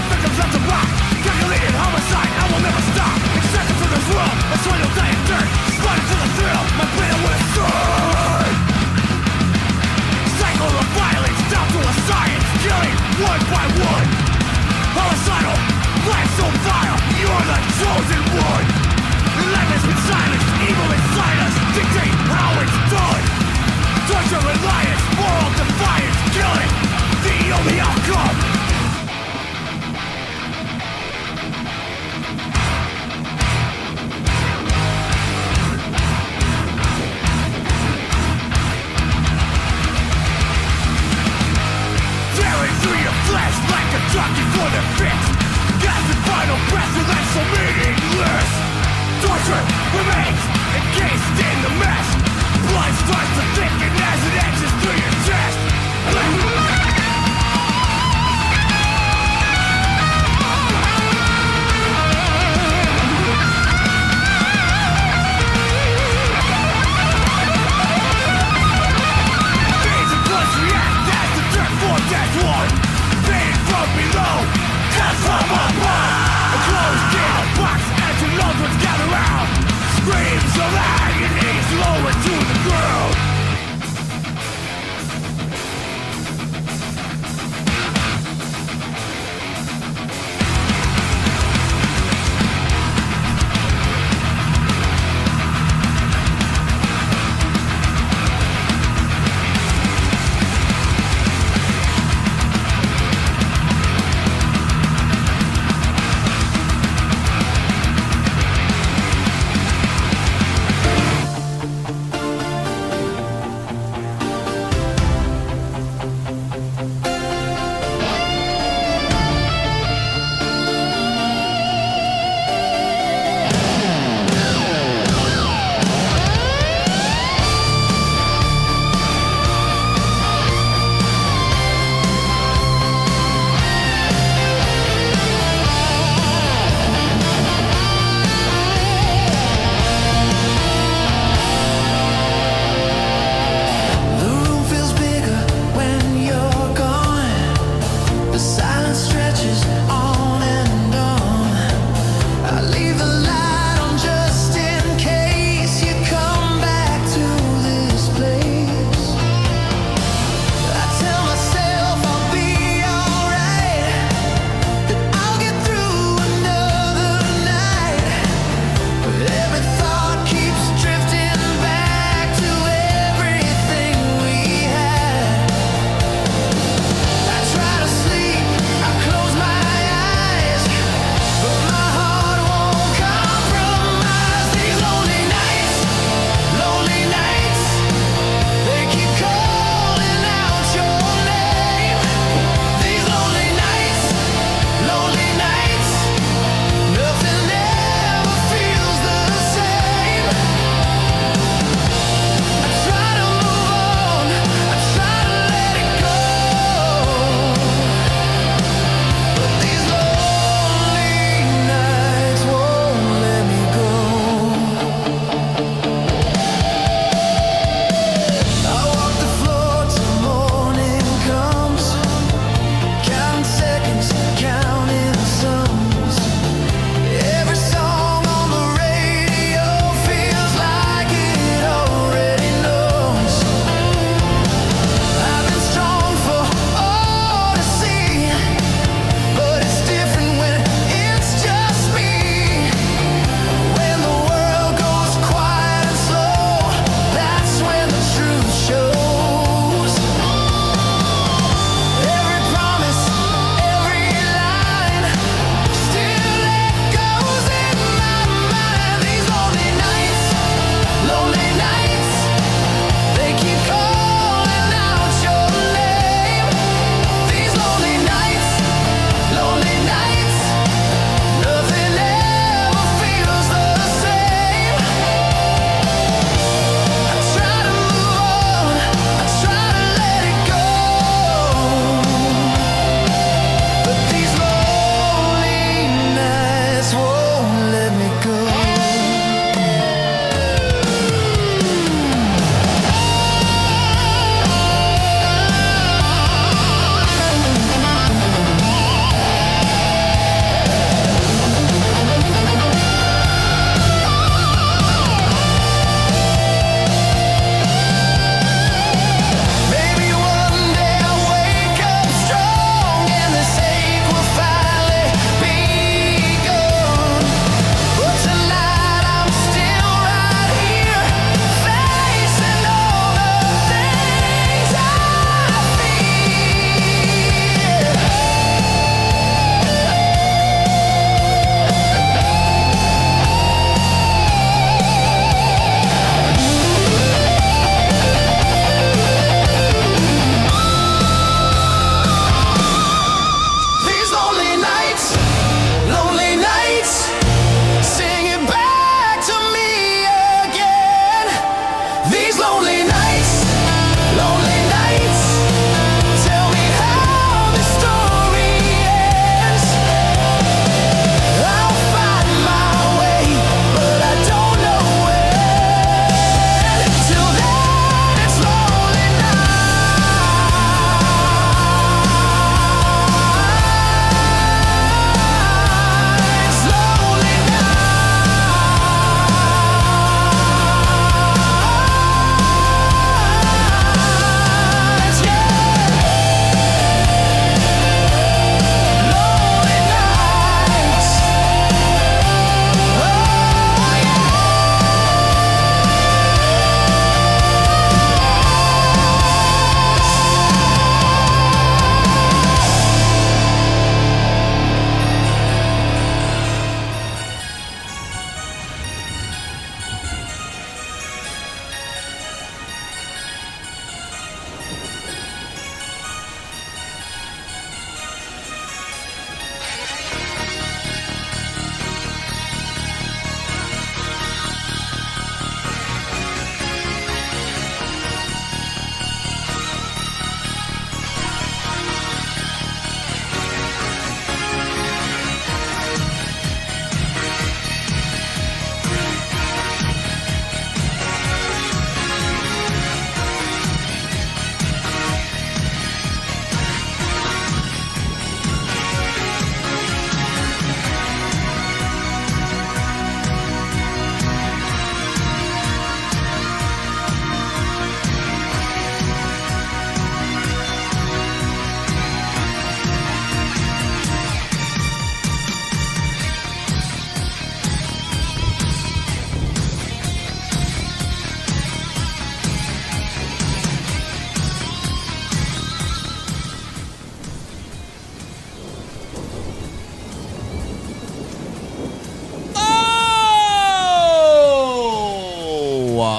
the victims left to rot. Calculated homicide, I will never stop. Accepted from this world, that's why you'll die in dirt. Spotted to the thrill, my brain will sword. Cycle of violence, down to a science. Killing one by one. Homicidal, life so vile. You're the chosen one. Life has been silenced, evil inside us. Dictate how it's done. Torture, reliance, moral defiance. Killing, the only outcome. Tearing through your flesh like a jockey for the fix. Gas and final breath, your life's so meaningless. Torture remains encased in the mesh. Blood starts to thicken as it etches through your chest. Veins and blood react as the dirt forms as one. Pain from below, death from above. A closed down box as your loved ones gather round.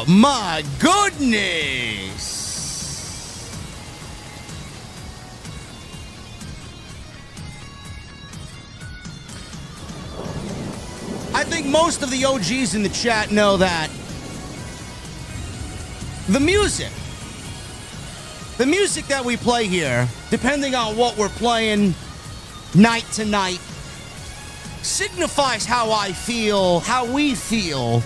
Oh, my goodness. I think most of the OGs in the chat know that the music that we play here, depending on what we're playing night to night, signifies how I feel, how we feel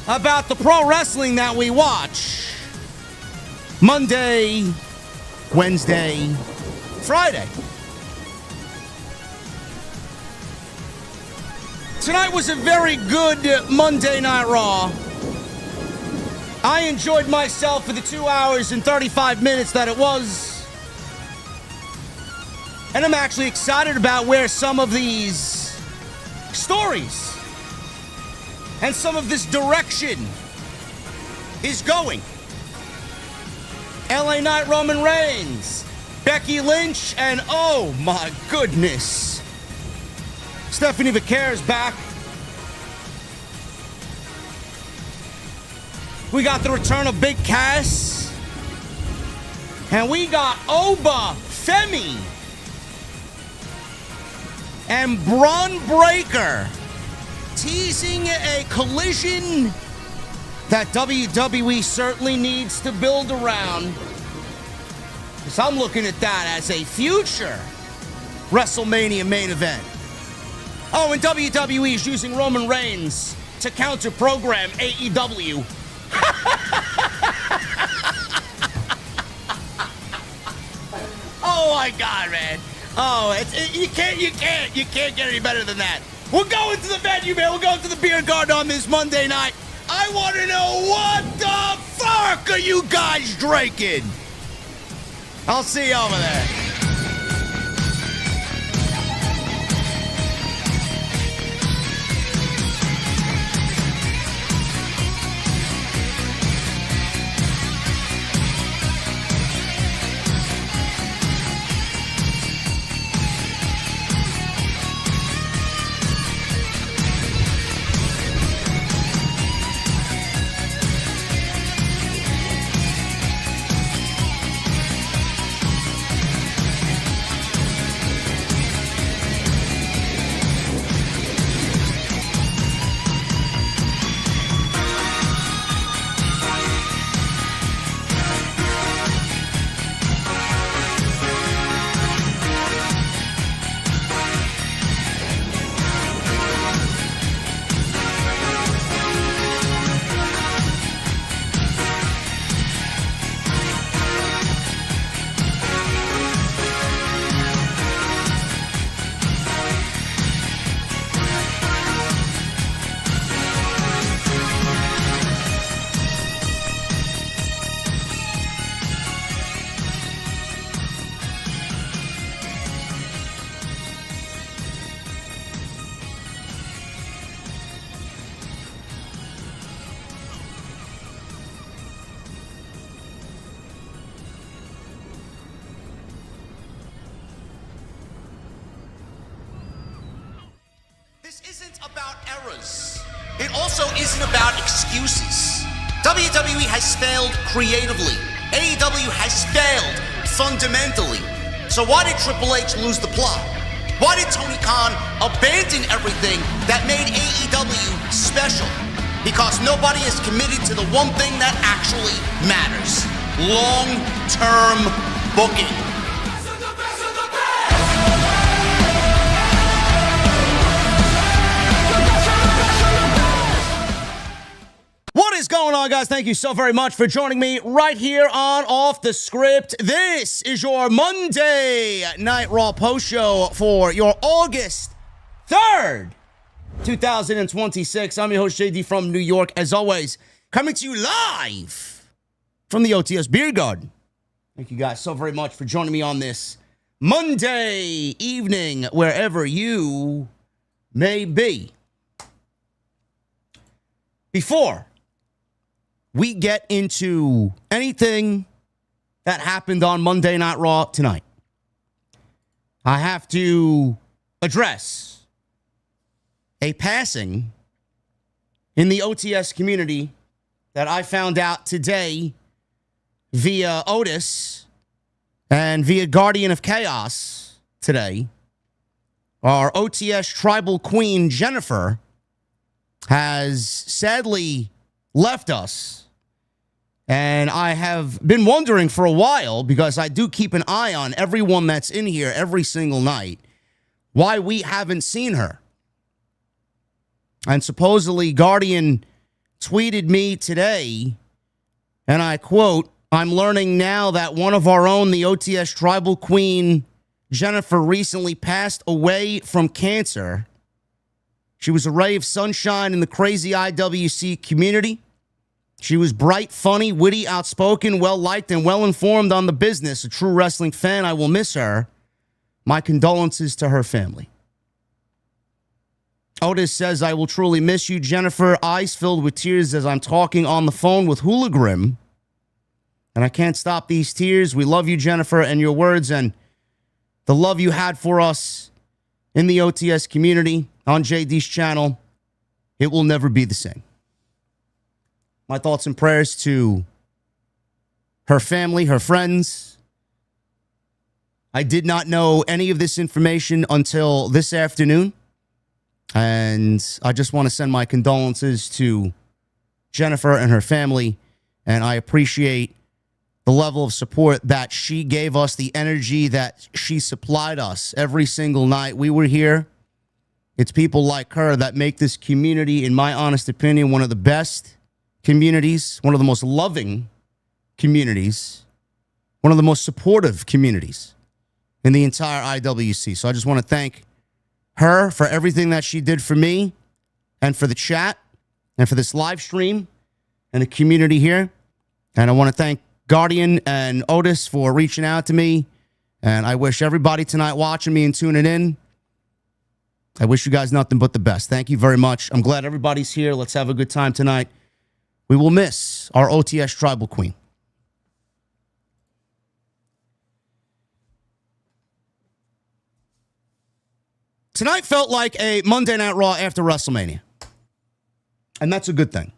about the pro wrestling that we watch Monday, Wednesday, Friday. Tonight was a very good Monday Night Raw. I enjoyed myself for the 2 hours and 35 minutes that it was. And I'm actually excited about where some of these stories and some of this direction is going. LA Knight Roman Reigns, Becky Lynch, and oh my goodness, Stephanie Vaquer is back. We got the return of Big CASS. And we got OBA FEMI and Bron Breakker teasing a collision that WWE certainly needs to build around. Because I'm looking at that as a future WrestleMania main event. Oh, and WWE is using Roman Reigns to counter-program AEW. Oh my God, man! Oh, you can't get any better than that. We're going to the venue, man. We're going to the beer garden on this Monday night. I want to know what the fuck are you guys drinking? I'll see you over there. It also isn't about excuses. WWE has failed creatively. AEW has failed fundamentally. So why did Triple H lose the plot? Why did Tony Khan abandon everything that made AEW special? Because nobody is committed to the one thing that actually matters: long-term booking. What is going on, guys? Thank you so very much for joining me right here on Off the Script. This is your Monday Night Raw post show for your August 3rd, 2026. I'm your host, JD from New York, as always, coming to you live from the OTS Beer Garden. Thank you guys so very much for joining me on this Monday evening, wherever you may be. Before we get into anything that happened on Monday Night Raw tonight, I have to address a passing in the OTS community that I found out today via Otis and via Guardian of Chaos today. Our OTS tribal queen, Jennifer, has sadly left us. And I have been wondering for a while, because I do keep an eye on everyone that's in here every single night, why we haven't seen her. And supposedly Guardian tweeted me today, and I quote, "I'm learning now that one of our own, the OTS tribal queen, Jennifer, recently passed away from cancer. She was a ray of sunshine in the crazy IWC community. She was bright, funny, witty, outspoken, well-liked, and well-informed on the business. A true wrestling fan. I will miss her. My condolences to her family." Otis says, "I will truly miss you, Jennifer." Eyes filled with tears as I'm talking on the phone with Hoolagrim. And I can't stop these tears. We love you, Jennifer, and your words and the love you had for us in the OTS community on JD's channel, it will never be the same. My thoughts and prayers to her family, her friends. I did not know any of this information until this afternoon. And I just want to send my condolences to Jennifer and her family. And I appreciate the level of support that she gave us, the energy that she supplied us every single night we were here. It's people like her that make this community, in my honest opinion, one of the best communities, one of the most loving communities, one of the most supportive communities in the entire IWC. So I just want to thank her for everything that she did for me and for the chat and for this live stream and the community here. And I want to thank Guardian and Otis for reaching out to me. And I wish everybody tonight watching me and tuning in, I wish you guys nothing but the best. Thank you very much. I'm glad everybody's here. Let's have a good time tonight. We will miss our OTS tribal queen. Tonight felt like a Monday Night Raw after WrestleMania. And that's a good thing.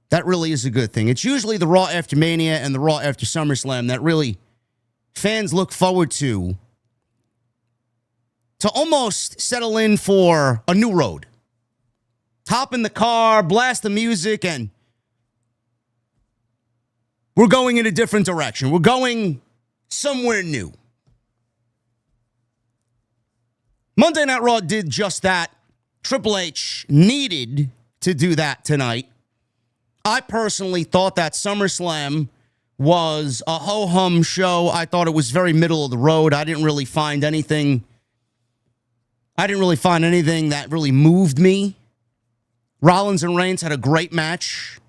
That really is a good thing. It's usually the Raw after Mania and the Raw after SummerSlam that really fans look forward to almost settle in for a new road. Hop in the car, blast the music, and we're going in a different direction. We're going somewhere new. Monday Night Raw did just that. Triple H needed to do that tonight. I personally thought that SummerSlam was a ho-hum show. I thought it was very middle of the road. I didn't really find anything that really moved me. Rollins and Reigns had a great match.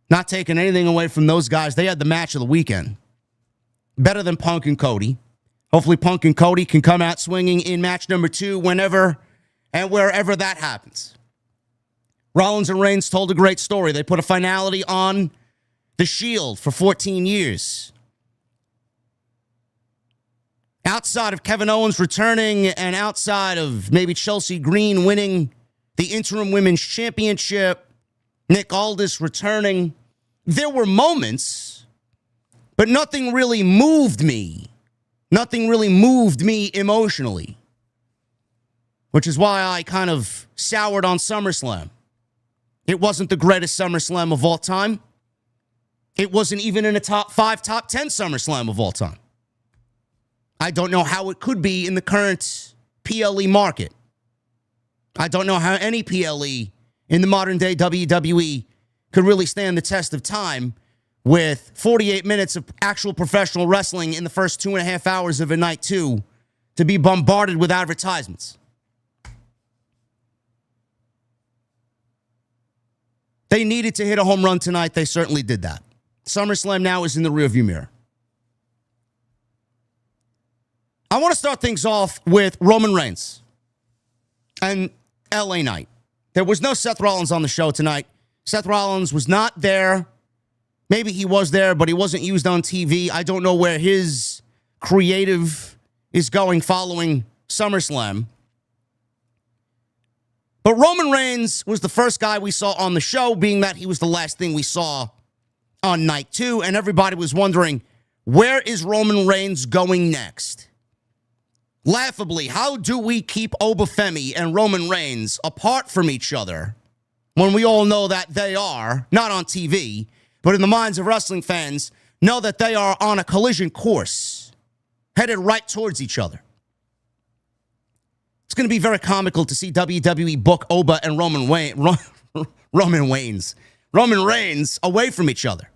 Not taking anything away from those guys. They had the match of the weekend. Better than Punk and Cody. Hopefully Punk and Cody can come out swinging in match number 2 whenever and wherever that happens. Rollins and Reigns told a great story. They put a finality on the Shield for 14 years. Outside of Kevin Owens returning and outside of maybe Chelsea Green winning the interim women's championship, Nick Aldis returning, there were moments, but nothing really moved me. Nothing really moved me emotionally, which is why I kind of soured on SummerSlam. It wasn't the greatest SummerSlam of all time. It wasn't even in a top 5, top 10 SummerSlam of all time. I don't know how it could be in the current PLE market. I don't know how any PLE in the modern day WWE could really stand the test of time with 48 minutes of actual professional wrestling in the first 2.5 hours of a night to be bombarded with advertisements. They needed to hit a home run tonight. They certainly did that. SummerSlam now is in the rearview mirror. I want to start things off with Roman Reigns and LA Knight. There was no Seth Rollins on the show tonight. Seth Rollins was not there. Maybe he was there, but he wasn't used on TV. I don't know where his creative is going following SummerSlam. But Roman Reigns was the first guy we saw on the show, being that he was the last thing we saw on night 2, and everybody was wondering, where is Roman Reigns going next? Laughably, how do we keep OBA FEMI and Roman Reigns apart from each other when we all know that they are, not on TV, but in the minds of wrestling fans, know that they are on a collision course, headed right towards each other? It's going to be very comical to see WWE book OBA and Roman Reigns away from each other.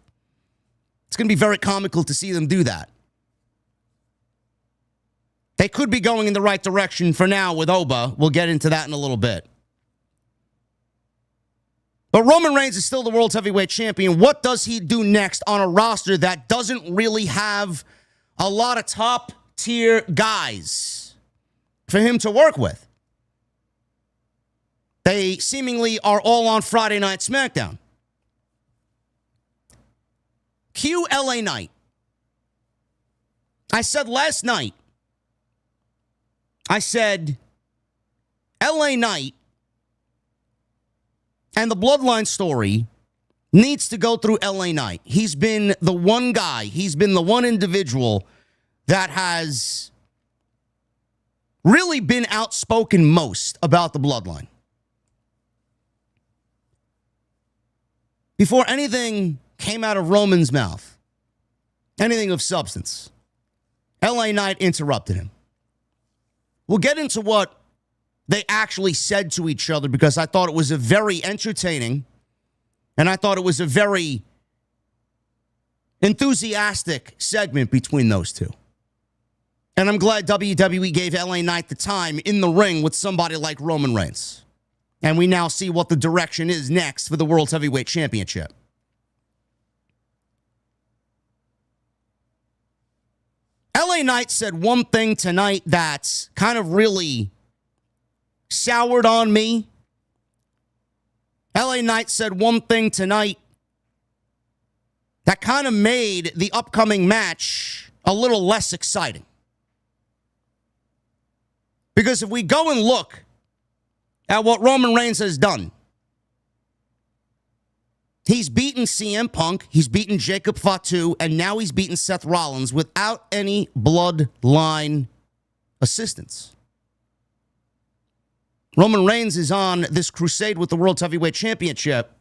It's going to be very comical to see them do that. They could be going in the right direction for now with OBA. We'll get into that in a little bit. But Roman Reigns is still the World Heavyweight Champion. What does he do next on a roster that doesn't really have a lot of top-tier guys for him to work with? They seemingly are all on Friday Night SmackDown. Cue LA Knight. I said last night, LA Knight and the Bloodline story needs to go through LA Knight. He's been the one guy, he's been the one individual that has really been outspoken most about the Bloodline. Before anything came out of Roman's mouth, anything of substance, LA Knight interrupted him. We'll get into what they actually said to each other because I thought it was a very entertaining and I thought it was a very enthusiastic segment between those two. And I'm glad WWE gave LA Knight the time in the ring with somebody like Roman Reigns. And we now see what the direction is next for the World Heavyweight Championship. LA Knight said one thing tonight that's kind of really soured on me. LA Knight said one thing tonight that kind of made the upcoming match a little less exciting. Because if we go and look at what Roman Reigns has done, he's beaten CM Punk, he's beaten Jacob Fatu, and now he's beaten Seth Rollins without any Bloodline assistance. Roman Reigns is on this crusade with the World Heavyweight Championship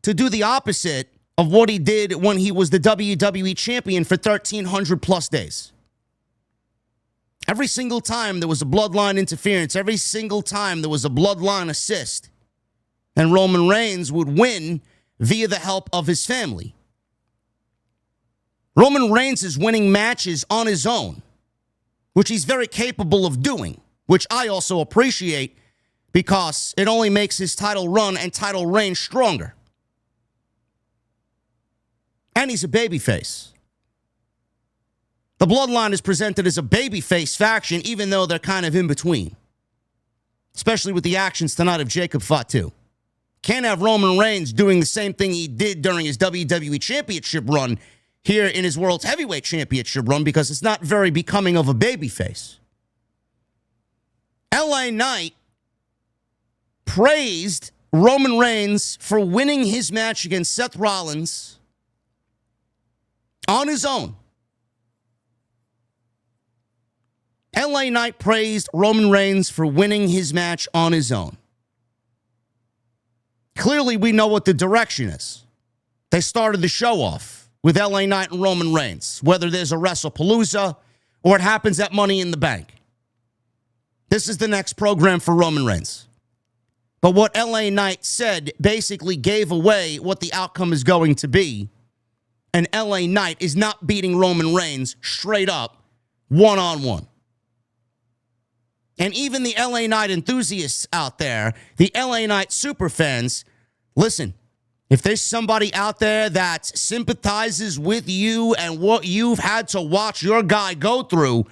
to do the opposite of what he did when he was the WWE Champion for 1,300 plus days. Every single time there was a Bloodline interference, every single time there was a Bloodline assist, and Roman Reigns would win via the help of his family. Roman Reigns is winning matches on his own, which he's very capable of doing, which I also appreciate because it only makes his title run and title reign stronger. And he's a babyface. The Bloodline is presented as a babyface faction, even though they're kind of in between. Especially with the actions tonight of Jacob Fatu. Can't have Roman Reigns doing the same thing he did during his WWE Championship run here in his World Heavyweight Championship run because it's not very becoming of a babyface. LA Knight praised Roman Reigns for winning his match against Seth Rollins on his own. LA Knight praised Roman Reigns for winning his match on his own. Clearly, we know what the direction is. They started the show off with LA Knight and Roman Reigns, whether there's a WrestlePalooza or it happens at Money in the Bank. This is the next program for Roman Reigns. But what LA Knight said basically gave away what the outcome is going to be. And LA Knight is not beating Roman Reigns straight up, one-on-one. And even the LA Knight enthusiasts out there, the LA Knight superfans, listen, if there's somebody out there that sympathizes with you and what you've had to watch your guy go through,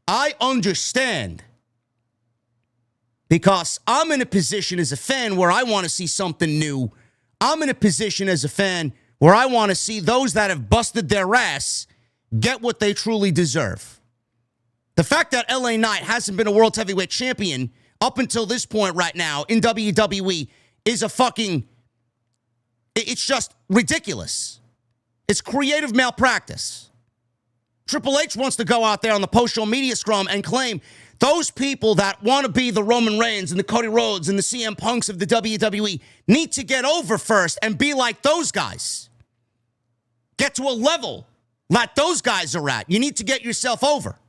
I understand. Because I'm in a position as a fan where I want to see something new. I'm in a position as a fan where I want to see those that have busted their ass get what they truly deserve. The fact that LA Knight hasn't been a World Heavyweight Champion up until this point right now in WWE is it's just ridiculous. It's creative malpractice. Triple H wants to go out there on the post-show media scrum and claim those people that want to be the Roman Reigns and the Cody Rhodes and the CM Punks of the WWE need to get over first and be like those guys. Get to a level like those guys are at. You need to get yourself over.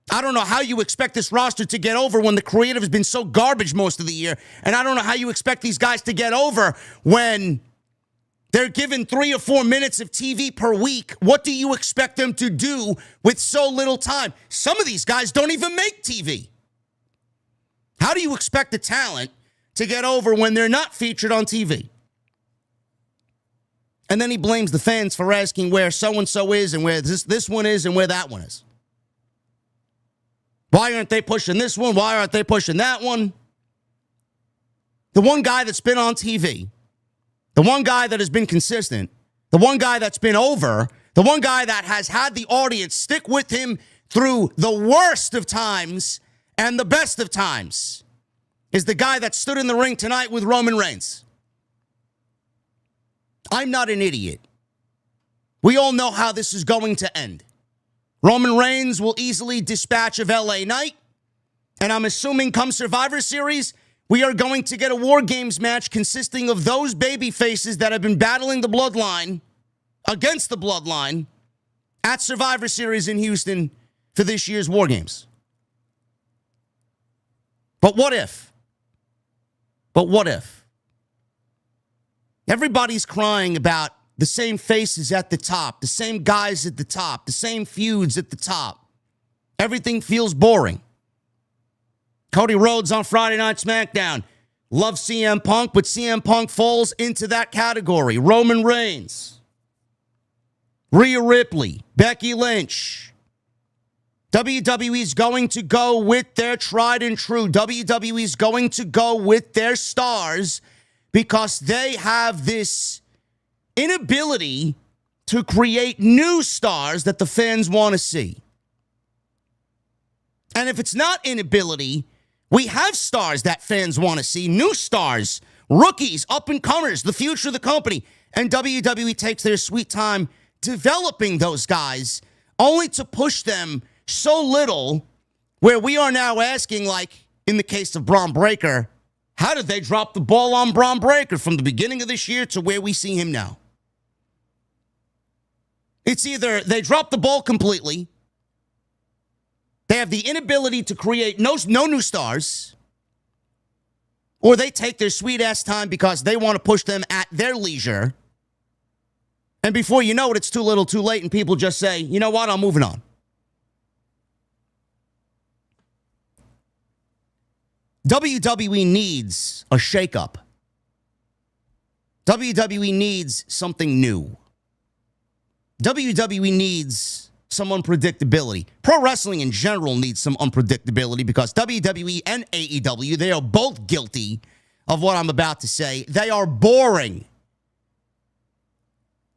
I don't know how you expect this roster to get over when the creative has been so garbage most of the year. And I don't know how you expect these guys to get over when they're given 3 or 4 minutes of TV per week. What do you expect them to do with so little time? Some of these guys don't even make TV. How do you expect the talent to get over when they're not featured on TV? And then he blames the fans for asking where so-and-so is and where this one is and where that one is. Why aren't they pushing this one? Why aren't they pushing that one? The one guy that's been on TV, the one guy that has been consistent, the one guy that's been over, the one guy that has had the audience stick with him through the worst of times and the best of times is the guy that stood in the ring tonight with Roman Reigns. I'm not an idiot. We all know how this is going to end. Roman Reigns will easily dispatch of LA Knight. And I'm assuming come Survivor Series, we are going to get a War Games match consisting of those baby faces that have been battling the Bloodline against the Bloodline at Survivor Series in Houston for this year's War Games. But what if? But what if? Everybody's crying about the same faces at the top, the same guys at the top, the same feuds at the top. Everything feels boring. Cody Rhodes on Friday Night SmackDown. Love CM Punk, but CM Punk falls into that category. Roman Reigns. Rhea Ripley. Becky Lynch. WWE's going to go with their tried and true. WWE's going to go with their stars because they have this inability to create new stars that the fans want to see. And if it's not inability, we have stars that fans want to see, new stars, rookies, up-and-comers, the future of the company. And WWE takes their sweet time developing those guys, only to push them so little where we are now asking, like in the case of Bron Breakker, how did they drop the ball on Bron Breakker from the beginning of this year to where we see him now? It's either they drop the ball completely, they have the inability to create no new stars, or they take their sweet-ass time because they want to push them at their leisure. And before you know it, it's too little, too late, and people just say, you know what, I'm moving on. WWE needs a shakeup. WWE needs something new. WWE needs some unpredictability. Pro wrestling in general needs some unpredictability because WWE and AEW, they are both guilty of what I'm about to say. They are boring.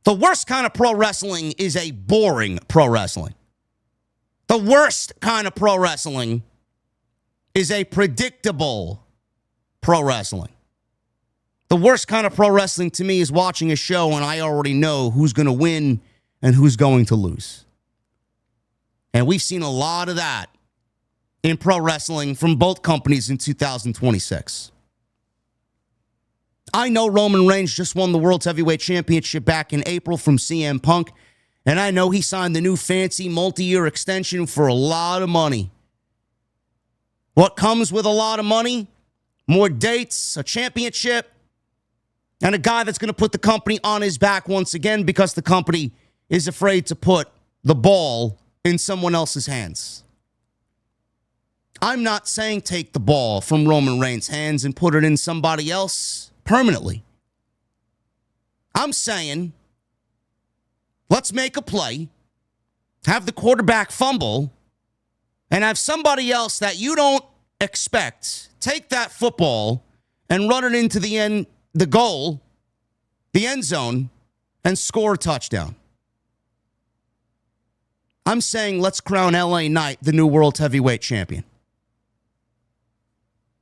The worst kind of pro wrestling is a boring pro wrestling. The worst kind of pro wrestling is a predictable pro wrestling. The worst kind of pro wrestling to me is watching a show and I already know who's going to win and who's going to lose. And we've seen a lot of that in pro wrestling from both companies in 2026. I know Roman Reigns just won the World Heavyweight Championship back in April from CM Punk, and I know he signed the new fancy multi-year extension for a lot of money. What comes with a lot of money? More dates, a championship, and a guy that's going to put the company on his back once again because the company is afraid to put the ball in someone else's hands. I'm not saying take the ball from Roman Reigns' hands and put it in somebody else permanently. I'm saying let's make a play, have the quarterback fumble, and have somebody else that you don't expect take that football and run it into the end zone, and score a touchdown. I'm saying let's crown LA Knight the new World Heavyweight Champion.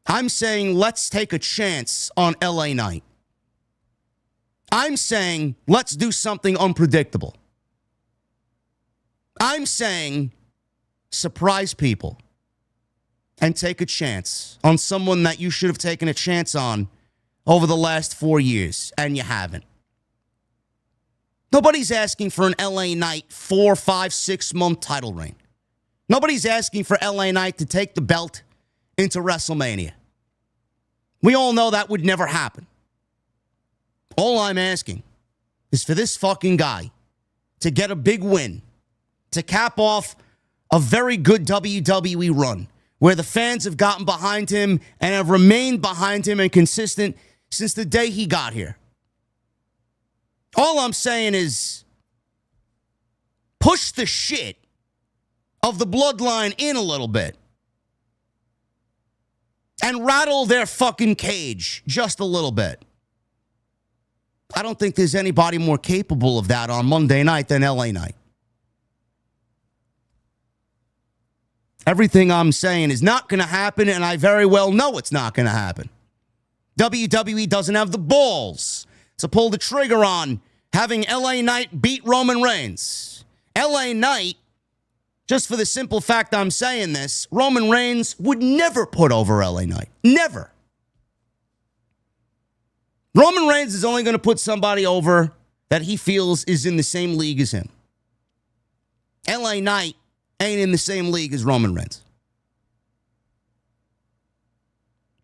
I'm saying let's take a chance on LA Knight. I'm saying let's do something unpredictable. I'm saying surprise people and take a chance on someone that you should have taken a chance on over the last 4 years, and you haven't. Nobody's asking for an LA Knight 4, 5, 6 month title reign. Nobody's asking for LA Knight to take the belt into WrestleMania. We all know that would never happen. All I'm asking is for this fucking guy to get a big win, to cap off a very good WWE run where the fans have gotten behind him and have remained behind him and consistent since the day he got here. All I'm saying is push the shit of the Bloodline in a little bit and rattle their fucking cage just a little bit. I don't think there's anybody more capable of that on Monday night than LA Knight. Everything I'm saying is not going to happen, and I very well know it's not going to happen. WWE doesn't have the balls to pull the trigger on having LA Knight beat Roman Reigns. LA Knight, just for the simple fact I'm saying this, Roman Reigns would never put over LA Knight. Never. Roman Reigns is only going to put somebody over that he feels is in the same league as him. LA Knight ain't in the same league as Roman Reigns.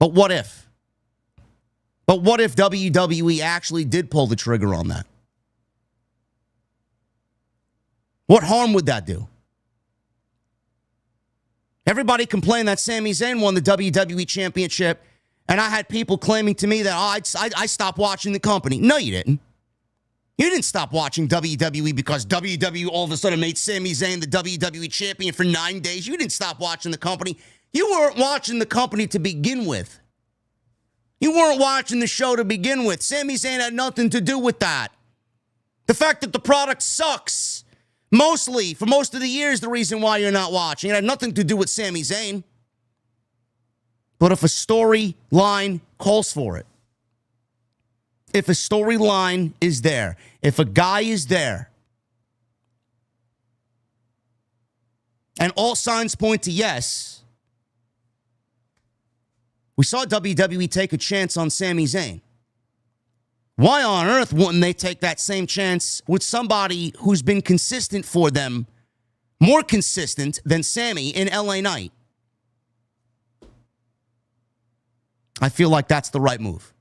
But what if? But what if WWE actually did pull the trigger on that? What harm would that do? Everybody complained that Sami Zayn won the WWE Championship, and I had people claiming to me that I stopped watching the company. No, you didn't. You didn't stop watching WWE because WWE all of a sudden made Sami Zayn the WWE Champion for 9 days. You didn't stop watching the company. You weren't watching the company to begin with. You weren't watching the show to begin with. Sami Zayn had nothing to do with that. The fact that the product sucks, mostly, for most of the year, is the reason why you're not watching. It had nothing to do with Sami Zayn. But if a storyline calls for it, if a storyline is there, if a guy is there, and all signs point to yes, we saw WWE take a chance on Sami Zayn. Why on earth wouldn't they take that same chance with somebody who's been consistent for them, more consistent than Sami in LA Knight? I feel like that's the right move.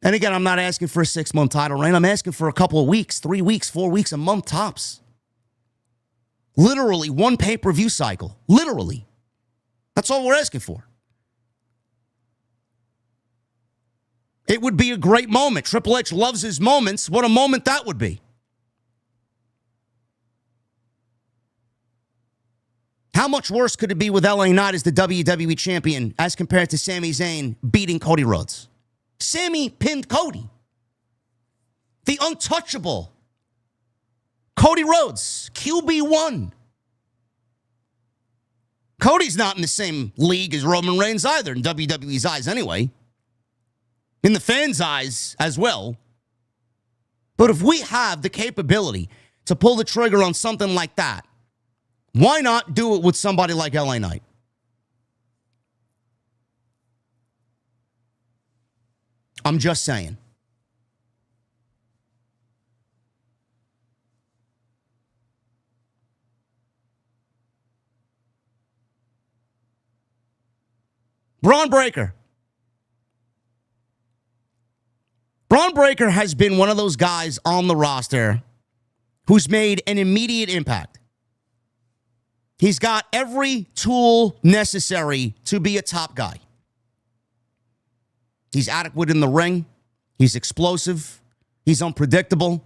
And again, I'm not asking for a 6-month title reign. I'm asking for a couple of weeks, 3 weeks, 4 weeks, a month tops. Literally one pay-per-view cycle. Literally. That's all we're asking for. It would be a great moment. Triple H loves his moments. What a moment that would be. How much worse could it be with LA Knight as the WWE Champion as compared to Sami Zayn beating Cody Rhodes? Sami pinned Cody. The untouchable Cody Rhodes, QB1. Cody's not in the same league as Roman Reigns either, in WWE's eyes anyway. In the fans' eyes as well. But if we have the capability to pull the trigger on something like that, why not do it with somebody like LA Knight? I'm just saying. Bron Breakker. Bron Breakker has been one of those guys on the roster who's made an immediate impact. He's got every tool necessary to be a top guy. He's adequate in the ring. He's explosive. He's unpredictable.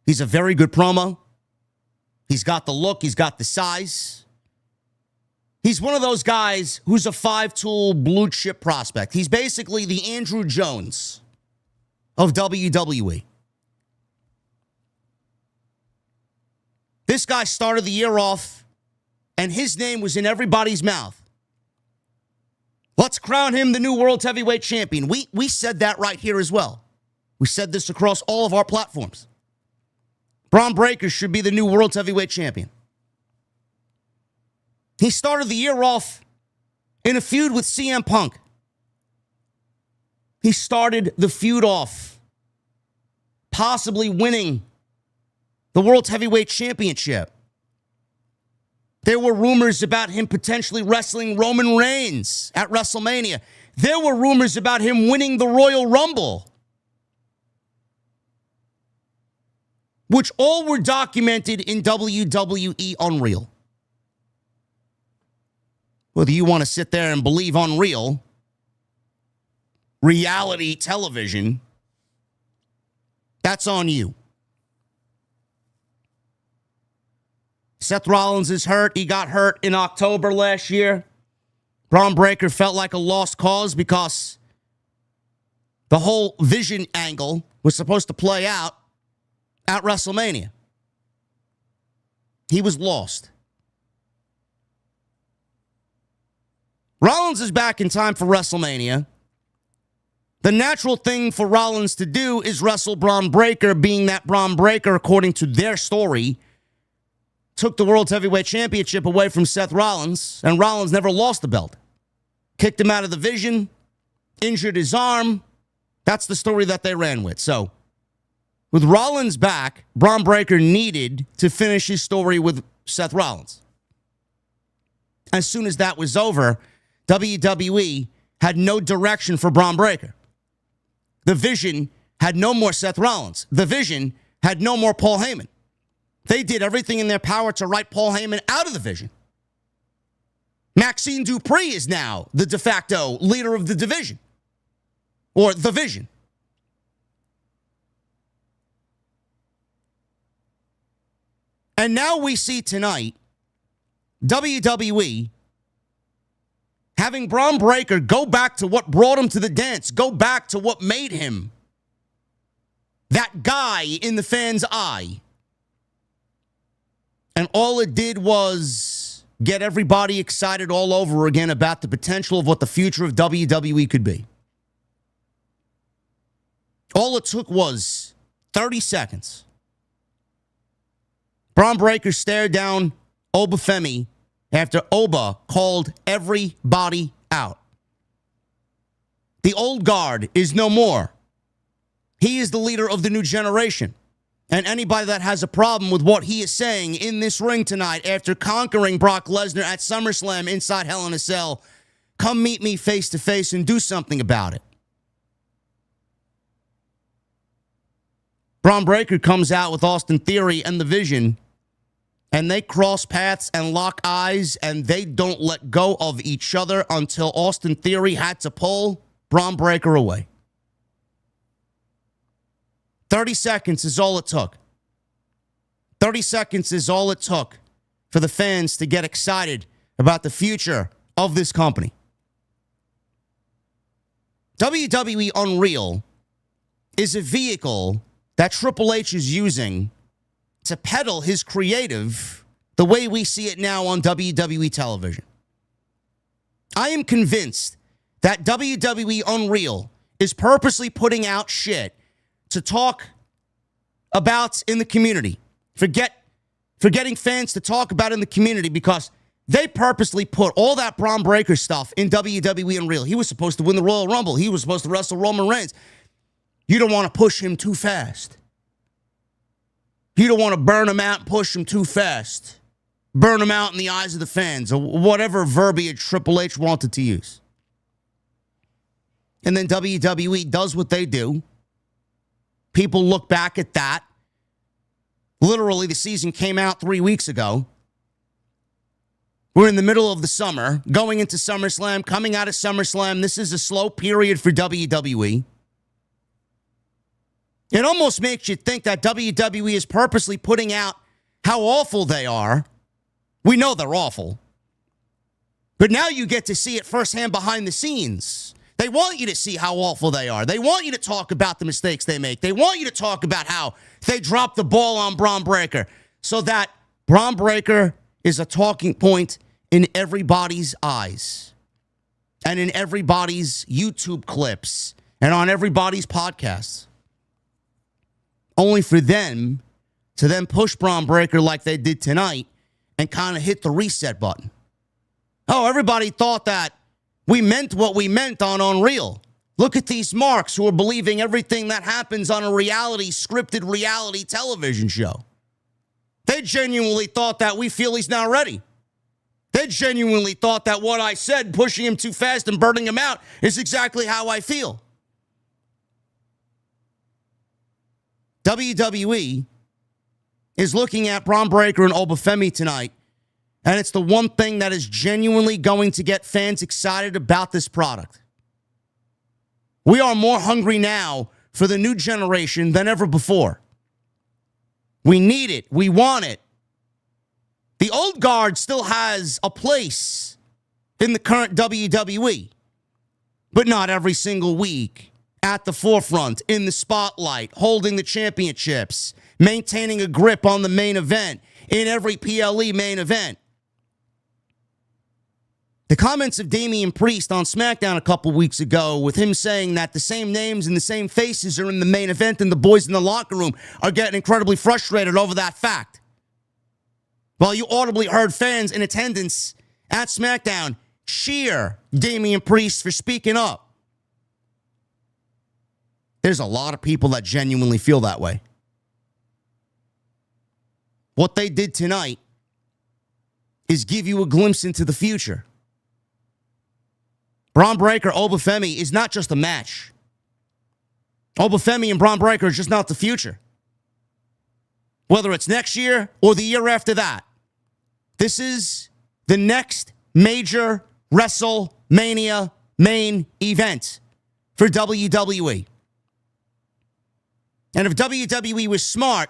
He's a very good promo. He's got the look. He's got the size. He's one of those guys who's a 5-tool blue chip prospect. He's basically the Andrew Jones of WWE. This guy started the year off, and his name was in everybody's mouth. Let's crown him the new World Heavyweight Champion. We said that right here as well. We said this across all of our platforms. Bron Breakker should be the new World Heavyweight Champion. He started the year off in a feud with CM Punk. He started the feud off possibly winning the World Heavyweight Championship. There were rumors about him potentially wrestling Roman Reigns at WrestleMania. There were rumors about him winning the Royal Rumble, which all were documented in WWE Unreal. Whether you want to sit there and believe Unreal, reality television, that's on you. Seth Rollins is hurt. He got hurt in October last year. Bron Breakker felt like a lost cause because the whole Vision angle was supposed to play out at WrestleMania. He was lost. Rollins is back in time for WrestleMania. The natural thing for Rollins to do is wrestle Bron Breakker, being that Bron Breakker, according to their story, took the World Heavyweight Championship away from Seth Rollins, and Rollins never lost the belt. Kicked him out of the Vision, injured his arm. That's the story that they ran with. So, with Rollins back, Bron Breakker needed to finish his story with Seth Rollins. As soon as that was over, WWE had no direction for Bron Breakker. The Vision had no more Seth Rollins. The Vision had no more Paul Heyman. They did everything in their power to write Paul Heyman out of the Vision. Maxine Dupree is now the de facto leader of the division, or the Vision. And now we see tonight WWE having Bron Breakker go back to what brought him to the dance, go back to what made him that guy in the fans' eye. And all it did was get everybody excited all over again about the potential of what the future of WWE could be. All it took was 30 seconds. Bron Breakker stared down OBA FEMI after OBA called everybody out. The old guard is no more. He is the leader of the new generation. And anybody that has a problem with what he is saying in this ring tonight after conquering Brock Lesnar at SummerSlam inside Hell in a Cell, come meet me face to face and do something about it. Bron Breakker comes out with Austin Theory and the Vision, and they cross paths and lock eyes, and they don't let go of each other until Austin Theory had to pull Bron Breakker away. 30 seconds is all it took. 30 seconds is all it took for the fans to get excited about the future of this company. WWE Unreal is a vehicle that Triple H is using to peddle his creative the way we see it now on WWE television. I am convinced that WWE Unreal is purposely putting out shit to talk about in the community. For getting fans to talk about in the community, because they purposely put all that Bron Breakker stuff in WWE Unreal. He was supposed to win the Royal Rumble. He was supposed to wrestle Roman Reigns. You don't want to push him too fast. You don't want to burn him out and push him too fast. Burn him out in the eyes of the fans, or whatever verbiage Triple H wanted to use. And then WWE does what they do. People look back at that. Literally, the season came out 3 weeks ago. We're in the middle of the summer, going into SummerSlam, coming out of SummerSlam. This is a slow period for WWE. It almost makes you think that WWE is purposely putting out how awful they are. We know they're awful. But now you get to see it firsthand behind the scenes. They want you to see how awful they are. They want you to talk about the mistakes they make. They want you to talk about how they dropped the ball on Bron Breakker, so that Bron Breakker is a talking point in everybody's eyes. and in everybody's YouTube clips and on everybody's podcasts. Only for them to then push Bron Breakker like they did tonight and kind of hit the reset button. Oh, everybody thought that we meant what we meant on Unreal. Look at these marks who are believing everything that happens on a scripted reality television show. They genuinely thought that we feel he's not ready. They genuinely thought that what I said, pushing him too fast and burning him out, is exactly how I feel. WWE is looking at Bron Breakker and OBA FEMI tonight, and it's the one thing that is genuinely going to get fans excited about this product. We are more hungry now for the new generation than ever before. We need it. We want it. The old guard still has a place in the current WWE, but not every single week. At the forefront, in the spotlight, holding the championships, maintaining a grip on the main event, in every PLE main event. The comments of Damian Priest on SmackDown a couple weeks ago with him saying that the same names and the same faces are in the main event and the boys in the locker room are getting incredibly frustrated over that fact. Well, you audibly heard fans in attendance at SmackDown cheer Damian Priest for speaking up. There's a lot of people that genuinely feel that way. What they did tonight is give you a glimpse into the future. Bron Breakker, OBA FEMI is not just a match. OBA FEMI and Bron Breakker is just not the future. Whether it's next year or the year after that. This is the next major WrestleMania main event for WWE. And if WWE was smart,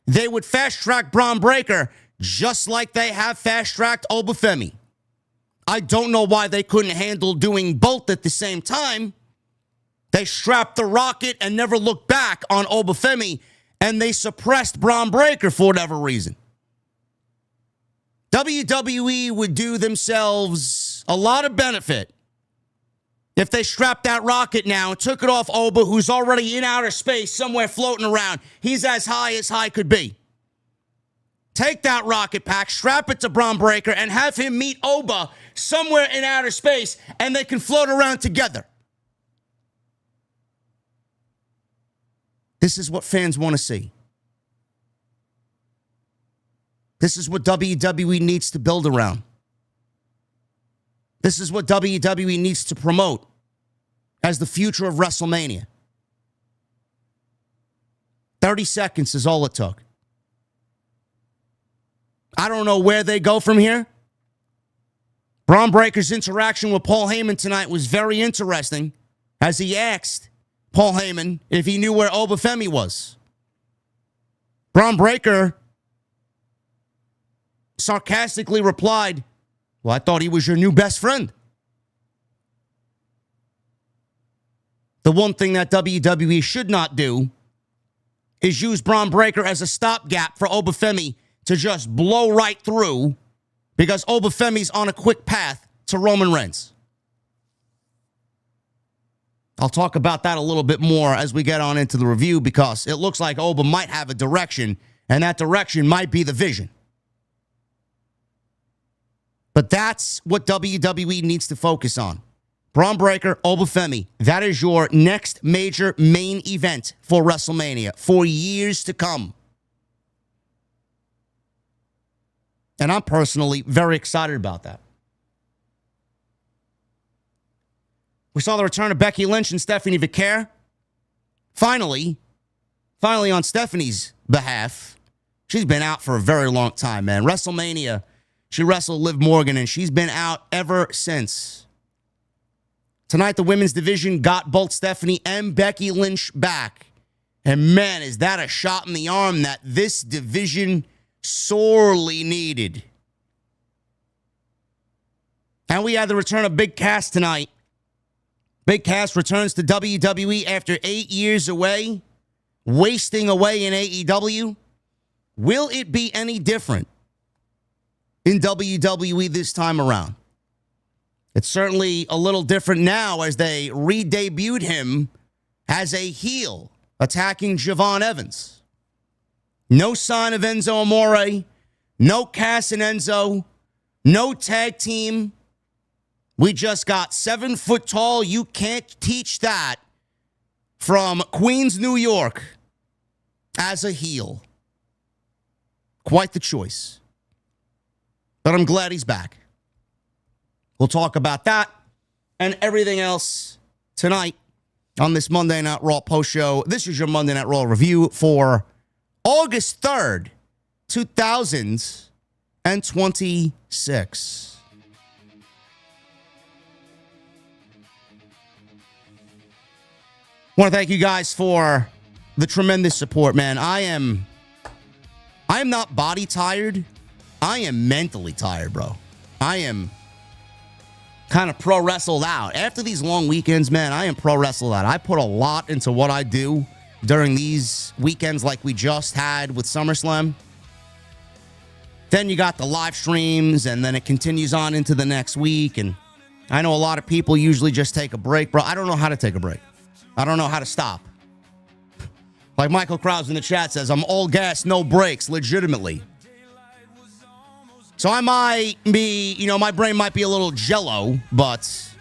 they would fast-track Bron Breakker just like they have fast-tracked OBA FEMI. I don't know why they couldn't handle doing both at the same time. They strapped the rocket and never looked back on OBA FEMI, and they suppressed Bron Breakker for whatever reason. WWE would do themselves a lot of benefit if they strapped that rocket now and took it off OBA, who's already in outer space somewhere floating around. He's as high could be. Take that rocket pack, strap it to Bron Breakker, and have him meet OBA somewhere in outer space, and they can float around together. This is what fans want to see. This is what WWE needs to build around. This is what WWE needs to promote as the future of WrestleMania. 30 seconds is all it took. I don't know where they go from here. Bron Breakker's interaction with Paul Heyman tonight was very interesting as he asked Paul Heyman if he knew where OBA FEMI was. Bron Breakker sarcastically replied, "Well, I thought he was your new best friend." The one thing that WWE should not do is use Bron Breakker as a stopgap for OBA FEMI to just blow right through, because OBA FEMI's on a quick path to Roman Reigns. I'll talk about that a little bit more as we get on into the review, because it looks like OBA might have a direction, and that direction might be the vision. But that's what WWE needs to focus on. Bron Breakker, OBA FEMI. That is your next major main event for WrestleMania for years to come. And I'm personally very excited about that. We saw the return of Becky Lynch and Stephanie Vaquer. Finally on Stephanie's behalf. She's been out for a very long time, man. WrestleMania, she wrestled Liv Morgan, and she's been out ever since. Tonight, the women's division got both Stephanie and Becky Lynch back. And man, is that a shot in the arm that this division sorely needed. And we had the return of Big CASS tonight. Big CASS returns to WWE after 8 years away, wasting away in AEW. Will it be any different in WWE this time around? It's certainly a little different now as they re-debuted him as a heel, attacking Javon Evans. No sign of Enzo Amore, no CASS and Enzo, no tag team. We just got 7 foot tall. You can't teach that from Queens, New York, as a heel. Quite the choice. But I'm glad he's back. We'll talk about that and everything else tonight on this Monday Night Raw post show. This is your Monday Night Raw review for August 3rd, 2026. I want to thank you guys for the tremendous support, man. I am not body tired. I am mentally tired, bro. I am kind of pro wrestled out. After these long weekends, man, I am pro wrestled out. I put a lot into what I do during these weekends like we just had with SummerSlam. Then you got the live streams, and then it continues on into the next week. And I know a lot of people usually just take a break, bro. I don't know how to take a break. I don't know how to stop. Like Michael Krause in the chat says, I'm all gas, no brakes, legitimately. So I might be, my brain might be a little jello, but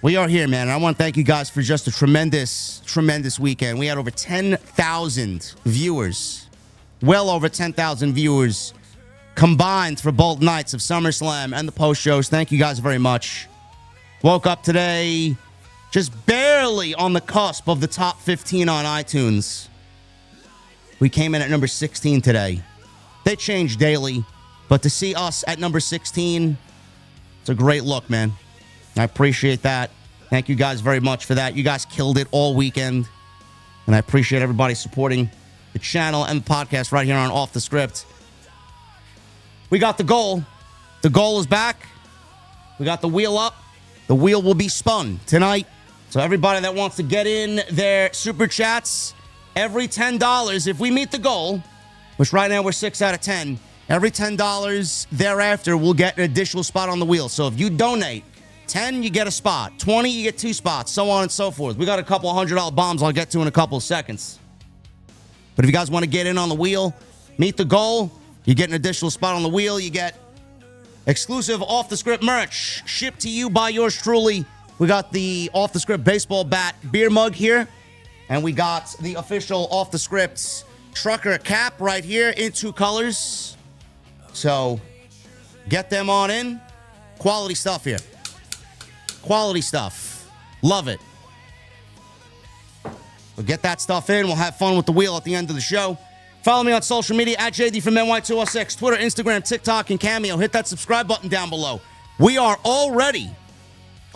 we are here, man. And I want to thank you guys for just a tremendous, tremendous weekend. We had over 10,000 viewers, well over 10,000 viewers combined for both nights of SummerSlam and the post shows. Thank you guys very much. Woke up today just barely on the cusp of the top 15 on iTunes. We came in at number 16 today. They change daily, but to see us at number 16, it's a great look, man. I appreciate that. Thank you guys very much for that. You guys killed it all weekend, and I appreciate everybody supporting the channel and the podcast right here on Off the Script. We got the goal. The goal is back. We got the wheel up. The wheel will be spun tonight. So everybody that wants to get in their super chats, every $10, if we meet the goal, which right now we're 6 out of 10, every $10 thereafter will get an additional spot on the wheel. So if you donate 10, you get a spot. 20, you get 2 spots, so on and so forth. We got a couple $100 bombs I'll get to in a couple of seconds. But if you guys want to get in on the wheel, meet the goal, you get an additional spot on the wheel. You get exclusive Off the Script merch shipped to you by yours truly. We got the Off the Script baseball bat beer mug here. And we got the official Off the Script trucker cap right here in 2 colors. So get them on in. Quality stuff here. Quality stuff. Love it. We'll get that stuff in. We'll have fun with the wheel at the end of the show. Follow me on social media at JD from NY206, Twitter, Instagram, TikTok, and Cameo. Hit that subscribe button down below. We are already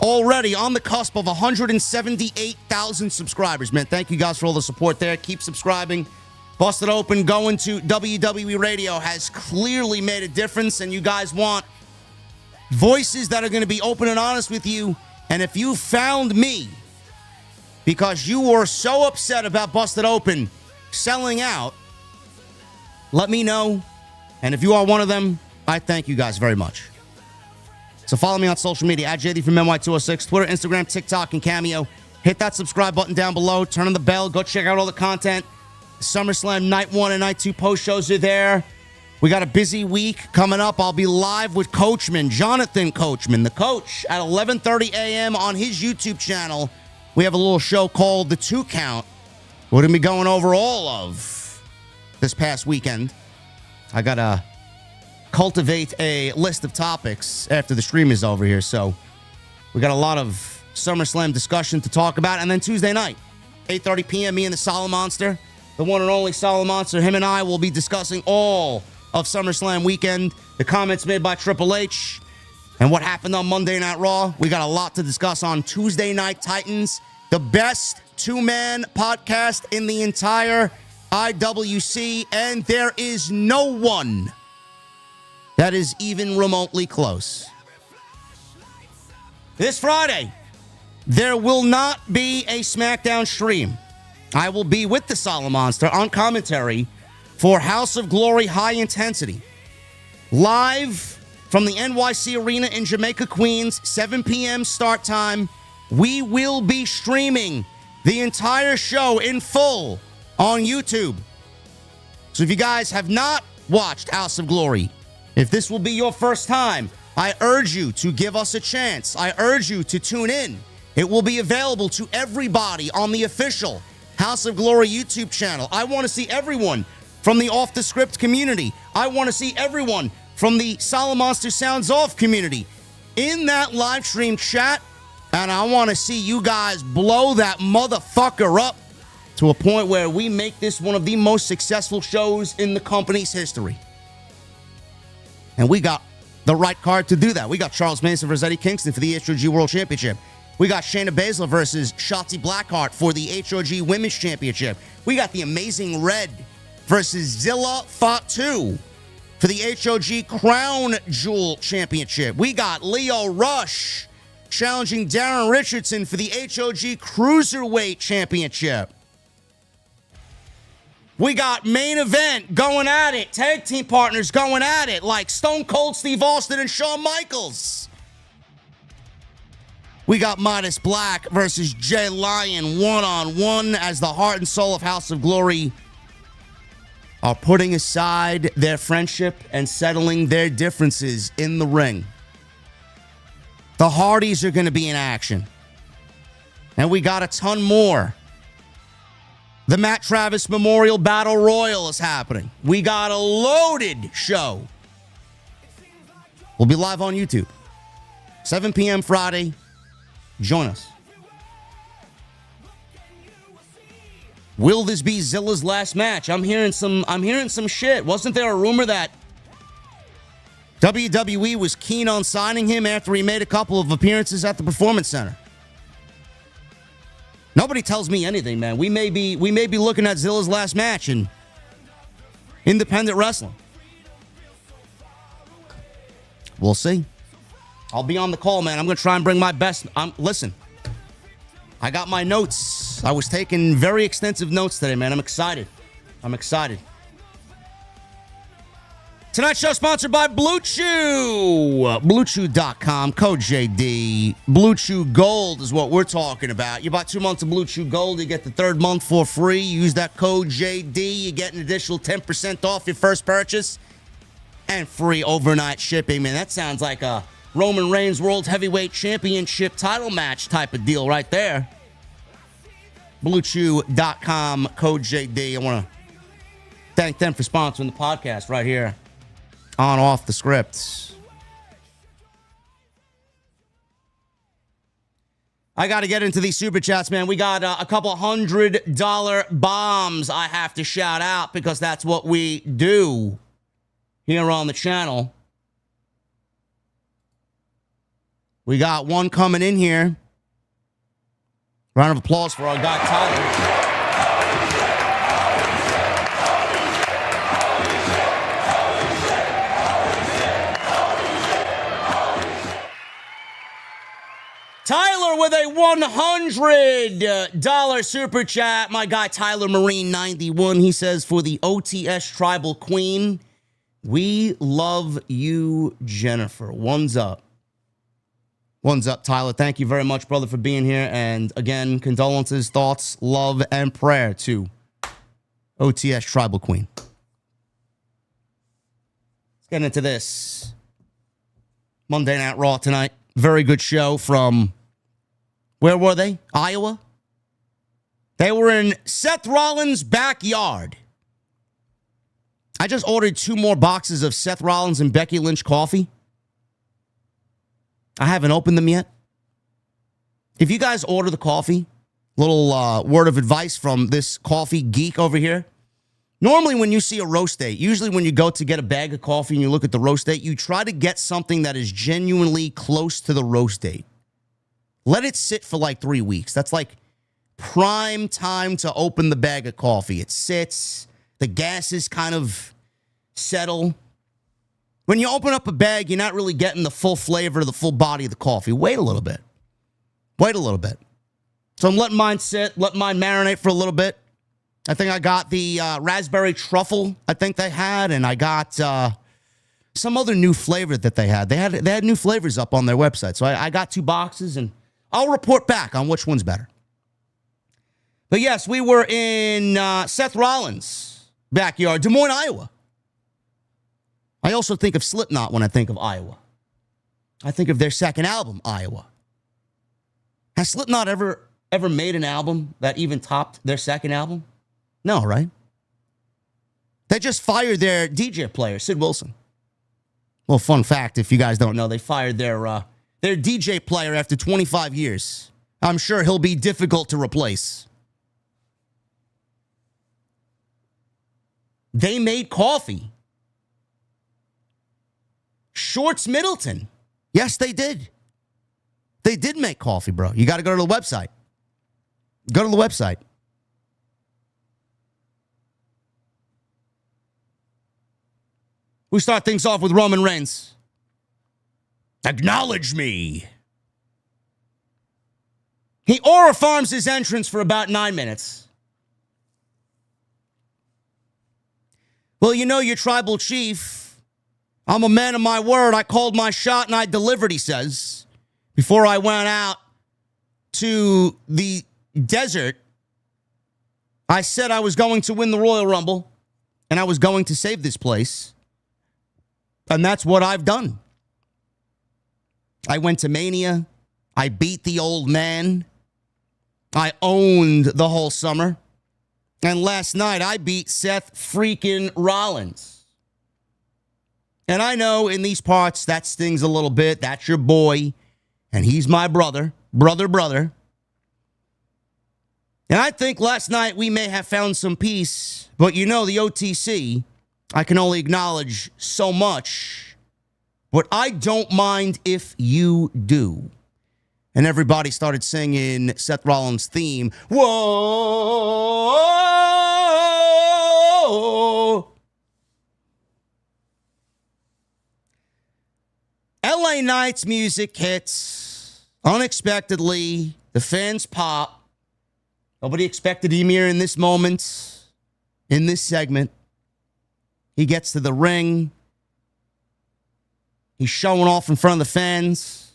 on the cusp of 178,000 subscribers, man. Thank you guys for all the support there. Keep subscribing. Busted Open going to WWE Radio has clearly made a difference, and you guys want voices that are going to be open and honest with you. And if you found me because you were so upset about Busted Open selling out, let me know. And if you are one of them, I thank you guys very much. So follow me on social media at JD from NY206, Twitter, Instagram, TikTok, and Cameo. Hit that subscribe button down below. Turn on the bell. Go check out all the content. SummerSlam Night 1 and Night 2 post shows are there. We got a busy week coming up. I'll be live with Coachman, Jonathan Coachman, the coach, at 11:30 a.m. on his YouTube channel. We have a little show called The 2 Count. We're going to be going over all of this past weekend. I got to cultivate a list of topics after the stream is over here. So we got a lot of SummerSlam discussion to talk about. And then Tuesday night, 8:30 p.m., me and the Solid Monster, the one and only Solid Monster, him and I will be discussing all of SummerSlam weekend, the comments made by Triple H, and what happened on Monday Night Raw. We got a lot to discuss on Tuesday Night Titans, the best 2-man podcast in the entire IWC, and there is no one that is even remotely close. This Friday, there will not be a SmackDown stream. I will be with the Solid Monster on commentary for House of Glory High Intensity. Live from the NYC Arena in Jamaica, Queens, 7 p.m. start time. We will be streaming the entire show in full on YouTube. So if you guys have not watched House of Glory, if this will be your first time, I urge you to give us a chance. I urge you to tune in. It will be available to everybody on the official House of Glory YouTube channel. I want to see everyone from the Off the Script community. I want to see everyone from the Solid Monster Sounds Off community in that live stream chat. And I want to see you guys blow that motherfucker up to a point where we make this one of the most successful shows in the company's history. And we got the right card to do that. We got Charles Manson versus Eddie Kingston for the HOG World Championship. We got Shayna Baszler versus Shotzi Blackheart for the HOG Women's Championship. We got the Amazing Red versus Zilla Fatu for the HOG Crown Jewel Championship. We got Leo Rush challenging Darren Richardson for the HOG Cruiserweight Championship. We got main event going at it, tag team partners going at it like Stone Cold Steve Austin and Shawn Michaels. We got Midas Black versus Jay Lyon one-on-one as the heart and soul of House of Glory are putting aside their friendship and settling their differences in the ring. The Hardys are going to be in action. And we got a ton more. The Matt Travis Memorial Battle Royal is happening. We got a loaded show. We'll be live on YouTube. 7 p.m. Friday. Join us. Will this be Zilla's last match? I'm hearing some shit. Wasn't there a rumor that WWE was keen on signing him after he made a couple of appearances at the Performance Center? Nobody tells me anything, man. We may be looking at Zilla's last match in independent wrestling. We'll see. I'll be on the call, man. I'm going to try and bring my best. Listen, I got my notes. I was taking very extensive notes today, man. I'm excited. Tonight's show sponsored by Blue Chew. BlueChew.com, code JD. Blue Chew Gold is what we're talking about. You buy 2 months of Blue Chew Gold, you get the third month for free. Use that code JD. You get an additional 10% off your first purchase and free overnight shipping. Man, that sounds like a Roman Reigns World Heavyweight Championship title match type of deal right there. BlueChew.com, code JD. I want to thank them for sponsoring the podcast right here on Off the Script. I got to get into these super chats, man. We got a couple $100 bombs I have to shout out because that's what we do here on the channel. We got one coming in here. Round of applause for our guy, Tyler. Tyler with a $100 super chat. My guy, Tyler Marine 91. He says, for the OTS Tribal Queen, we love you, Jennifer. One's up. One's up, Tyler. Thank you very much, brother, for being here. And again, condolences, thoughts, love, and prayer to OTS Tribal Queen. Let's get into this. Monday Night Raw tonight. Very good show from, where were they? Iowa? They were in Seth Rollins' backyard. I just ordered 2 more boxes of Seth Rollins and Becky Lynch coffee. I haven't opened them yet. If you guys order the coffee, little word of advice from this coffee geek over here. Normally when you see a roast date, usually when you go to get a bag of coffee and you look at the roast date, you try to get something that is genuinely close to the roast date. Let it sit for like 3 weeks. That's like prime time to open the bag of coffee. It sits, the gases kind of settle. When you open up a bag, you're not really getting the full flavor, the full body of the coffee. Wait a little bit. Wait a little bit. So I'm letting mine sit, letting mine marinate for a little bit. I think I got the raspberry truffle I think they had, and I got some other new flavor that they had. They had new flavors up on their website. So I got 2 boxes, and I'll report back on which one's better. But yes, we were in Seth Rollins' backyard, Des Moines, Iowa. I also think of Slipknot when I think of Iowa. I think of their second album, Iowa. Has Slipknot ever made an album that even topped their second album? No, right? They just fired their DJ player, Sid Wilson. Well, fun fact, if you guys don't know, they fired their DJ player after 25 years. I'm sure he'll be difficult to replace. They made coffee. Shorts Middleton. Yes, they did. They did make coffee, bro. You got to go to the website. Go to the website. We start things off with Roman Reigns. Acknowledge me. He aura farms his entrance for about 9 minutes. Well, you know, your tribal chief, I'm a man of my word. I called my shot and I delivered, he says. Before I went out to the desert, I said I was going to win the Royal Rumble and I was going to save this place. And that's what I've done. I went to Mania. I beat the old man. I owned the whole summer. And last night, I beat Seth freaking Rollins. And I know in these parts, that stings a little bit. That's your boy. And he's my brother. Brother. And I think last night we may have found some peace. But you know, the OTC, I can only acknowledge so much. But I don't mind if you do. And everybody started singing Seth Rollins' theme. Whoa! LA Knight's music hits unexpectedly. The fans pop. Nobody expected him here in this moment, in this segment. He gets to the ring. He's showing off in front of the fans.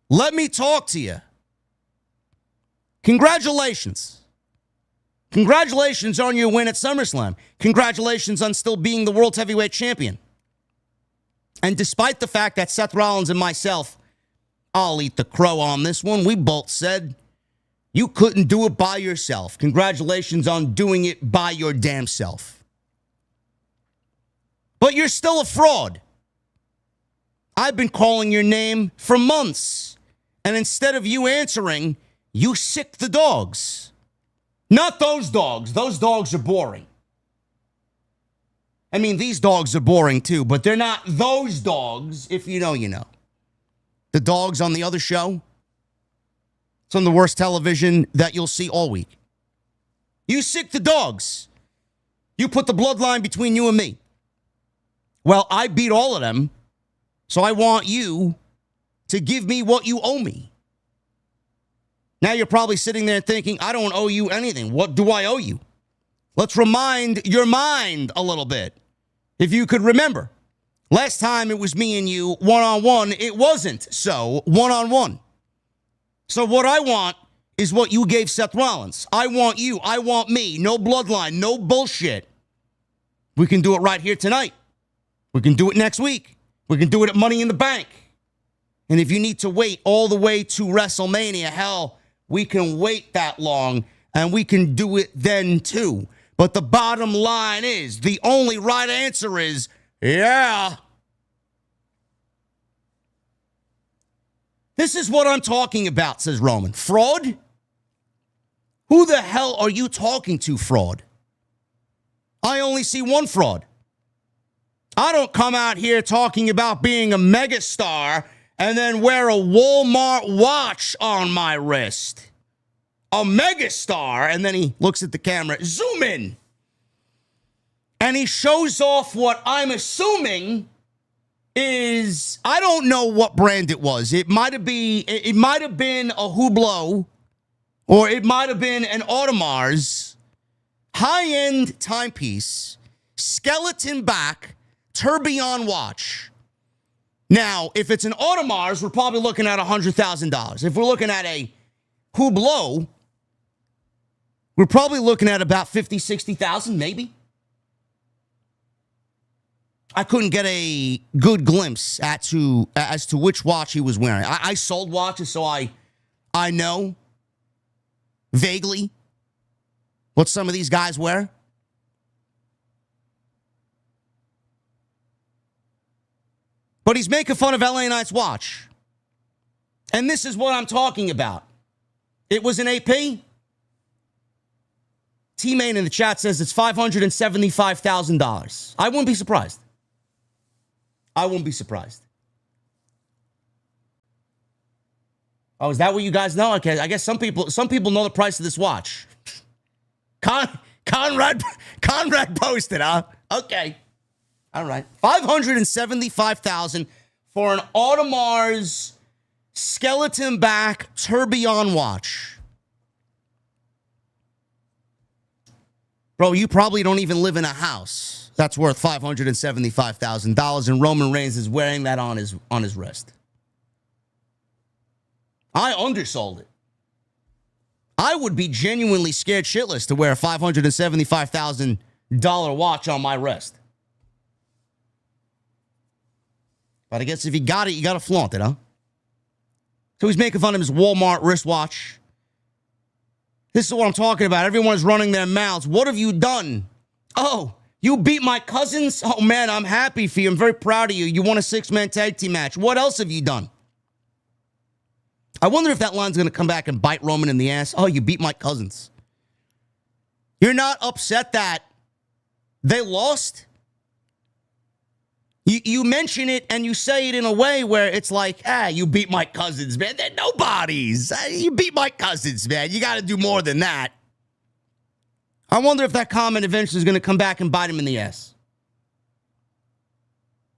Let me talk to you. Congratulations. Congratulations on your win at SummerSlam. Congratulations on still being the World Heavyweight Champion. And despite the fact that Seth Rollins and myself, I'll eat the crow on this one, we both said you couldn't do it by yourself. Congratulations on doing it by your damn self. But you're still a fraud. I've been calling your name for months. And instead of you answering, you sick the dogs. Not those dogs. Those dogs are boring. I mean, these dogs are boring too, but they're not those dogs. If you know, you know. The dogs on the other show. Some of the worst television that you'll see all week. You sick the dogs. You put the bloodline between you and me. Well, I beat all of them, so I want you to give me what you owe me. Now you're probably sitting there thinking, I don't owe you anything. What do I owe you? Let's remind your mind a little bit. If you could remember, last time it was me and you one-on-one, it wasn't so one-on-one. So what I want is what you gave Seth Rollins. I want you. I want me. No bloodline. No bullshit. We can do it right here tonight. We can do it next week. We can do it at Money in the Bank. And if you need to wait all the way to WrestleMania, hell, we can wait that long and we can do it then too. But the bottom line is, the only right answer is, yeah. This is what I'm talking about, says Roman. Fraud? Who the hell are you talking to, fraud? I only see one fraud. I don't come out here talking about being a megastar and then wear a Walmart watch on my wrist. A megastar. And then he looks at the camera. Zoom in. And he shows off what I'm assuming is, I don't know what brand it was. It might have been a Hublot, or it might have been an Audemars high-end timepiece, skeleton back, tourbillon watch. Now, if it's an Audemars, we're probably looking at $100,000. If we're looking at a Hublot, we're probably looking at about 50, 60,000, maybe. I couldn't get a good glimpse as to which watch he was wearing. I sold watches, so I know vaguely what some of these guys wear. But he's making fun of LA Knight's watch. And this is what I'm talking about. It was an AP. T-Main in the chat says it's $575,000. I wouldn't be surprised. I wouldn't be surprised. Oh, is that what you guys know? Okay, I guess some people know the price of this watch. Conrad posted, huh? Okay. All right. $575,000 for an Audemars skeleton back tourbillon watch. Bro, you probably don't even live in a house that's worth $575,000, and Roman Reigns is wearing that on his wrist. I undersold it. I would be genuinely scared shitless to wear a $575,000 watch on my wrist. But I guess if you got it, you got to flaunt it, huh? So he's making fun of his Walmart wristwatch. This is what I'm talking about. Everyone's running their mouths. What have you done? Oh, you beat my cousins? Oh, man, I'm happy for you. I'm very proud of you. You won a 6-man tag team match. What else have you done? I wonder if that line's going to come back and bite Roman in the ass. Oh, you beat my cousins. You're not upset that they lost? You mention it and you say it in a way where it's like, you beat my cousins, man. They're nobodies. You beat my cousins, man. You got to do more than that. I wonder if that comment eventually is going to come back and bite him in the ass.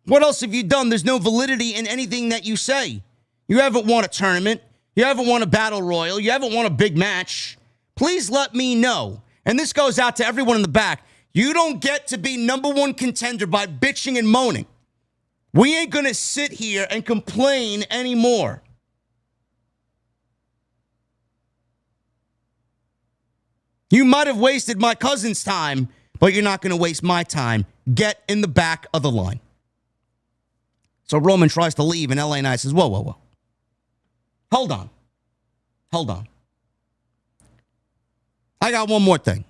What else have you done? There's no validity in anything that you say. You haven't won a tournament. You haven't won a battle royal. You haven't won a big match. Please let me know. And this goes out to everyone in the back. You don't get to be number one contender by bitching and moaning. We ain't going to sit here and complain anymore. You might have wasted my cousin's time, but you're not going to waste my time. Get in the back of the line. So Roman tries to leave, and LA Knight says, whoa, whoa, whoa. Hold on. I got one more thing.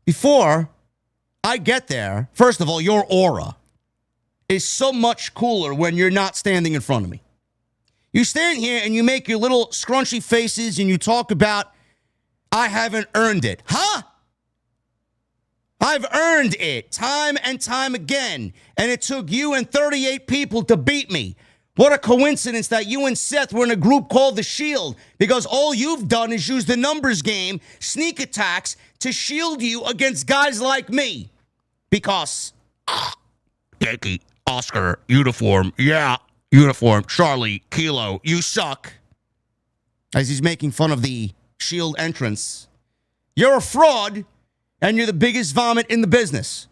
Before I get there, first of all, your aura is so much cooler when you're not standing in front of me. You stand here and you make your little scrunchy faces and you talk about, I haven't earned it. Huh? I've earned it time and time again. And it took you and 38 people to beat me. What a coincidence that you and Seth were in a group called The Shield, because all you've done is use the numbers game, sneak attacks, to shield you against guys like me. Because, Yankee, Oscar, uniform, yeah, uniform, Charlie, Kilo, you suck. As he's making fun of the Shield entrance. You're a fraud, and you're the biggest vomit in the business.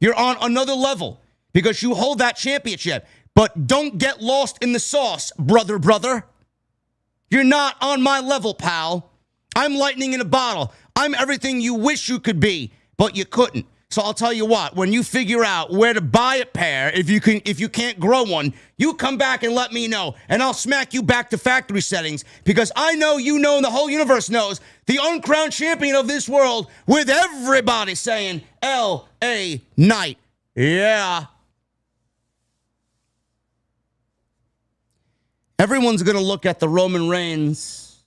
You're on another level because you hold that championship. But don't get lost in the sauce, brother. You're not on my level, pal. I'm lightning in a bottle. I'm everything you wish you could be, but you couldn't. So I'll tell you what, when you figure out where to buy a pair, if you can't grow one, you come back and let me know, and I'll smack you back to factory settings, because I know you know and the whole universe knows the uncrowned champion of this world, with everybody saying L.A. Knight. Yeah. Everyone's going to look at the Roman Reigns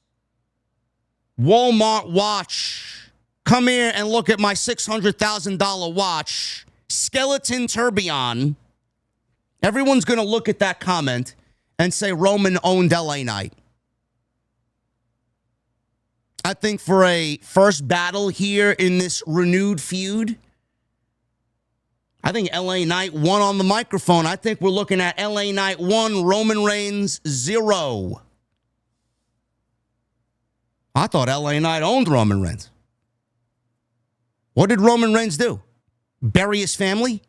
Walmart watch. Come here and look at my $600,000 watch. Skeleton tourbillon. Everyone's going to look at that comment and say Roman owned LA Knight. I think for a first battle here in this renewed feud, I think LA Knight won on the microphone. I think we're looking at LA Knight 1, Roman Reigns 0. I thought LA Knight owned Roman Reigns. What did Roman Reigns do? Bury his family?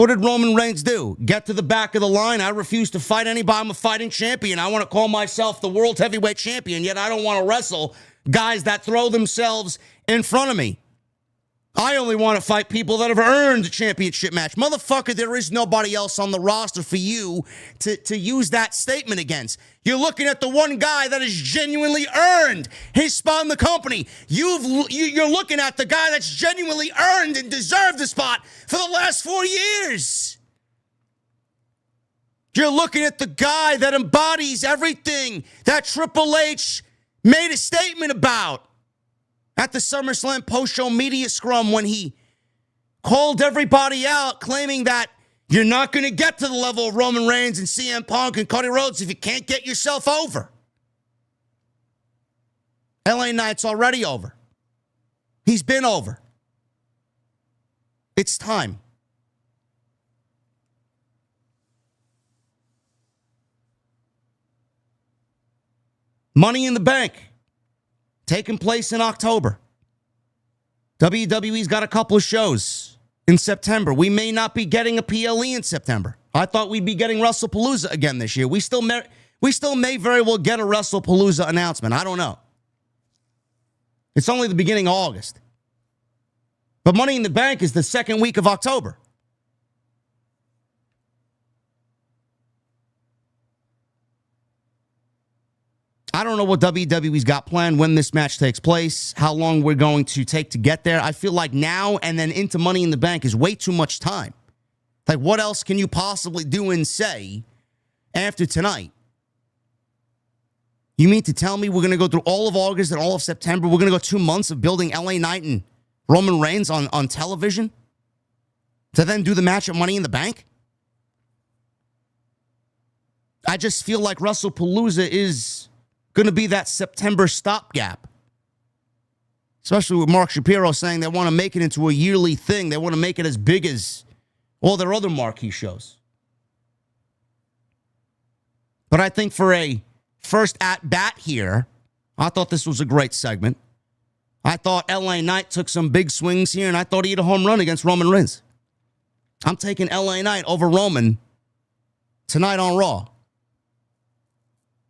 What did Roman Reigns do? Get to the back of the line. I refuse to fight anybody. I'm a fighting champion. I want to call myself the World Heavyweight Champion, yet I don't want to wrestle guys that throw themselves in front of me. I only want to fight people that have earned a championship match. Motherfucker, there is nobody else on the roster for you to use that statement against. You're looking at the one guy that has genuinely earned his spot in the company. You're looking at the guy that's genuinely earned and deserved the spot for the last 4 years. You're looking at the guy that embodies everything that Triple H made a statement about at the SummerSlam post-show media scrum when he called everybody out, claiming that you're not going to get to the level of Roman Reigns and CM Punk and Cody Rhodes if you can't get yourself over. LA Knight's already over. He's been over. It's time. Money in the Bank. Taking place in October. WWE's got a couple of shows in September. We may not be getting a PLE in September. I thought we'd be getting WrestlePalooza again this year. We still may very well get a WrestlePalooza announcement. I don't know. It's only the beginning of August. But Money in the Bank is the second week of October. I don't know what WWE's got planned when this match takes place, how long we're going to take to get there. I feel like now and then into Money in the Bank is way too much time. Like, what else can you possibly do and say after tonight? You mean to tell me we're going to go through all of August and all of September? We're going to go 2 months of building LA Knight and Roman Reigns on television to then do the match at Money in the Bank? I just feel like WrestlePalooza is going to be that September stopgap. Especially with Mark Shapiro saying they want to make it into a yearly thing. They want to make it as big as all their other marquee shows. But I think for a first at-bat here, I thought this was a great segment. I thought LA Knight took some big swings here, and I thought he hit a home run against Roman Reigns. I'm taking LA Knight over Roman tonight on Raw.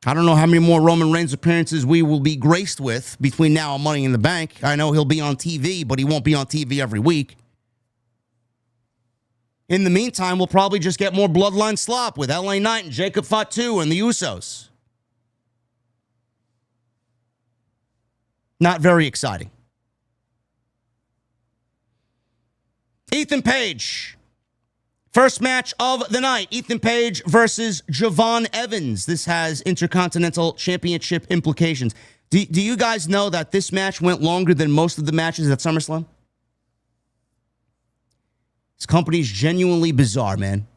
I don't know how many more Roman Reigns appearances we will be graced with between now and Money in the Bank. I know he'll be on TV, but he won't be on TV every week. In the meantime, we'll probably just get more Bloodline slop with LA Knight and Jacob Fatu and the Usos. Not very exciting. Ethan Page. First match of the night, Ethan Page versus Javon Evans. This has Intercontinental Championship implications. Do you guys know that this match went longer than most of the matches at SummerSlam? This company's genuinely bizarre, man.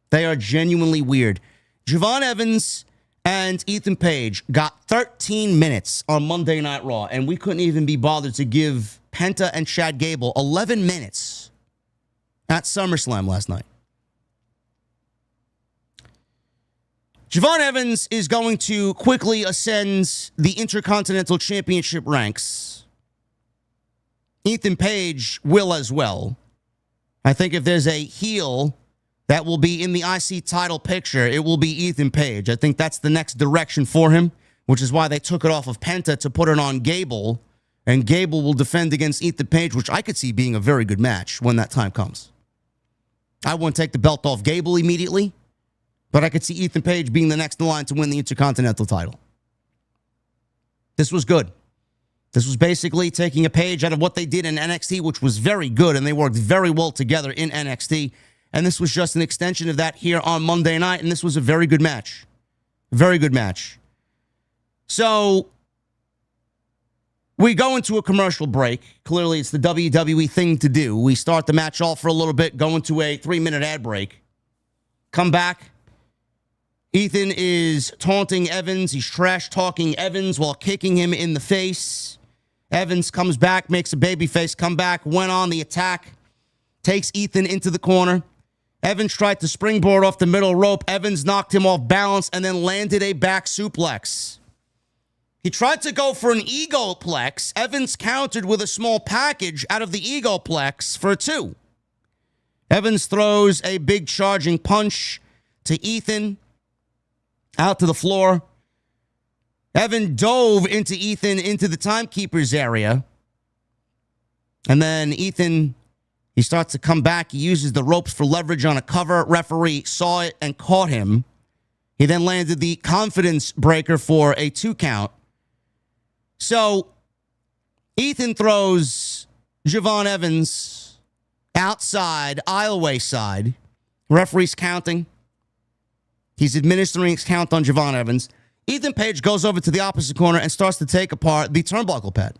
They are genuinely weird. Javon Evans and Ethan Page got 13 minutes on Monday Night Raw, and we couldn't even be bothered to give Penta and Chad Gable 11 minutes at SummerSlam last night. Javon Evans is going to quickly ascend the Intercontinental Championship ranks. Ethan Page will as well. I think if there's a heel that will be in the IC title picture, it will be Ethan Page. I think that's the next direction for him, which is why they took it off of Penta to put it on Gable. And Gable will defend against Ethan Page, which I could see being a very good match when that time comes. I wouldn't take the belt off Gable immediately, but I could see Ethan Page being the next in line to win the Intercontinental title. This was good. This was basically taking a page out of what they did in NXT, which was very good, and they worked very well together in NXT. And this was just an extension of that here on Monday night, and this was a very good match. Very good match. So we go into a commercial break. Clearly, it's the WWE thing to do. We start the match off for a little bit, go into a 3-minute ad break. Come back. Ethan is taunting Evans. He's trash-talking Evans while kicking him in the face. Evans comes back, makes a babyface comeback, went on the attack, takes Ethan into the corner. Evans tried to springboard off the middle rope. Evans knocked him off balance and then landed a back suplex. He tried to go for an egoplex. Evans countered with a small package out of the egoplex for a 2. Evans throws a big charging punch to Ethan out to the floor. Evan dove into Ethan into the timekeeper's area. And then Ethan, he starts to come back. He uses the ropes for leverage on a cover. Referee saw it and caught him. He then landed the confidence breaker for a 2 count. So Ethan throws Javon Evans outside, aisleway side. Referee's counting. He's administering his count on Javon Evans. Ethan Page goes over to the opposite corner and starts to take apart the turnbuckle pad.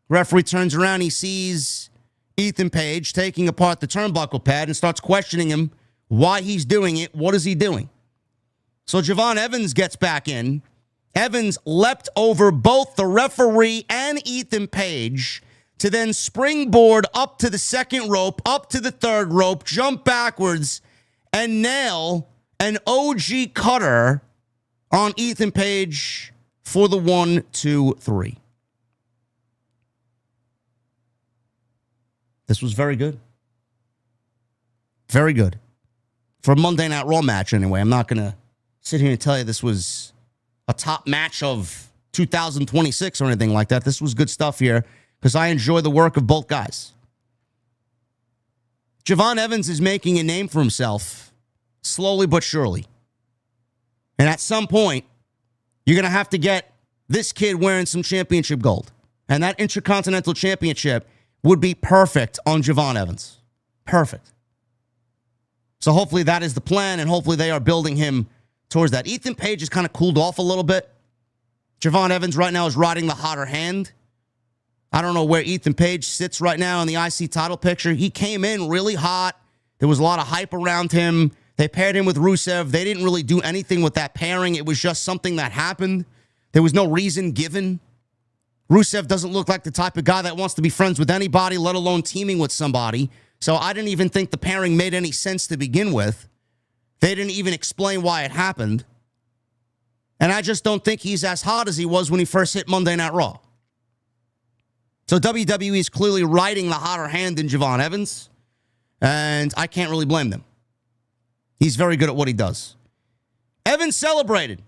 Referee turns around. He sees Ethan Page taking apart the turnbuckle pad and starts questioning him why he's doing it. What is he doing? So Javon Evans gets back in. Evans leapt over both the referee and Ethan Page to then springboard up to the second rope, up to the third rope, jump backwards, and nail an OG cutter on Ethan Page for the 1, 2, 3. This was very good. Very good. For a Monday Night Raw match, anyway. I'm not going to sit here and tell you this was a top match of 2026 or anything like that. This was good stuff here because I enjoy the work of both guys. Javon Evans is making a name for himself slowly but surely. And at some point, you're going to have to get this kid wearing some championship gold. And that Intercontinental Championship would be perfect on Javon Evans. Perfect. So hopefully that is the plan, and hopefully they are building him towards that. Ethan Page has kind of cooled off a little bit. Javon Evans right now is riding the hotter hand. I don't know where Ethan Page sits right now in the IC title picture. He came in really hot. There was a lot of hype around him. They paired him with Rusev. They didn't really do anything with that pairing. It was just something that happened. There was no reason given. Rusev doesn't look like the type of guy that wants to be friends with anybody, let alone teaming with somebody. So I didn't even think the pairing made any sense to begin with. They didn't even explain why it happened. And I just don't think he's as hot as he was when he first hit Monday Night Raw. So WWE is clearly riding the hotter hand in Javon Evans. And I can't really blame them. He's very good at what he does. Evans celebrated.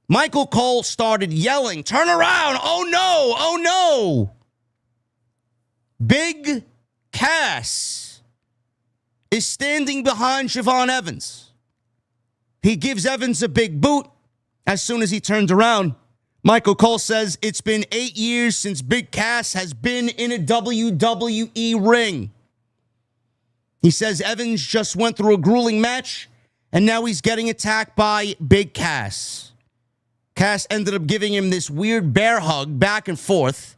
Michael Cole started yelling, "Turn around! Oh no! Oh no!" Big Cass is standing behind Javon Evans. He gives Evans a big boot. As soon as he turns around, Michael Cole says, "It's been 8 years since Big Cass has been in a WWE ring." He says Evans just went through a grueling match, and now he's getting attacked by Big Cass. Cass ended up giving him this weird bear hug back and forth.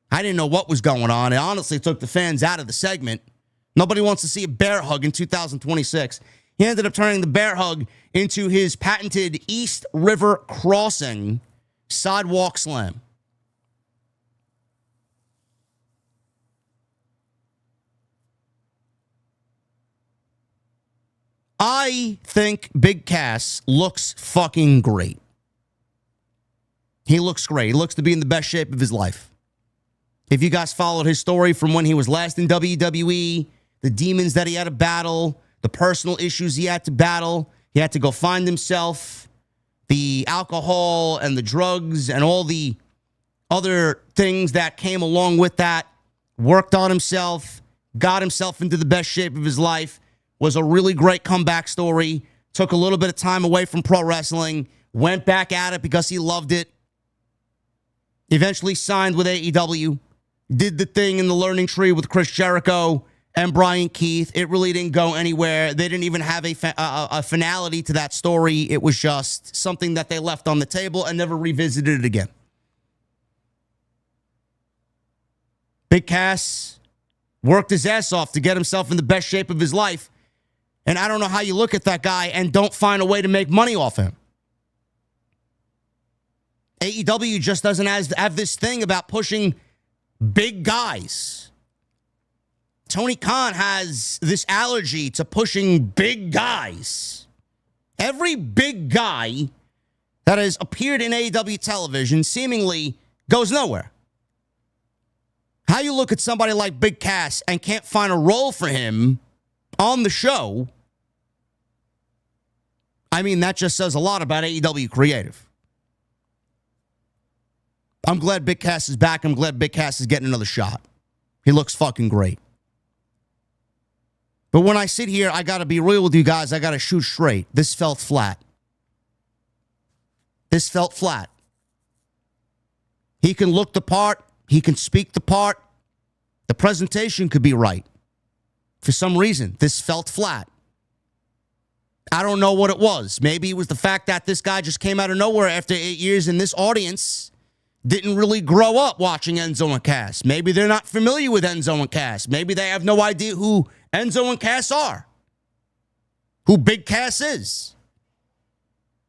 I didn't know what was going on. It honestly took the fans out of the segment. Nobody wants to see a bear hug in 2026. He ended up turning the bear hug into his patented East River Crossing sidewalk slam. I think Big Cass looks fucking great. He looks great. He looks to be in the best shape of his life. If you guys followed his story from when he was last in WWE, the demons that he had to battle, the personal issues he had to battle, he had to go find himself, the alcohol and the drugs and all the other things that came along with that, worked on himself, got himself into the best shape of his life, was a really great comeback story, took a little bit of time away from pro wrestling, went back at it because he loved it, eventually signed with AEW, did the thing in the learning tree with Chris Jericho and Brian Keith. It really didn't go anywhere. They didn't even have a finality to that story. It was just something that they left on the table and never revisited it again. Big Cass worked his ass off to get himself in the best shape of his life. And I don't know how you look at that guy and don't find a way to make money off him. AEW just doesn't have this thing about pushing big guys. Tony Khan has this allergy to pushing big guys. Every big guy that has appeared in AEW television seemingly goes nowhere. How you look at somebody like Big Cass and can't find a role for him on the show, I mean, that just says a lot about AEW Creative. I'm glad Big Cass is back. I'm glad Big Cass is getting another shot. He looks fucking great. But when I sit here, I got to be real with you guys. I got to shoot straight. This felt flat. This felt flat. He can look the part. He can speak the part. The presentation could be right. For some reason, this felt flat. I don't know what it was. Maybe it was the fact that this guy just came out of nowhere after 8 years, and this audience didn't really grow up watching Enzo and Cass. Maybe they're not familiar with Enzo and Cass. Maybe they have no idea who Enzo and Cass are, who Big Cass is.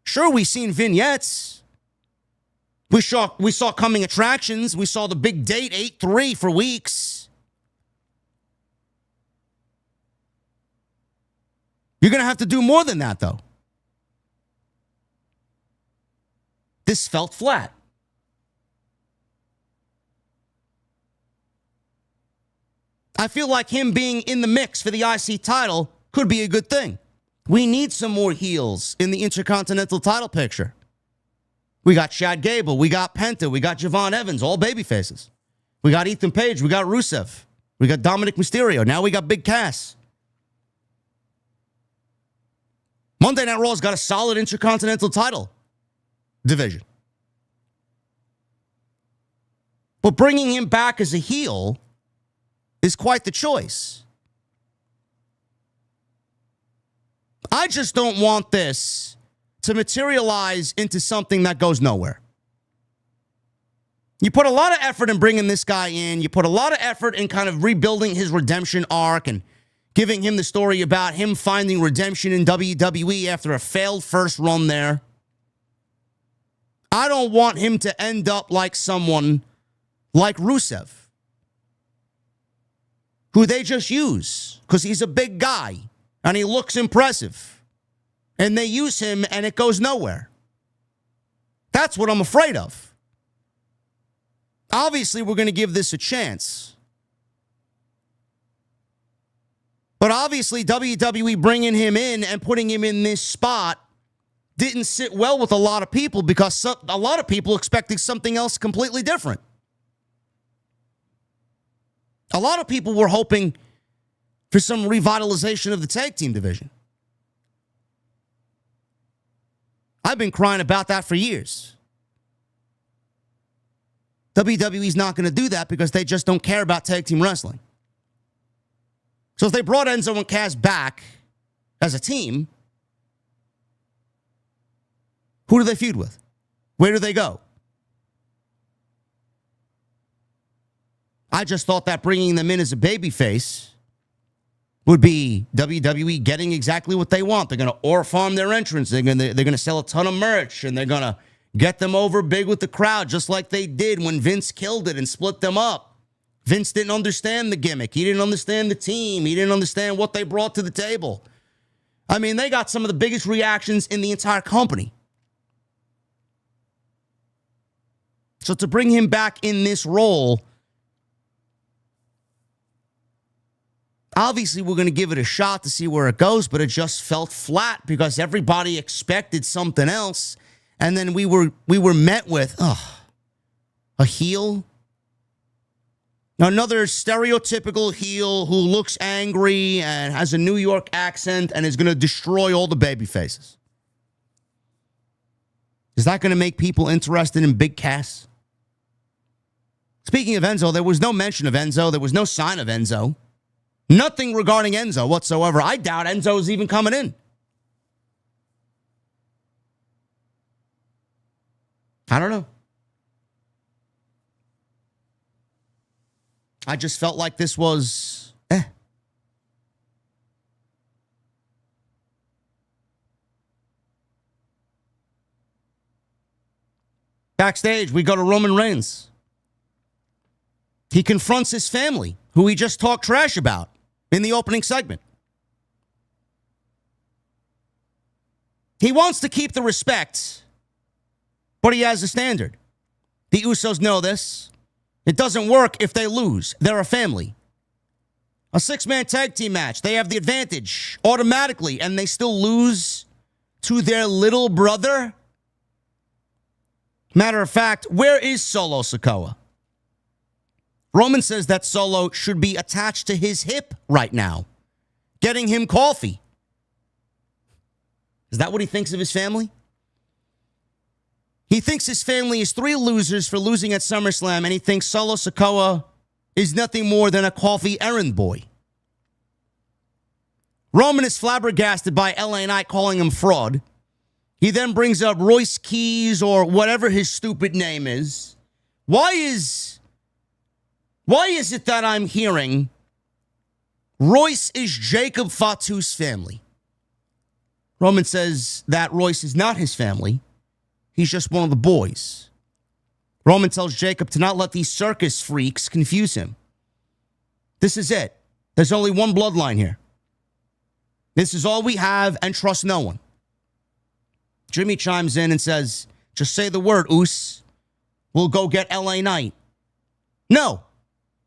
Sure, we've seen vignettes. We saw coming attractions. We saw the big date 8-3 for weeks. You're going to have to do more than that, though. This felt flat. I feel like him being in the mix for the IC title could be a good thing. We need some more heels in the Intercontinental title picture. We got Chad Gable. We got Penta. We got Javon Evans, all baby faces. We got Ethan Page. We got Rusev. We got Dominik Mysterio. Now we got Big Cass. Monday Night Raw's got a solid Intercontinental title division. But bringing him back as a heel is quite the choice. I just don't want this to materialize into something that goes nowhere. You put a lot of effort in bringing this guy in. You put a lot of effort in kind of rebuilding his redemption arc and giving him the story about him finding redemption in WWE after a failed first run there. I don't want him to end up like someone like Rusev, who they just use because he's a big guy and he looks impressive. And they use him and it goes nowhere. That's what I'm afraid of. Obviously, we're going to give this a chance. But obviously, WWE bringing him in and putting him in this spot didn't sit well with a lot of people because a lot of people expected something else completely different. A lot of people were hoping for some revitalization of the tag team division. I've been crying about that for years. WWE's not going to do that because they just don't care about tag team wrestling. So if they brought Enzo and Cass back as a team, who do they feud with? Where do they go? I just thought that bringing them in as a babyface would be WWE getting exactly what they want. They're going to ore farm their entrance. They're going to sell a ton of merch, and they're going to get them over big with the crowd, just like they did when Vince killed it and split them up. Vince didn't understand the gimmick. He didn't understand the team. He didn't understand what they brought to the table. I mean, they got some of the biggest reactions in the entire company. So to bring him back in this role, obviously we're going to give it a shot to see where it goes, but it just felt flat because everybody expected something else. And then we were met with, a heel. Another stereotypical heel who looks angry and has a New York accent and is going to destroy all the baby faces. Is that going to make people interested in Big Cass? Speaking of Enzo, there was no mention of Enzo. There was no sign of Enzo. Nothing regarding Enzo whatsoever. I doubt Enzo is even coming in. I don't know. I just felt like this was, Backstage, we go to Roman Reigns. He confronts his family, who he just talked trash about in the opening segment. He wants to keep the respect, but he has a standard. The Usos know this. It doesn't work if they lose. They're a family. A six-man tag team match. They have the advantage automatically, and they still lose to their little brother? Matter of fact, where is Solo Sikoa? Roman says that Solo should be attached to his hip right now, getting him coffee. Is that what he thinks of his family? He thinks his family is three losers for losing at SummerSlam, and he thinks Solo Sikoa is nothing more than a coffee errand boy. Roman is flabbergasted by LA Knight calling him fraud. He then brings up Royce Keys or whatever his stupid name is. Why is it that I'm hearing Royce is Jacob Fatu's family? Roman says that Royce is not his family. He's just one of the boys. Roman tells Jacob to not let these circus freaks confuse him. This is it. There's only one bloodline here. This is all we have, and trust no one. Jimmy chimes in and says, just say the word, Oos. We'll go get LA Knight. No,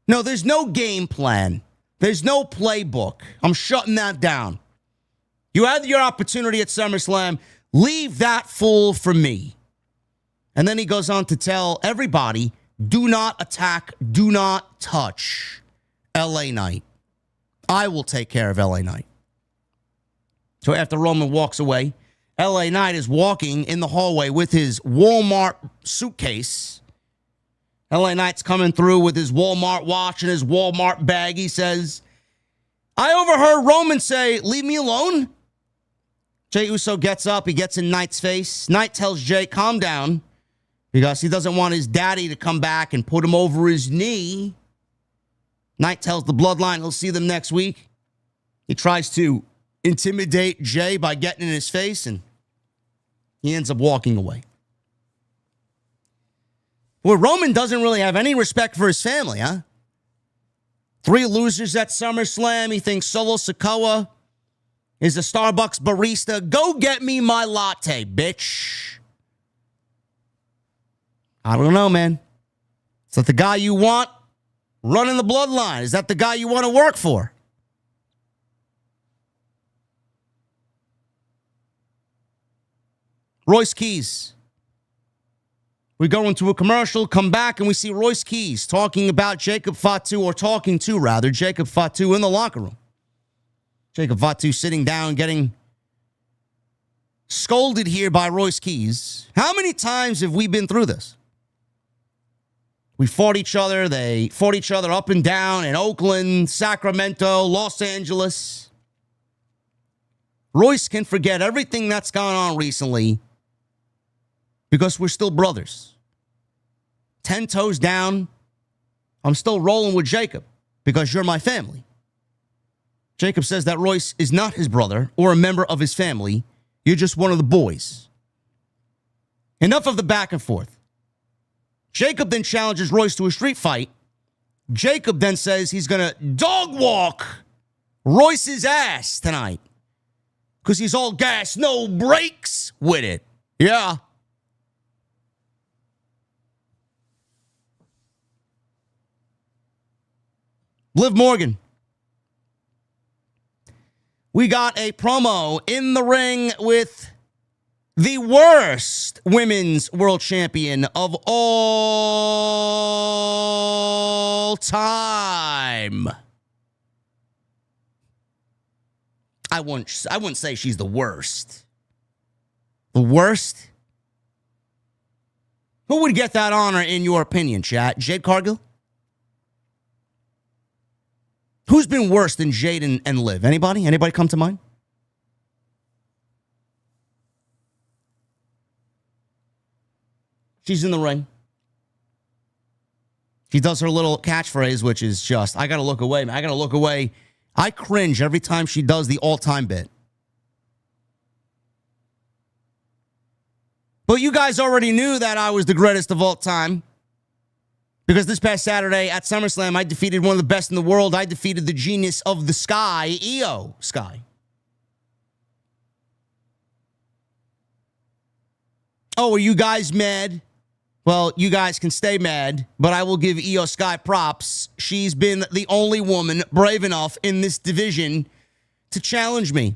there's no game plan. There's no playbook. I'm shutting that down. You had your opportunity at SummerSlam. Leave that fool for me. And then he goes on to tell everybody, do not attack, do not touch LA Knight. I will take care of LA Knight. So after Roman walks away, LA Knight is walking in the hallway with his Walmart suitcase. LA Knight's coming through with his Walmart watch and his Walmart bag. He says, I overheard Roman say, leave me alone. Jey Uso gets up. He gets in Knight's face. Knight tells Jey, calm down, because he doesn't want his daddy to come back and put him over his knee. Knight tells the Bloodline he'll see them next week. He tries to intimidate Jey by getting in his face, and he ends up walking away. Well, Roman doesn't really have any respect for his family, huh? Three losers at SummerSlam. He thinks Solo Sikoa is a Starbucks barista. Go get me my latte, bitch. I don't know, man. Is that the guy you want running the Bloodline? Is that the guy you want to work for? Royce Keys. We go into a commercial, come back, and we see Royce Keys talking about Jacob Fatu, or talking to, rather, Jacob Fatu in the locker room. Jacob Fatu sitting down, getting scolded here by Royce Keys. How many times have we been through this? We fought each other. They fought each other up and down in Oakland, Sacramento, Los Angeles. Royce can forget everything that's gone on recently because we're still brothers. 10 toes down. I'm still rolling with Jacob because you're my family. Jacob says that Royce is not his brother or a member of his family. You're just one of the boys. Enough of the back and forth. Jacob then challenges Royce to a street fight. Jacob then says he's going to dog walk Royce's ass tonight because he's all gas, no brakes with it. Yeah. Liv Morgan. We got a promo in the ring with the worst women's world champion of all time. I wouldn't say she's the worst. The worst? Who would get that honor in your opinion, chat? Jade Cargill? Who's been worse than Jade and Liv? Anybody? Anybody come to mind? She's in the ring. She does her little catchphrase, which is just, I got to look away, man. I got to look away. I cringe every time she does the all-time bit. But you guys already knew that I was the greatest of all time. Because this past Saturday at SummerSlam, I defeated one of the best in the world. I defeated the genius of the Sky, Io Sky. Oh, are you guys mad Well, you guys can stay mad, but I will give Io Sky props. She's been the only woman brave enough in this division to challenge me.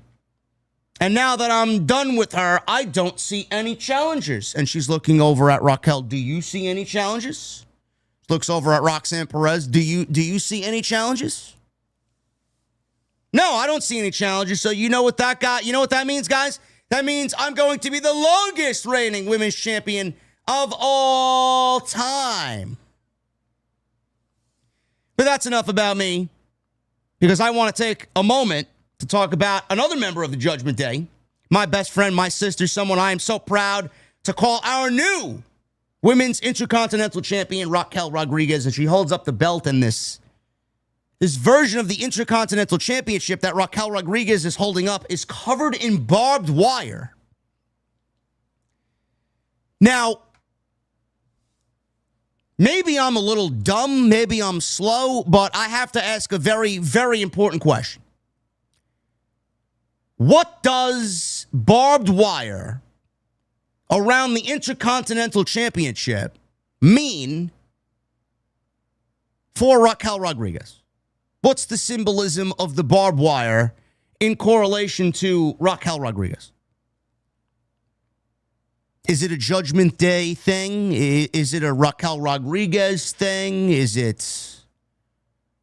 And now that I'm done with her, I don't see any challengers. And she's looking over at Raquel. Do you see any challenges? Looks over at Roxanne Perez. Do you see any challenges? No, I don't see any challenges. So you know what that means, guys? That means I'm going to be the longest reigning women's champion of all time. But that's enough about me, because I want to take a moment to talk about another member of the Judgment Day, my best friend, my sister, someone I am so proud to call our new Women's Intercontinental Champion, Raquel Rodriguez, and she holds up the belt in this version of the Intercontinental Championship that Raquel Rodriguez is holding up is covered in barbed wire. Now, maybe I'm a little dumb, maybe I'm slow, but I have to ask a very, very important question. What does barbed wire around the Intercontinental Championship mean for Raquel Rodriguez? What's the symbolism of the barbed wire in correlation to Raquel Rodriguez? Is it a Judgment Day thing? Is it a Raquel Rodriguez thing? Is it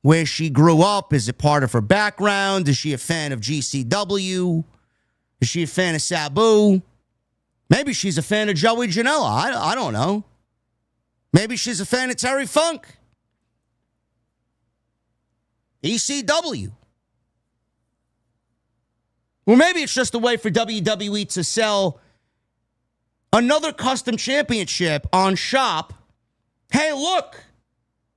where she grew up? Is it part of her background? Is she a fan of GCW? Is she a fan of Sabu? Maybe she's a fan of Joey Janela. I don't know. Maybe she's a fan of Terry Funk. ECW. Or maybe it's just a way for WWE to sell another custom championship on Shop. Hey, look,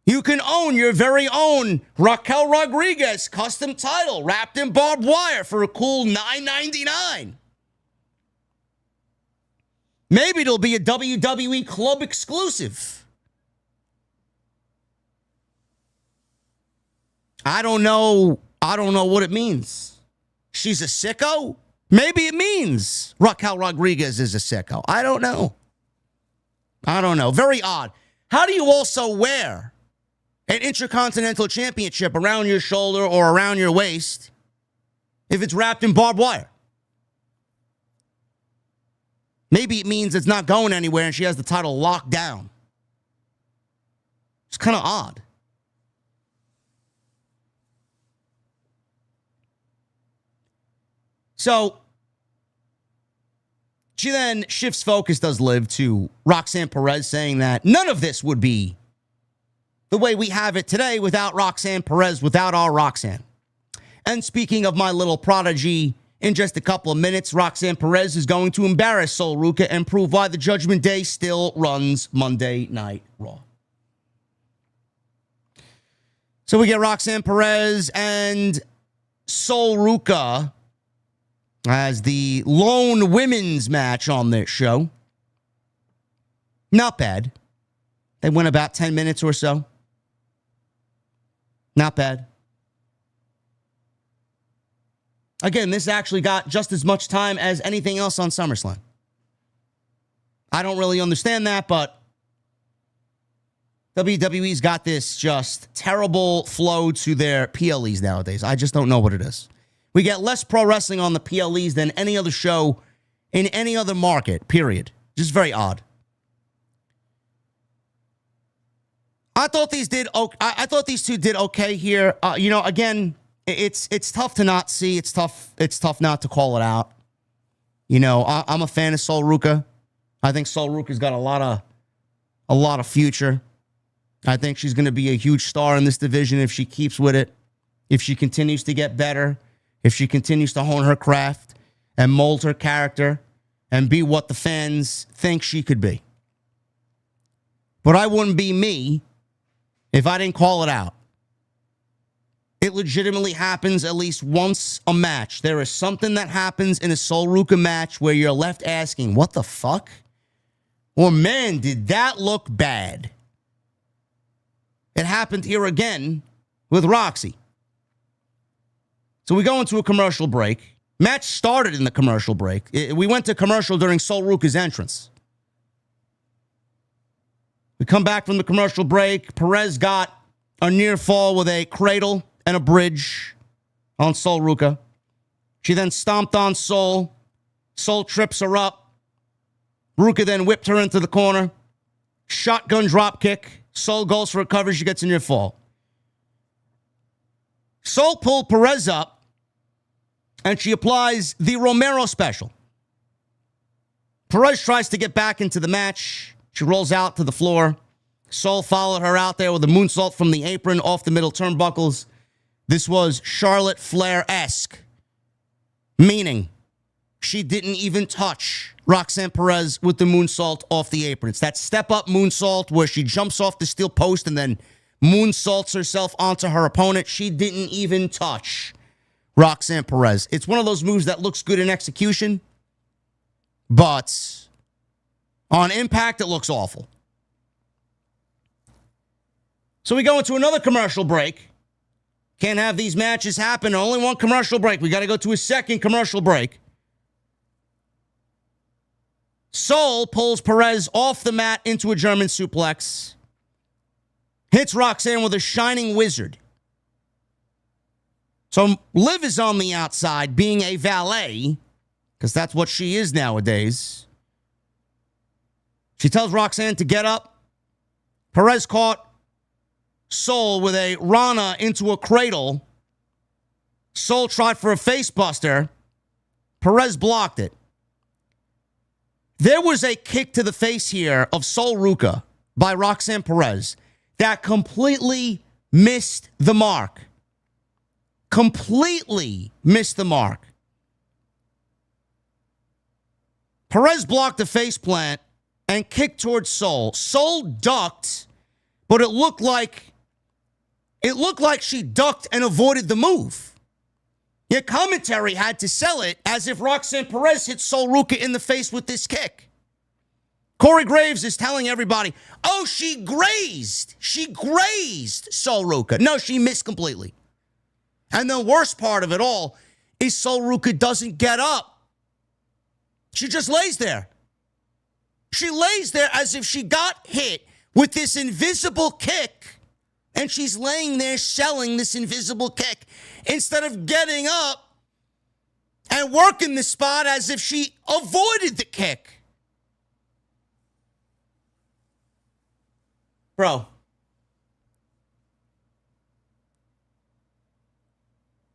you can own your very own Raquel Rodriguez custom title wrapped in barbed wire for a cool $9.99. Maybe it'll be a WWE Club exclusive. I don't know what it means. She's a sicko? Maybe it means Raquel Rodriguez is a sicko. I don't know. Very odd. How do you also wear an Intercontinental Championship around your shoulder or around your waist if it's wrapped in barbed wire? Maybe it means it's not going anywhere and she has the title locked down. It's kind of odd. So, she then shifts focus, does Liv, to Roxanne Perez, saying that none of this would be the way we have it today without Roxanne Perez, without our Roxanne. And speaking of my little prodigy, in just a couple of minutes, Roxanne Perez is going to embarrass Sol Ruca and prove why the Judgment Day still runs Monday Night Raw. So we get Roxanne Perez and Sol Ruca as the lone women's match on this show. Not bad. They went about 10 minutes or so. Not bad. Again, this actually got just as much time as anything else on SummerSlam. I don't really understand that, but WWE's got this just terrible flow to their PLEs nowadays. I just don't know what it is. We get less pro wrestling on the PLEs than any other show in any other market, period. Just very odd. I thought these two did okay here. Again, it's tough to not see. It's tough not to call it out. I'm a fan of Sol Ruca. I think Sol Ruca's got a lot of future. I think she's going to be a huge star in this division if she keeps with it, if she continues to get better, if she continues to hone her craft and mold her character and be what the fans think she could be. But I wouldn't be me if I didn't call it out. It legitimately happens at least once a match. There is something that happens in a Sol Ruca match where you're left asking, what the fuck? Or, man, did that look bad? It happened here again with Roxy. So we go into a commercial break. Match started in the commercial break. We went to commercial during Sol Ruca's entrance. We come back from the commercial break. Perez got a near fall with a cradle and a bridge on Sol Ruca. She then stomped on Sol. Sol trips her up. Ruca then whipped her into the corner. Shotgun drop kick. Sol goes for a cover. She gets a near fall. Sol pulled Perez up, and she applies the Romero special. Perez tries to get back into the match. She rolls out to the floor. Sol followed her out there with a moonsault from the apron off the middle turnbuckles. This was Charlotte Flair-esque, meaning she didn't even touch Roxanne Perez with the moonsault off the apron. It's that step-up moonsault where she jumps off the steel post and then moonsaults herself onto her opponent. She didn't even touch Roxanne Perez. It's one of those moves that looks good in execution, but on impact, it looks awful. So we go into another commercial break. Can't have these matches happen. Only one commercial break. We got to go to a second commercial break. Sol pulls Perez off the mat into a German suplex. Hits Roxanne with a shining wizard. So Liv is on the outside being a valet, because that's what she is nowadays. She tells Roxanne to get up. Perez caught Sol with a Rana into a cradle. Sol tried for a face buster. Perez blocked it. There was a kick to the face here of Sol Ruca by Roxanne Perez that completely missed the mark. Completely missed the mark. Perez blocked the face plant and kicked towards Sol. Sol ducked, but it looked like she ducked and avoided the move. Your commentary had to sell it as if Roxanne Perez hit Sol Ruca in the face with this kick. Corey Graves is telling everybody, oh, she grazed Sol Ruca. No, she missed completely. And the worst part of it all is Sol Ruca doesn't get up. She just lays there. She lays there as if she got hit with this invisible kick, and she's laying there selling this invisible kick instead of getting up and working the spot as if she avoided the kick. Bro,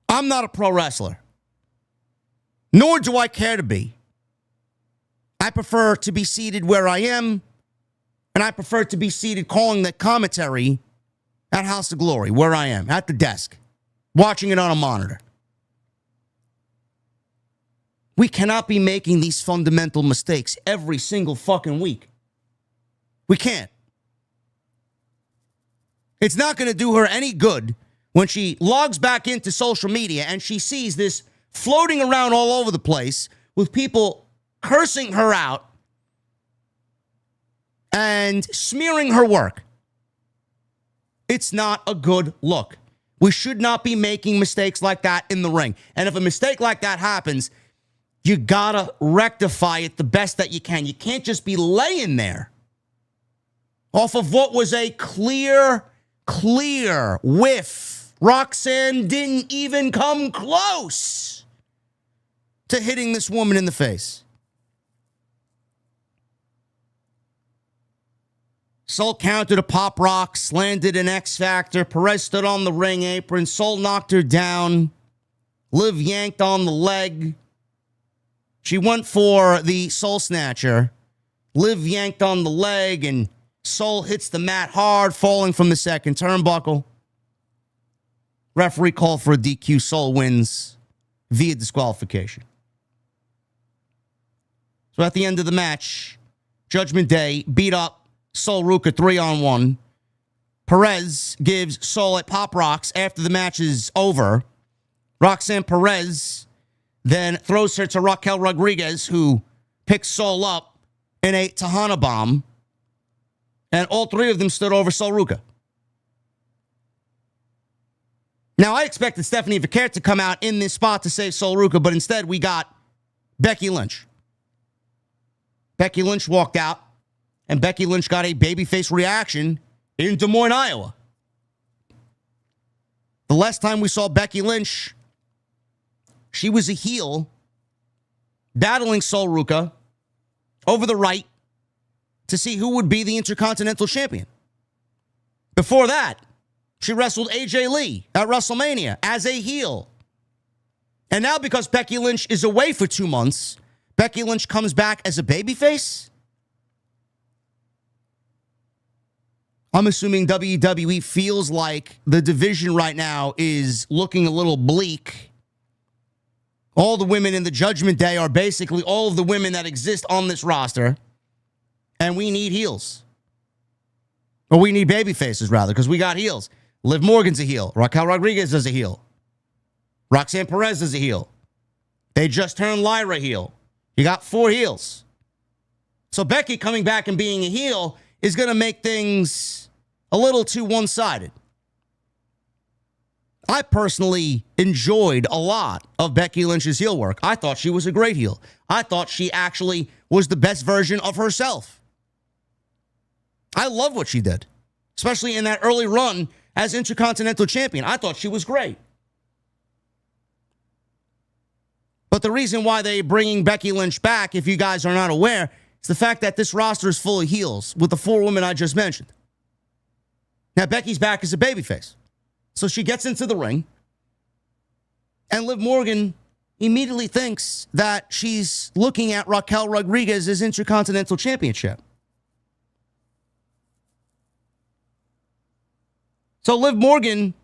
I'm not a pro wrestler, nor do I care to be. I prefer to be seated where I am, and I prefer to be seated calling the commentary at House of Glory, where I am, at the desk, watching it on a monitor. We cannot be making these fundamental mistakes every single fucking week. We can't. It's not going to do her any good when she logs back into social media and she sees this floating around all over the place with people cursing her out and smearing her work. It's not a good look. We should not be making mistakes like that in the ring. And if a mistake like that happens, you gotta rectify it the best that you can. You can't just be laying there off of what was a clear whiff. Roxanne didn't even come close to hitting this woman in the face. Sol countered a pop rocks, landed an X Factor. Perez stood on the ring apron. Sol knocked her down. Liv yanked on the leg. She went for the Soul Snatcher. Liv yanked on the leg, and Sol hits the mat hard, falling from the second turnbuckle. Referee called for a DQ. Sol wins via disqualification. So at the end of the match, Judgment Day beat up Sol Ruca 3-on-1. Perez gives Sol a pop rocks after the match is over. Roxanne Perez then throws her to Raquel Rodriguez, who picks Sol up in a Tejana bomb. And all three of them stood over Sol Ruca. Now, I expected Stephanie Vaquer to come out in this spot to save Sol Ruca, but instead we got Becky Lynch. Becky Lynch walked out. And Becky Lynch got a babyface reaction in Des Moines, Iowa. The last time we saw Becky Lynch, she was a heel battling Sol Ruca over the right to see who would be the Intercontinental Champion. Before that, she wrestled AJ Lee at WrestleMania as a heel. And now because Becky Lynch is away for 2 months, Becky Lynch comes back as a babyface? I'm assuming WWE feels like the division right now is looking a little bleak. All the women in the Judgment Day are basically all of the women that exist on this roster. And we need heels. Or we need baby faces, rather, because we got heels. Liv Morgan's a heel. Raquel Rodriguez is a heel. Roxanne Perez is a heel. They just turned Lyra heel. You got 4 heels. So Becky coming back and being a heel is going to make things a little too one-sided. I personally enjoyed a lot of Becky Lynch's heel work. I thought she was a great heel. I thought she actually was the best version of herself. I love what she did, especially in that early run as Intercontinental Champion. I thought she was great. But the reason why they're bringing Becky Lynch back, if you guys are not aware, is the fact that this roster is full of heels with the 4 women I just mentioned. Now, Becky's back as a babyface. So she gets into the ring, and Liv Morgan immediately thinks that she's looking at Raquel Rodriguez's Intercontinental Championship. So Liv Morgan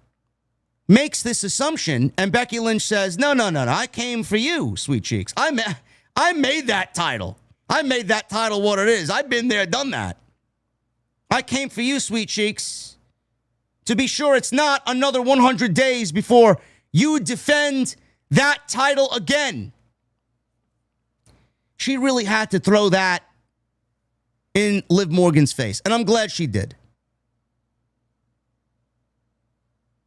makes this assumption, and Becky Lynch says, no, I came for you, sweet cheeks. I made that title. I made that title what it is. I've been there, done that. I came for you, sweet cheeks. To be sure, it's not another 100 days before you defend that title again. She really had to throw that in Liv Morgan's face, and I'm glad she did.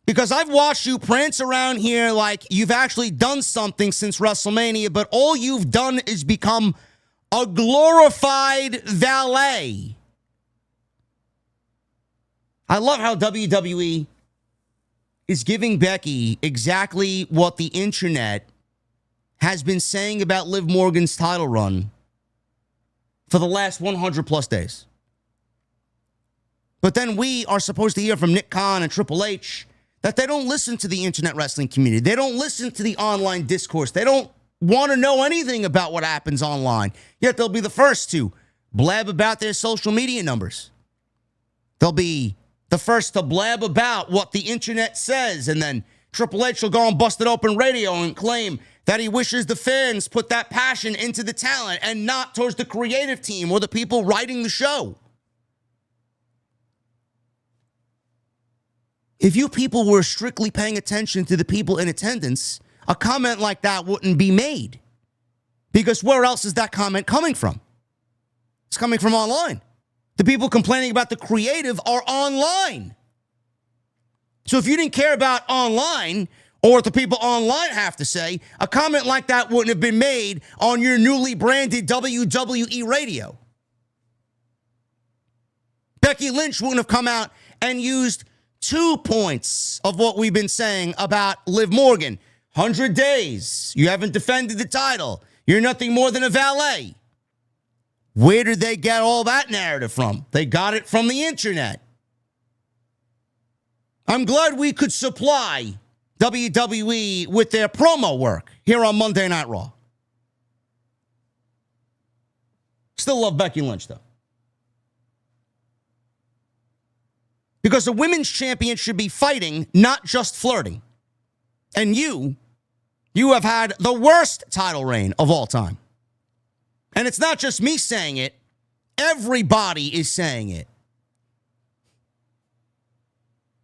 Because I've watched you prance around here like you've actually done something since WrestleMania, but all you've done is become a glorified valet. I love how WWE is giving Becky exactly what the internet has been saying about Liv Morgan's title run for the last 100 plus days. But then we are supposed to hear from Nick Khan and Triple H that they don't listen to the internet wrestling community. They don't listen to the online discourse. They don't want to know anything about what happens online. Yet they'll be the first to blab about their social media numbers. They'll be the first to blab about what the internet says, and then Triple H will go on Busted Open Radio and claim that he wishes the fans put that passion into the talent and not towards the creative team or the people writing the show. If you people were strictly paying attention to the people in attendance, a comment like that wouldn't be made. Because where else is that comment coming from? It's coming from online. The people complaining about the creative are online. So if you didn't care about online or what the people online have to say, a comment like that wouldn't have been made on your newly branded WWE radio. Becky Lynch wouldn't have come out and used 2 points of what we've been saying about Liv Morgan. 100 days. You haven't defended the title. You're nothing more than a valet. Where did they get all that narrative from? They got it from the internet. I'm glad we could supply WWE with their promo work here on Monday Night Raw. Still love Becky Lynch, though. Because a women's champion should be fighting, not just flirting. And you have had the worst title reign of all time. And it's not just me saying it. Everybody is saying it.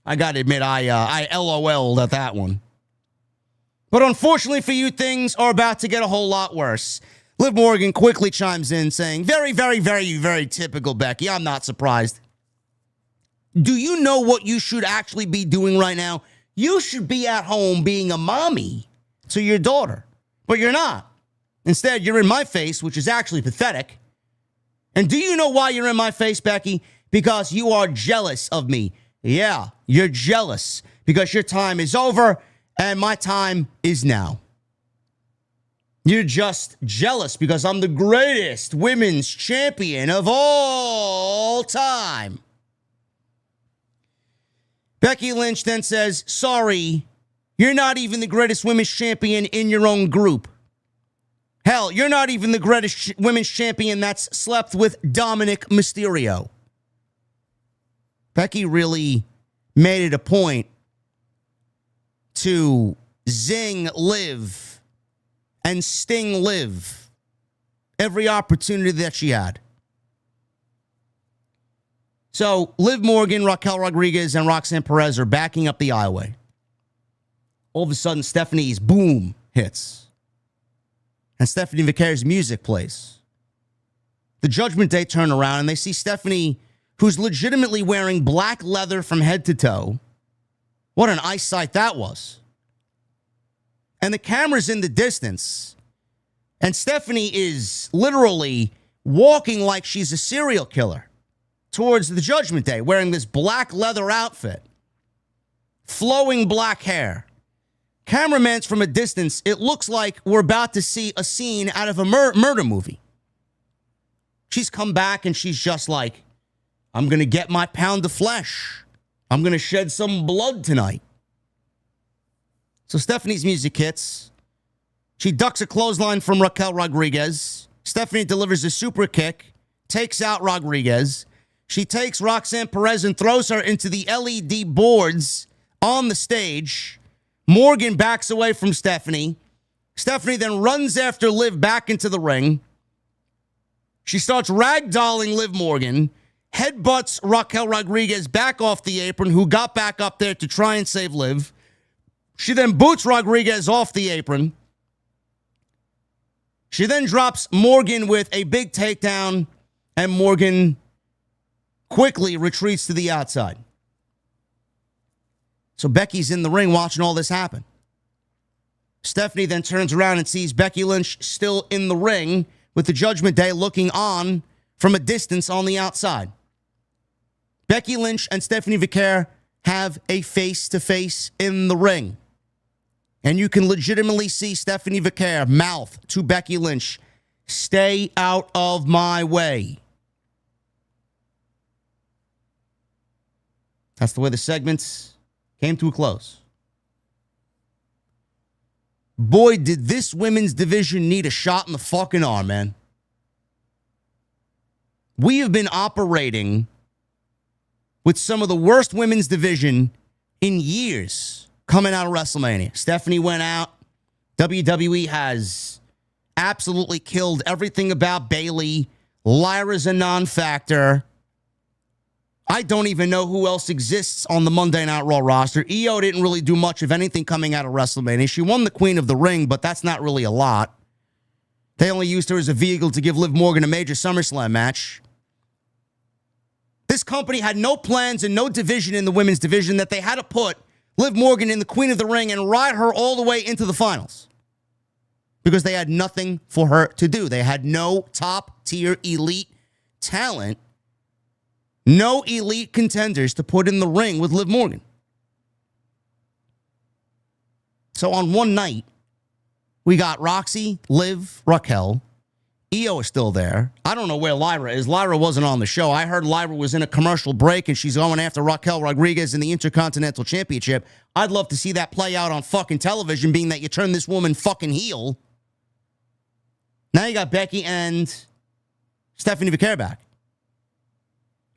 I got to admit, I LOL'd at that one. But unfortunately for you, things are about to get a whole lot worse. Liv Morgan quickly chimes in saying, very, very, very, very typical Becky. I'm not surprised. Do you know what you should actually be doing right now? You should be at home being a mommy to your daughter. But you're not. Instead, you're in my face, which is actually pathetic. And do you know why you're in my face, Becky? Because you are jealous of me. Yeah, you're jealous because your time is over and my time is now. You're just jealous because I'm the greatest women's champion of all time. Becky Lynch then says, sorry, you're not even the greatest women's champion in your own group. Hell, you're not even the greatest women's champion that's slept with Dominik Mysterio. Becky really made it a point to zing Liv and sting Liv every opportunity that she had. So Liv Morgan, Raquel Rodriguez, and Roxanne Perez are backing up the aisleway. All of a sudden, Stephanie's boom hits. And Stephanie Vaquer's music plays. The Judgment Day turn around and they see Stephanie, who's legitimately wearing black leather from head to toe. What an eyesight that was. And the camera's in the distance. And Stephanie is literally walking like she's a serial killer towards the Judgment Day, wearing this black leather outfit, flowing black hair. Cameraman's from a distance. It looks like we're about to see a scene out of a murder movie. She's come back and she's just like, I'm going to get my pound of flesh. I'm going to shed some blood tonight. So Stephanie's music hits. She ducks a clothesline from Raquel Rodriguez. Stephanie delivers a super kick, takes out Rodriguez. She takes Roxanne Perez and throws her into the LED boards on the stage. Morgan backs away from Stephanie. Stephanie then runs after Liv back into the ring. She starts ragdolling Liv Morgan, headbutts Raquel Rodriguez back off the apron, who got back up there to try and save Liv. She then boots Rodriguez off the apron. She then drops Morgan with a big takedown, and Morgan quickly retreats to the outside. So Becky's in the ring watching all this happen. Stephanie then turns around and sees Becky Lynch still in the ring with the Judgment Day looking on from a distance on the outside. Becky Lynch and Stephanie Vaquer have a face-to-face in the ring. And you can legitimately see Stephanie Vaquer mouth to Becky Lynch, "Stay out of my way." That's the way the segments came to a close. Boy, did this women's division need a shot in the fucking arm, man. We have been operating with some of the worst women's division in years coming out of WrestleMania. Stephanie went out. WWE has absolutely killed everything about Bayley. Lyra's a non-factor. I don't even know who else exists on the Monday Night Raw roster. Io didn't really do much of anything coming out of WrestleMania. She won the Queen of the Ring, but that's not really a lot. They only used her as a vehicle to give Liv Morgan a major SummerSlam match. This company had no plans and no division in the women's division that they had to put Liv Morgan in the Queen of the Ring and ride her all the way into the finals. Because they had nothing for her to do. They had no top-tier elite talent. No elite contenders to put in the ring with Liv Morgan. So on one night, we got Roxy, Liv, Raquel. Io is still there. I don't know where Lyra is. Lyra wasn't on the show. I heard Lyra was in a commercial break and she's going after Raquel Rodriguez in the Intercontinental Championship. I'd love to see that play out on fucking television, being that you turn this woman fucking heel. Now you got Becky and Stephanie Vaquer back.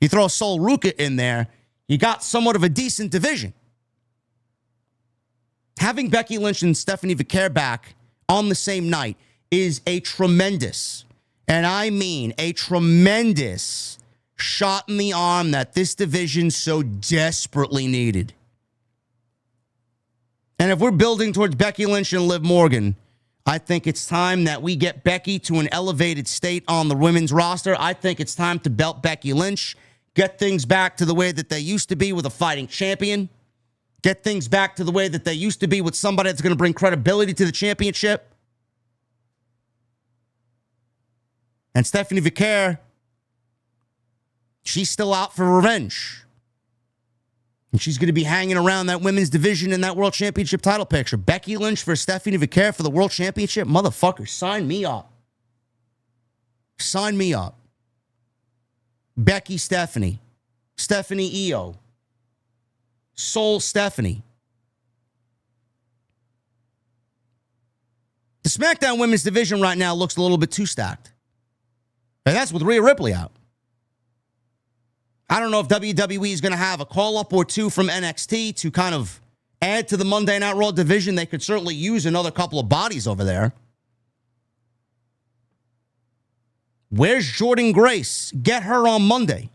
You throw Sol Ruca in there, you got somewhat of a decent division. Having Becky Lynch and Stephanie Vaquer back on the same night is a tremendous, and I mean a tremendous, shot in the arm that this division so desperately needed. And if we're building towards Becky Lynch and Liv Morgan, I think it's time that we get Becky to an elevated state on the women's roster. I think it's time to belt Becky Lynch. Get things back to the way that they used to be with a fighting champion. Get things back to the way that they used to be with somebody that's going to bring credibility to the championship. And Stephanie Vaquer, She's still out for revenge. And she's going to be hanging around that women's division in that World Championship title picture. Becky Lynch for Stephanie Vaquer for the World Championship? Motherfucker, sign me up. Sign me up. Becky Stephanie. Stephanie Io. Soul Stephanie. The SmackDown women's division right now looks a little bit too stacked. And that's with Rhea Ripley out. I don't know if WWE is going to have a call-up or two from NXT to kind of add to the Monday Night Raw division. They could certainly use another couple of bodies over there. Where's Jordan Grace? Get her on Monday.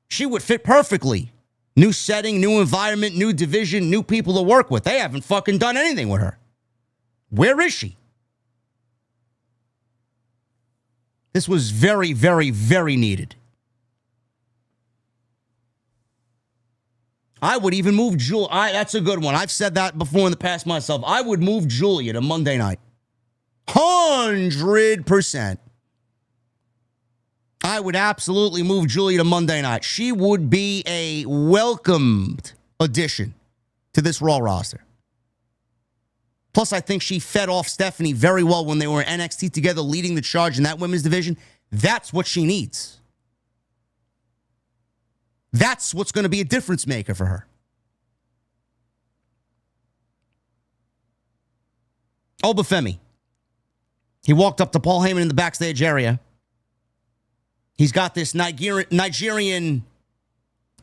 She would fit perfectly. New setting, new environment, new division, new people to work with. They haven't fucking done anything with her. Where is she? This was very, very, very needed. I would even move Julia. That's a good one. I've said that before in the past myself. I would move Julia to Monday night. 100%. I would absolutely move Julia to Monday night. She would be a welcomed addition to this Raw roster. Plus, I think she fed off Stephanie very well when they were in NXT together, leading the charge in that women's division. That's what she needs. That's what's going to be a difference maker for her. OBA FEMI. He walked up to Paul Heyman in the backstage area. He's got this Nigerian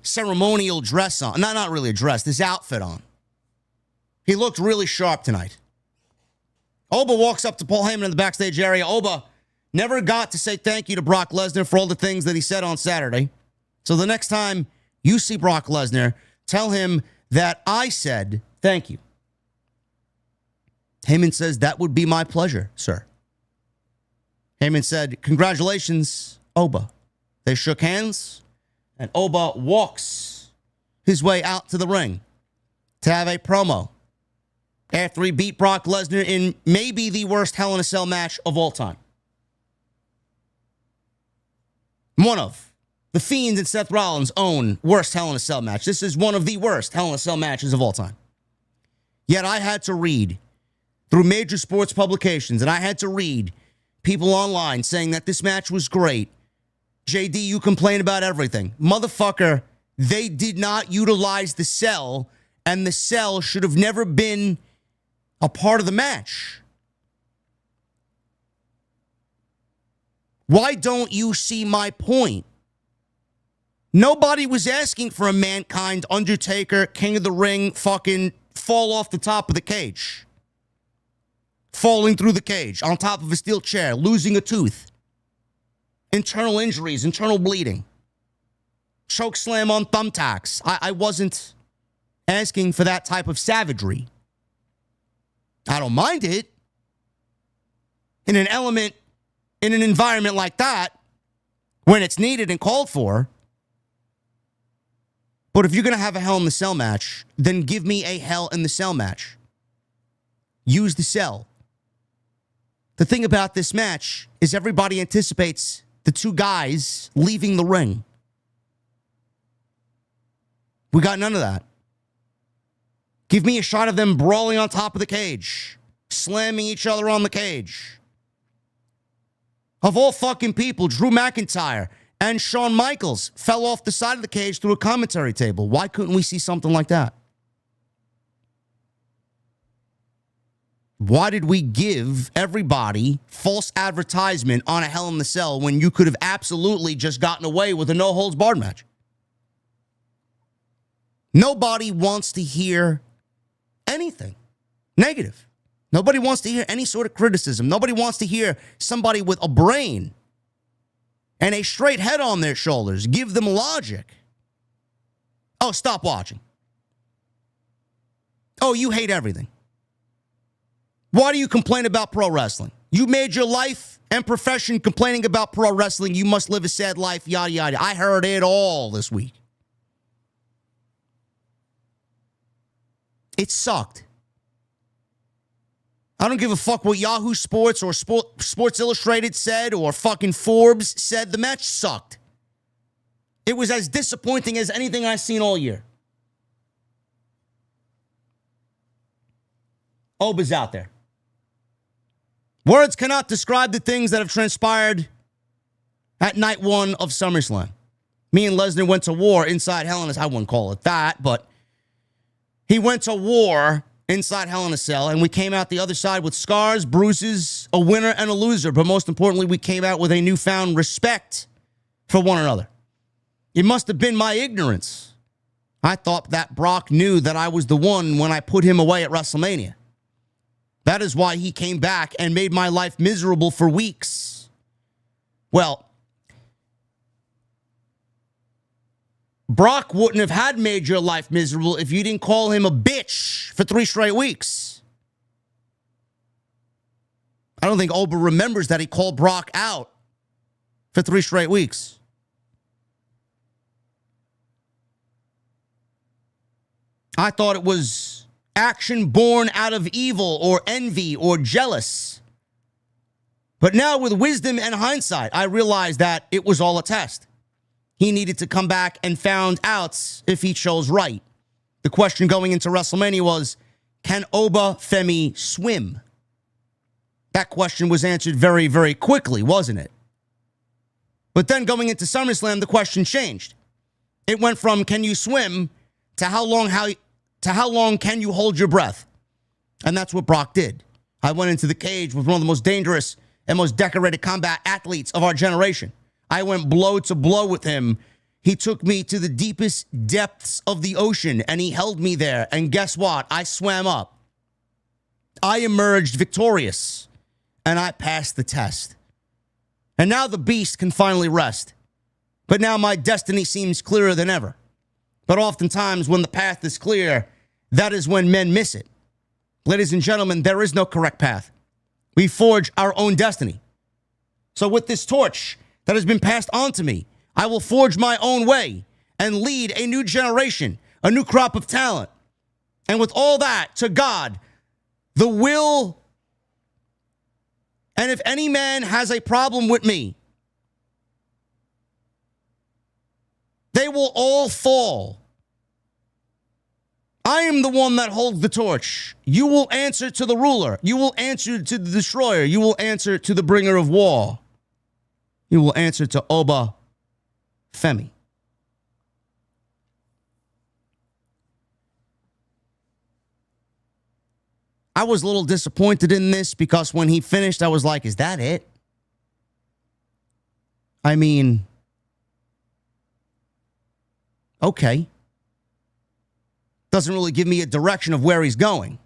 ceremonial dress on. Not really a dress, this outfit on. He looked really sharp tonight. Oba walks up to Paul Heyman in the backstage area. Oba never got to say thank you to Brock Lesnar for all the things that he said on Saturday. So the next time you see Brock Lesnar, tell him that I said thank you. Heyman says, that would be my pleasure, sir. Heyman said, congratulations, Oba. They shook hands, and Oba walks his way out to the ring to have a promo after he beat Brock Lesnar in maybe the worst Hell in a Cell match of all time. One of The Fiend and Seth Rollins' own worst Hell in a Cell match. This is one of the worst Hell in a Cell matches of all time. Yet I had to read through major sports publications, and I had to read people online saying that this match was great. JD, you complain about everything. Motherfucker, they did not utilize the cell, and the cell should have never been a part of the match. Why don't you see my point? Nobody was asking for a Mankind, Undertaker, King of the Ring, fucking fall off the top of the cage. Falling through the cage, on top of a steel chair, losing a tooth. Internal injuries, internal bleeding. Choke slam on thumbtacks. I wasn't asking for that type of savagery. I don't mind it. In an element, in an environment like that, when it's needed and called for. But if you're going to have a Hell in the Cell match, then give me a Hell in the Cell match. Use the cell. The thing about this match is everybody anticipates the two guys leaving the ring. We got none of that. Give me a shot of them brawling on top of the cage, slamming each other on the cage. Of all fucking people, Drew McIntyre and Shawn Michaels fell off the side of the cage through a commentary table. Why couldn't we see something like that? Why did we give everybody false advertisement on a Hell in the Cell when you could have absolutely just gotten away with a no-holds-barred match? Nobody wants to hear anything negative. Nobody wants to hear any sort of criticism. Nobody wants to hear somebody with a brain and a straight head on their shoulders give them logic. Oh, stop watching. Oh, you hate everything. Why do you complain about pro wrestling? You made your life and profession complaining about pro wrestling. You must live a sad life, yada, yada. I heard it all this week. It sucked. I don't give a fuck what Yahoo Sports or Sports Illustrated said or fucking Forbes said. The match sucked. It was as disappointing as anything I've seen all year. Oba's out there. Words cannot describe the things that have transpired at night one of SummerSlam. Me and Lesnar went to war inside Hell in a Cell. I wouldn't call it that, but he went to war inside Hell in a Cell, and we came out the other side with scars, bruises, a winner and a loser. But most importantly, we came out with a newfound respect for one another. It must have been my ignorance. I thought that Brock knew that I was the one when I put him away at WrestleMania. That is why he came back and made my life miserable for weeks. Well, Brock wouldn't have had made your life miserable if you didn't call him a bitch for 3 straight weeks. I don't think Oba remembers that he called Brock out for 3 straight weeks. I thought it was action born out of evil or envy or jealous. But now with wisdom and hindsight, I realize that it was all a test. He needed to come back and found out if he chose right. The question going into WrestleMania was, can OBA FEMI swim? That question was answered very, very quickly, wasn't it? But then going into SummerSlam, the question changed. It went from, can you swim, to how long can you hold your breath? And that's what Brock did. I went into the cage with one of the most dangerous and most decorated combat athletes of our generation. I went blow to blow with him. He took me to the deepest depths of the ocean, and he held me there. And guess what? I swam up. I emerged victorious, and I passed the test. And now the beast can finally rest. But now my destiny seems clearer than ever. But oftentimes when the path is clear, that is when men miss it. Ladies and gentlemen, there is no correct path. We forge our own destiny. So with this torch that has been passed on to me, I will forge my own way and lead a new generation, a new crop of talent. And with all that, to God, the will. And if any man has a problem with me, they will all fall. I am the one that holds the torch. You will answer to the ruler. You will answer to the destroyer. You will answer to the bringer of war. You will answer to OBA FEMI. I was a little disappointed in this because when he finished, I was like, is that it? I mean, okay. Doesn't really give me a direction of where he's going.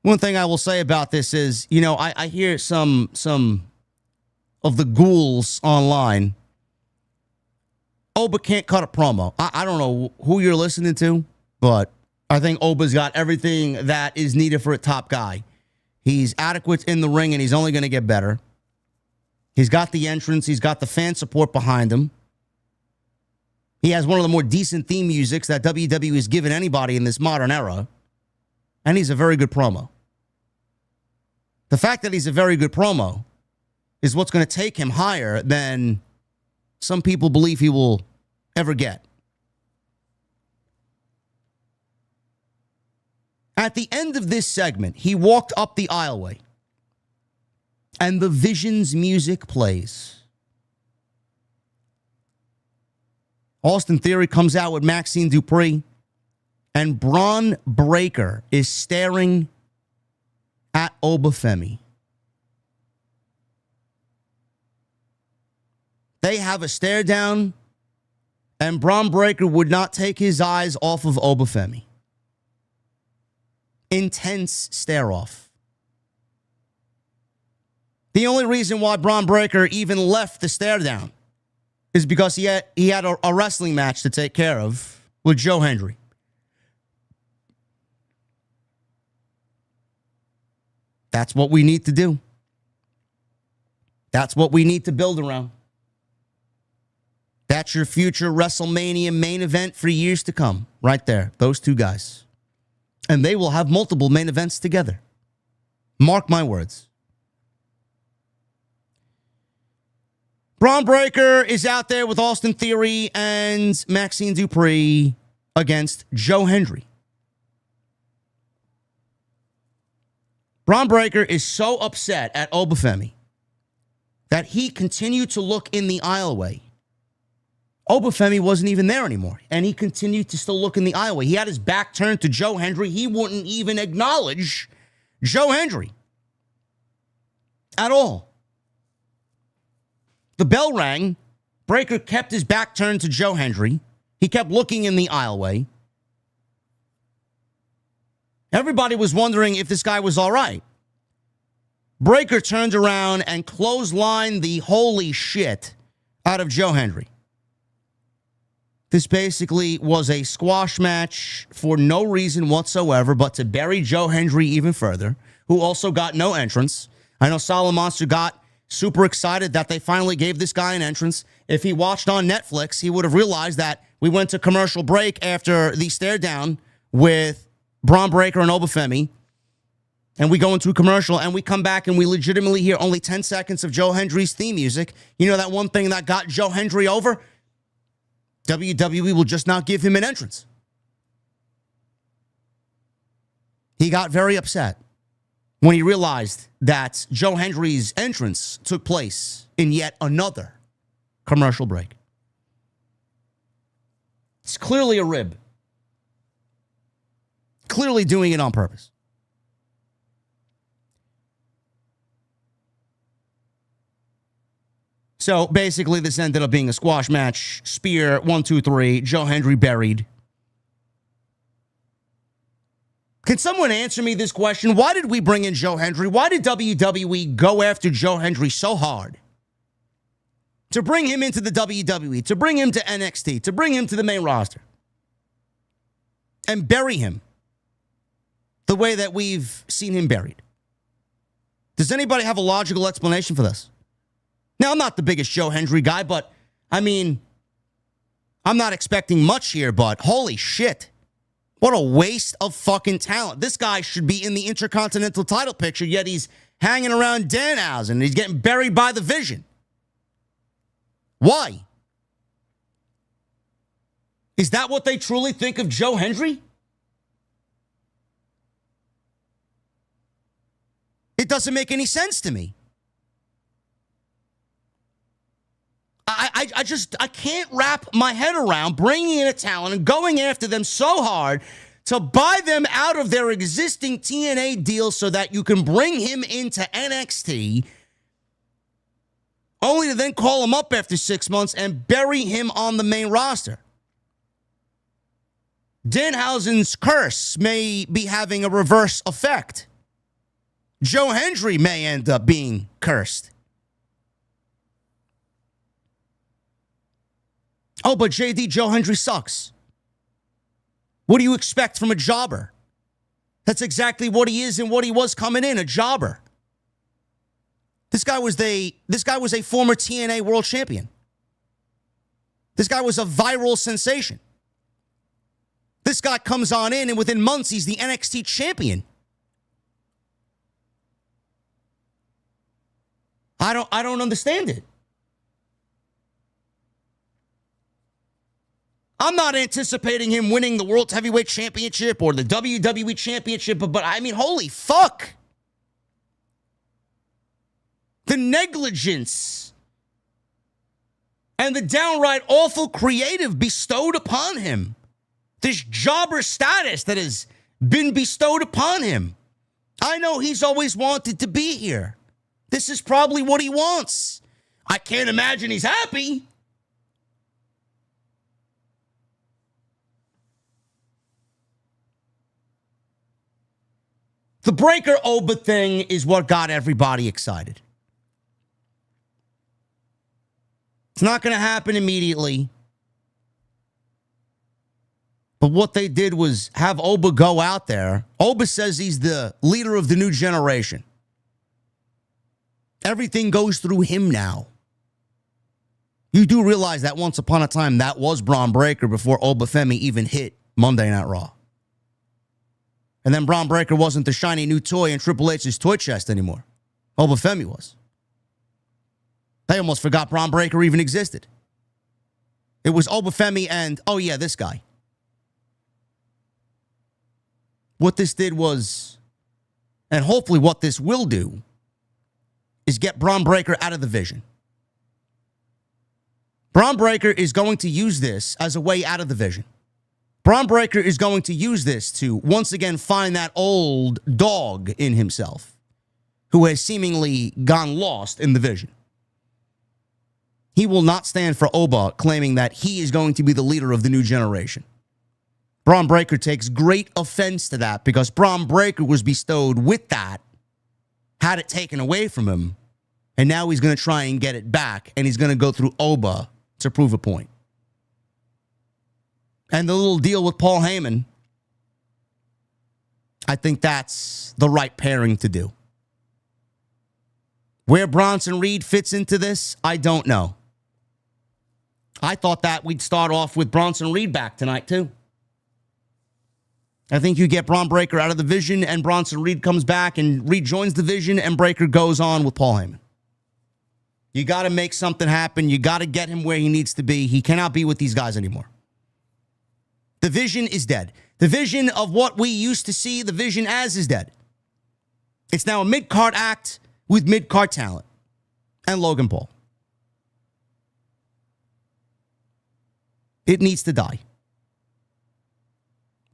One thing I will say about this is, you know, I hear some of the ghouls online. Oba can't cut a promo. I don't know who you're listening to, but I think Oba's got everything that is needed for a top guy. He's adequate in the ring, and he's only going to get better. He's got the entrance. He's got the fan support behind him. He has one of the more decent theme musics that WWE has given anybody in this modern era. And he's a very good promo. The fact that he's a very good promo is what's going to take him higher than some people believe he will ever get. At the end of this segment, he walked up the aisleway, and the Visions music plays. Austin Theory comes out with Maxine Dupree, and Bron Breakker is staring at OBA FEMI. They have a stare down, and Bron Breakker would not take his eyes off of OBA FEMI. Intense stare off. The only reason why Bron Breakker even left the stare down is because he had a wrestling match to take care of with Joe Hendry. That's what we need to do. That's what we need to build around. That's your future WrestleMania main event for years to come. Right there. Those two guys. And they will have multiple main events together. Mark my words. Braun Breaker is out there with Austin Theory and Maxine Dupree against Joe Hendry. Braun Breaker is so upset at OBA FEMI that he continued to look in the aisleway. OBA FEMI wasn't even there anymore, and he continued to still look in the aisleway. He had his back turned to Joe Hendry. He wouldn't even acknowledge Joe Hendry at all. The bell rang. Breaker kept his back turned to Joe Hendry. He kept looking in the aisleway. Everybody was wondering if this guy was all right. Breaker turned around and clotheslined the holy shit out of Joe Hendry. This basically was a squash match for no reason whatsoever but to bury Joe Hendry even further, who also got no entrance. I know Solid Monster got super excited that they finally gave this guy an entrance. If he watched on Netflix, he would have realized that we went to commercial break after the Staredown with Braun Breaker and OBA FEMI. And we go into a commercial and we come back and we legitimately hear only 10 seconds of Joe Hendry's theme music. You know that one thing that got Joe Hendry over? WWE will just not give him an entrance. He got very upset when he realized that Joe Hendry's entrance took place in yet another commercial break. It's clearly a rib. Clearly doing it on purpose. So basically this ended up being a squash match. Spear, 1, 2, 3. Joe Hendry buried. Can someone answer me this question? Why did we bring in Joe Hendry? Why did WWE go after Joe Hendry so hard? To bring him into the WWE, to bring him to NXT, to bring him to the main roster, and bury him the way that we've seen him buried. Does anybody have a logical explanation for this? Now, I'm not the biggest Joe Hendry guy, but, I mean, I'm not expecting much here, but holy shit. What a waste of fucking talent. This guy should be in the Intercontinental title picture, yet he's hanging around Danhausen. He's getting buried by the Vision. Why? Is that what they truly think of Joe Hendry? It doesn't make any sense to me. I can't wrap my head around bringing in a talent and going after them so hard to buy them out of their existing TNA deal so that you can bring him into NXT, only to then call him up after 6 months and bury him on the main roster. Danhausen's curse may be having a reverse effect. Joe Hendry may end up being cursed. Oh, but JD, Joe Hendry sucks. What do you expect from a jobber? That's exactly what he is and what he was coming in, a jobber. This guy was a former TNA world champion. This guy was a viral sensation. This guy comes on in and within months he's the NXT champion. I don't understand it. I'm not anticipating him winning the World Heavyweight Championship or the WWE Championship, but I mean, holy fuck. The negligence and the downright awful creative bestowed upon him. This jobber status that has been bestowed upon him. I know he's always wanted to be here. This is probably what he wants. I can't imagine he's happy. The Breaker Oba thing is what got everybody excited. It's not going to happen immediately. But what they did was have Oba go out there. Oba says he's the leader of the new generation. Everything goes through him now. You do realize that once upon a time that was Braun Breaker before OBA FEMI even hit Monday Night Raw. And then Braun Breaker wasn't the shiny new toy in Triple H's toy chest anymore. OBA FEMI was. They almost forgot Bron Breakker even existed. It was OBA FEMI and, oh yeah, this guy. What this did was, and hopefully what this will do, is get Bron Breakker out of the vision. Bron Breakker is going to use this as a way out of the vision. Bron Breakker is going to use this to once again find that old dog in himself who has seemingly gone lost in the vision. He will not stand for OBA claiming that he is going to be the leader of the new generation. Bron Breakker takes great offense to that because Bron Breakker was bestowed with that, had it taken away from him, and now he's going to try and get it back, and he's going to go through OBA to prove a point. And the little deal with Paul Heyman, I think that's the right pairing to do. Where Bronson Reed fits into this, I don't know. I thought that we'd start off with Bronson Reed back tonight, too. I think you get Bron Breakker out of the vision, and Bronson Reed comes back and rejoins the vision, and Breakker goes on with Paul Heyman. You got to make something happen. You got to get him where he needs to be. He cannot be with these guys anymore. The vision is dead. The vision of what we used to see the vision as is dead. It's now a mid-card act with mid-card talent and Logan Paul. It needs to die.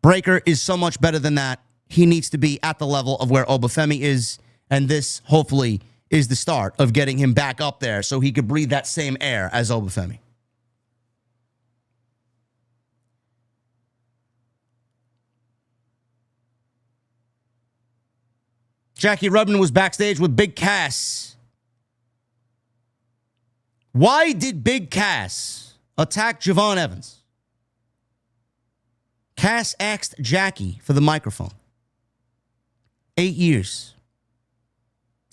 Breakker is so much better than that. He needs to be at the level of where OBA FEMI is, and this, hopefully, is the start of getting him back up there so he could breathe that same air as OBA FEMI. Jackie Rubin was backstage with Big Cass. Why did Big Cass attack Javon Evans? Cass asked Jackie for the microphone. 8 years.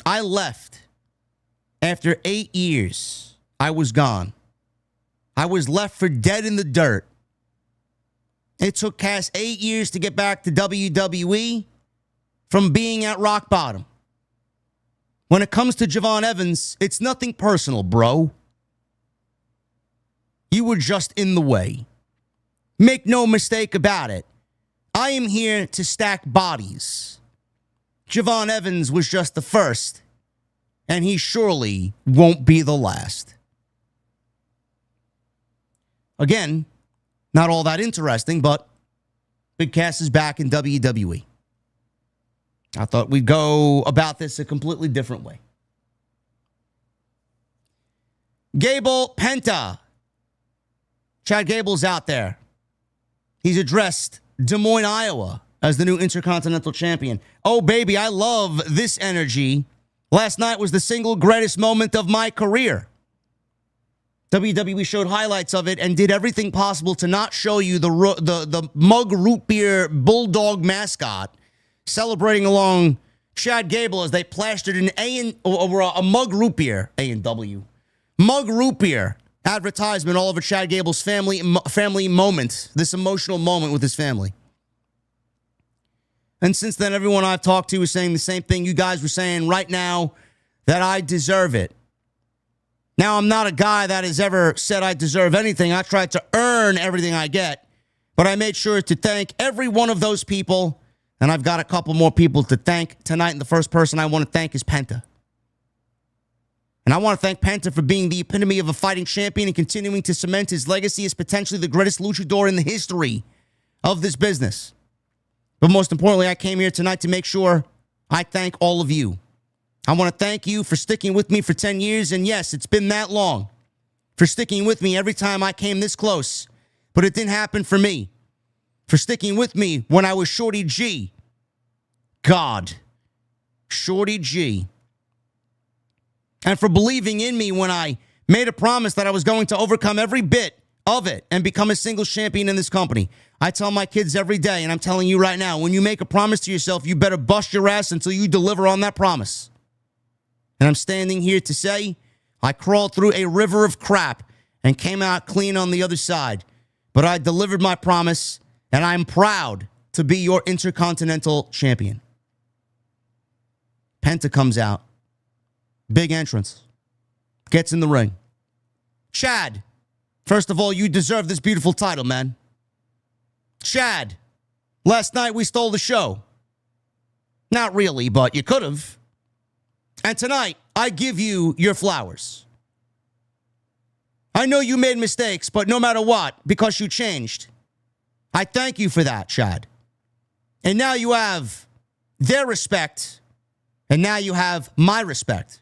I left. After 8 years, I was gone. I was left for dead in the dirt. It took Cass 8 years to get back to WWE from being at rock bottom. When it comes to Javon Evans, it's nothing personal, bro. You were just in the way. Make no mistake about it. I am here to stack bodies. Javon Evans was just the first, and he surely won't be the last. Again, not all that interesting, but Big Cass is back in WWE. I thought we'd go about this a completely different way. Gable, Penta. Chad Gable's out there. He's addressed Des Moines, Iowa as the new Intercontinental Champion. Oh, baby, I love this energy. Last night was the single greatest moment of my career. WWE showed highlights of it and did everything possible to not show you the mug root beer bulldog mascot celebrating along Chad Gable as they plastered an a mug root beer, A&W, mug root beer advertisement all over Chad Gable's family moment, this emotional moment with his family. And since then, everyone I've talked to is saying the same thing you guys were saying right now, that I deserve it. Now, I'm not a guy that has ever said I deserve anything. I tried to earn everything I get, but I made sure to thank every one of those people, and I've got a couple more people to thank tonight, and the first person I want to thank is Penta. And I want to thank Penta for being the epitome of a fighting champion and continuing to cement his legacy as potentially the greatest luchador in the history of this business. But most importantly, I came here tonight to make sure I thank all of you. I want to thank you for sticking with me for 10 years. And yes, it's been that long. For sticking with me every time I came this close. But it didn't happen for me. For sticking with me when I was Shorty G. God. Shorty G. And for believing in me when I made a promise that I was going to overcome every bit of it and become a singles champion in this company. I tell my kids every day, and I'm telling you right now, when you make a promise to yourself, you better bust your ass until you deliver on that promise. And I'm standing here to say, I crawled through a river of crap and came out clean on the other side. But I delivered my promise, and I'm proud to be your Intercontinental Champion. Penta comes out. Big entrance. gets in the ring. Chad, first of all, you deserve this beautiful title, man. Chad, last night we stole the show. Not really, but you could have. And tonight, I give you your flowers. I know you made mistakes, but no matter what, because you changed, I thank you for that, Chad. And now you have their respect, and now you have my respect.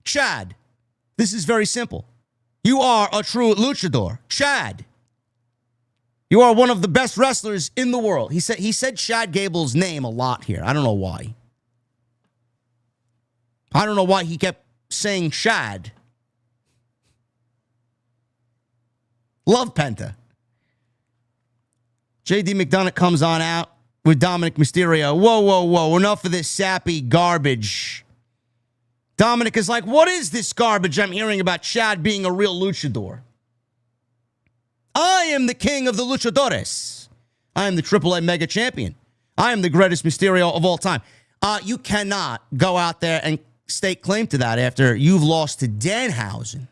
Chad, this is very simple. You are a true luchador. Chad, you are one of the best wrestlers in the world. He said Chad Gable's name a lot here. I don't know why. I don't know why he kept saying Chad. Love Penta. JD McDonagh comes on out with Dominik Mysterio. Whoa, whoa, whoa. Enough of this sappy garbage. Dominik is like, what is this garbage I'm hearing about Chad being a real luchador? I am the king of the luchadores. I am the AAA mega champion. I am the greatest Mysterio of all time. You cannot go out there and stake claim to that after you've lost to Danhausen.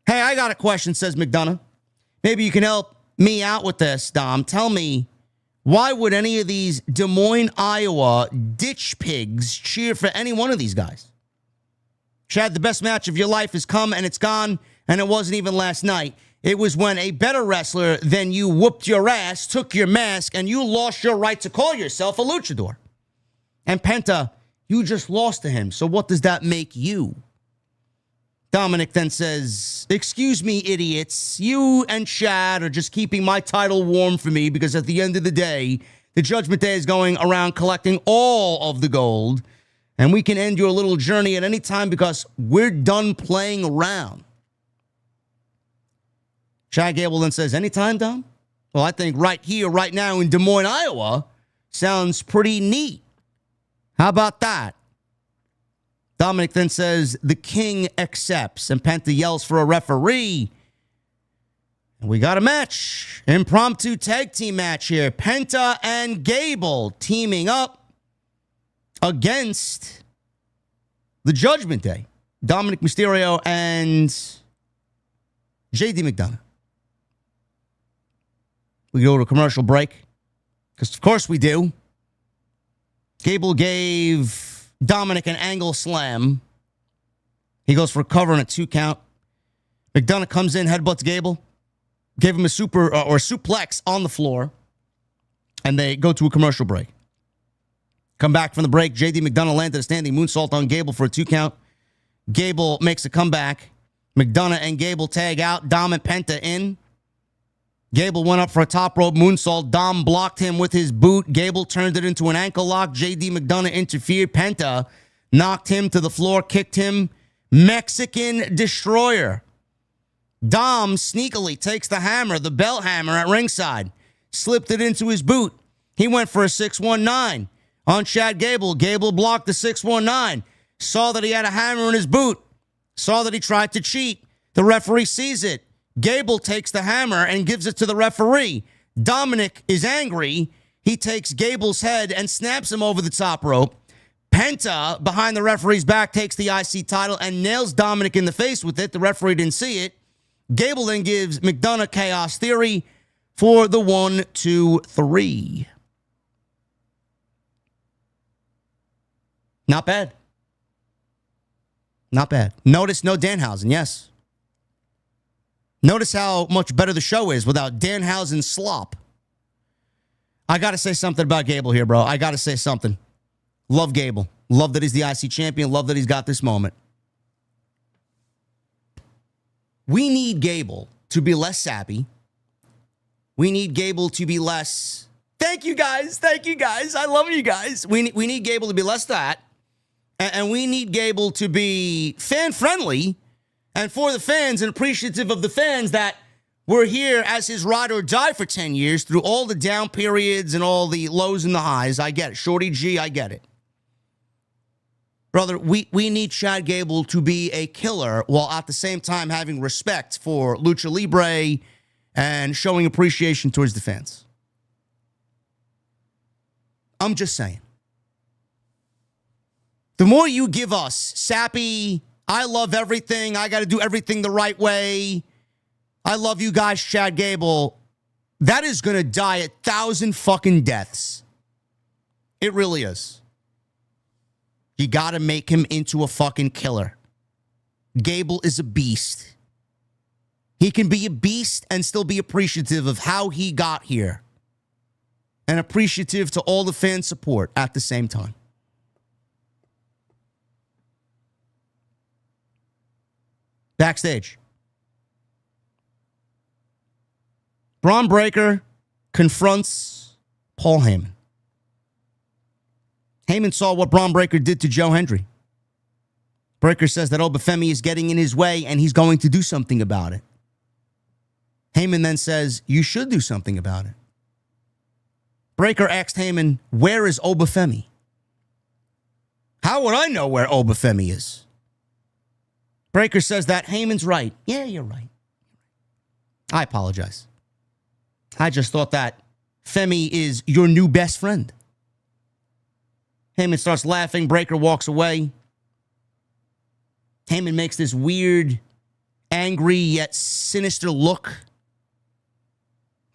Hey, I got a question, says McDonagh. Maybe you can help me out with this, Dom. Tell me, why would any of these Des Moines, Iowa ditch pigs cheer for any one of these guys? Chad, the best match of your life has come and it's gone, and it wasn't even last night. It was when a better wrestler than you whooped your ass, took your mask, and you lost your right to call yourself a luchador. And Penta, you just lost to him, so what does that make you? Dominik then says, excuse me, idiots. You and Chad are just keeping my title warm for me because at the end of the day, the Judgment Day is going around collecting all of the gold. And we can end your little journey at any time because we're done playing around. Chad Gable then says, anytime, Dom? Well, I think right here, right now in Des Moines, Iowa, sounds pretty neat. How about that? Dominik then says, the king accepts, and Penta yells for a referee. And we got a match. Impromptu tag team match here. Penta and Gable teaming up against the Judgment Day. Dominik Mysterio and JD McDonagh. We go to a commercial break, because of course we do. Gable gave Dominik an angle slam. He goes for a cover and a 2 count. McDonagh comes in, headbutts Gable. Gave him a suplex on the floor. And they go to a commercial break. Come back from the break. JD McDonagh landed a standing moonsault on Gable for a 2 count. Gable makes a comeback. McDonagh and Gable tag out. Dom and Penta in. Gable went up for a top rope moonsault. Dom blocked him with his boot. Gable turned it into an ankle lock. JD McDonagh interfered. Penta knocked him to the floor, kicked him. Mexican Destroyer. Dom sneakily takes the hammer, the belt hammer at ringside, slipped it into his boot. He went for a 619 on Chad Gable. Gable blocked the 619. Saw that he had a hammer in his boot. Saw that he tried to cheat. The referee sees it. Gable takes the hammer and gives it to the referee. Dominik is angry. He takes Gable's head and snaps him over the top rope. Penta, behind the referee's back, takes the IC title and nails Dominik in the face with it. The referee didn't see it. Gable then gives McDonagh Chaos Theory for the 1, 2, 3. Not bad. Not bad. Notice no Danhausen, yes. Notice how much better the show is without Danhausen's slop. I got to say something about Gable here, bro. I got to say something. Love Gable. Love that he's the IC champion. Love that he's got this moment. We need Gable to be less sappy. We need Gable to be less... Thank you, guys. Thank you, guys. I love you guys. We need Gable to be less that. And we need Gable to be fan-friendly and for the fans and appreciative of the fans that were here as his ride or die for 10 years through all the down periods and all the lows and the highs. I get it. Shorty G, I get it. Brother, we need Chad Gable to be a killer while at the same time having respect for Lucha Libre and showing appreciation towards the fans. I'm just saying. The more you give us sappy, I love everything, I got to do everything the right way, I love you guys, Chad Gable, that is going to die 1,000 fucking deaths. It really is. You got to make him into a fucking killer. Gable is a beast. He can be a beast and still be appreciative of how he got here. And appreciative to all the fan support at the same time. Backstage. Bron Breakker confronts Paul Heyman. Heyman saw what Bron Breakker did to Joe Hendry. Breakker says that OBA FEMI is getting in his way and he's going to do something about it. Heyman then says, you should do something about it. Breakker asked Heyman, where is OBA FEMI? How would I know where OBA FEMI is? Breakker says that Heyman's right. Yeah, you're right. I apologize. I just thought that Femi is your new best friend. Heyman starts laughing. Breakker walks away. Heyman makes this weird, angry yet sinister look.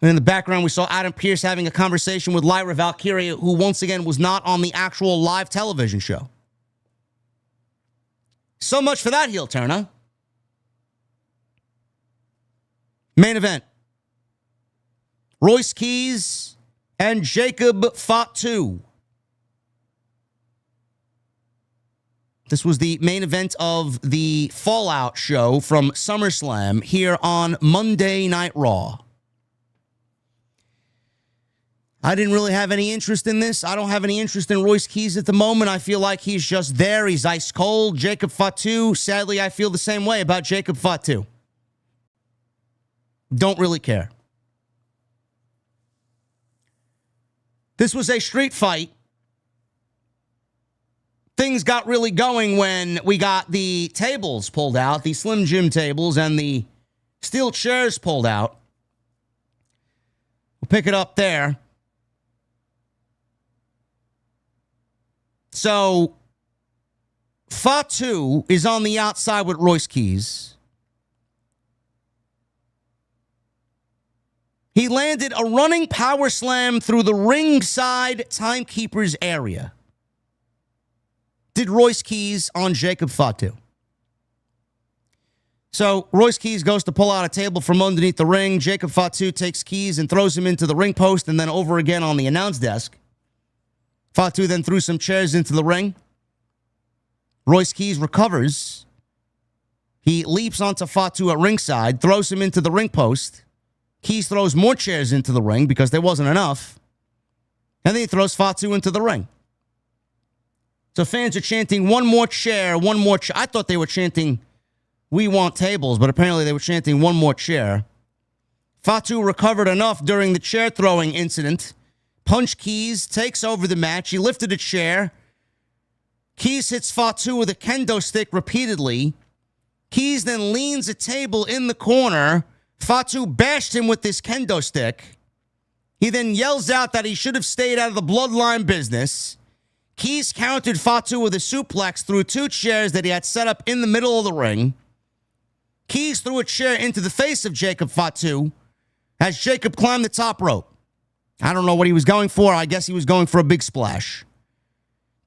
And in the background, we saw Adam Pearce having a conversation with Lyra Valkyria, who once again was not on the actual live television show. So much for that heel turn, huh? Main event. Royce Keys and Jacob Fatu. This was the main event of the Fallout show from SummerSlam here on Monday Night Raw. I didn't really have any interest in this. I don't have any interest in Royce Keys at the moment. I feel like he's just there. He's ice cold. Jacob Fatu, sadly, I feel the same way about Jacob Fatu. Don't really care. This was a street fight. Things got really going when we got the tables pulled out, the Slim Jim tables and the steel chairs pulled out. We'll pick it up there. So, Fatu is on the outside with Royce Keys. He landed a running power slam through the ringside timekeeper's area. Did Royce Keys on Jacob Fatu. So, Royce Keys goes to pull out a table from underneath the ring. Jacob Fatu takes Keys and throws him into the ring post and then over again on the announce desk. Fatu then threw some chairs into the ring. Royce Keys recovers. He leaps onto Fatu at ringside, throws him into the ring post. Keys throws more chairs into the ring because there wasn't enough. And then he throws Fatu into the ring. So fans are chanting, one more chair, one more chair. I thought they were chanting, we want tables, but apparently they were chanting one more chair. Fatu recovered enough during the chair throwing incident. Punch Keys, takes over the match. He lifted a chair. Keys hits Fatu with a kendo stick repeatedly. Keys then leans a table in the corner. Fatu bashed him with this kendo stick. He then yells out that he should have stayed out of the Bloodline business. Keys countered Fatu with a suplex through two chairs that he had set up in the middle of the ring. Keys threw a chair into the face of Jacob Fatu as Jacob climbed the top rope. I don't know what he was going for. I guess he was going for a big splash.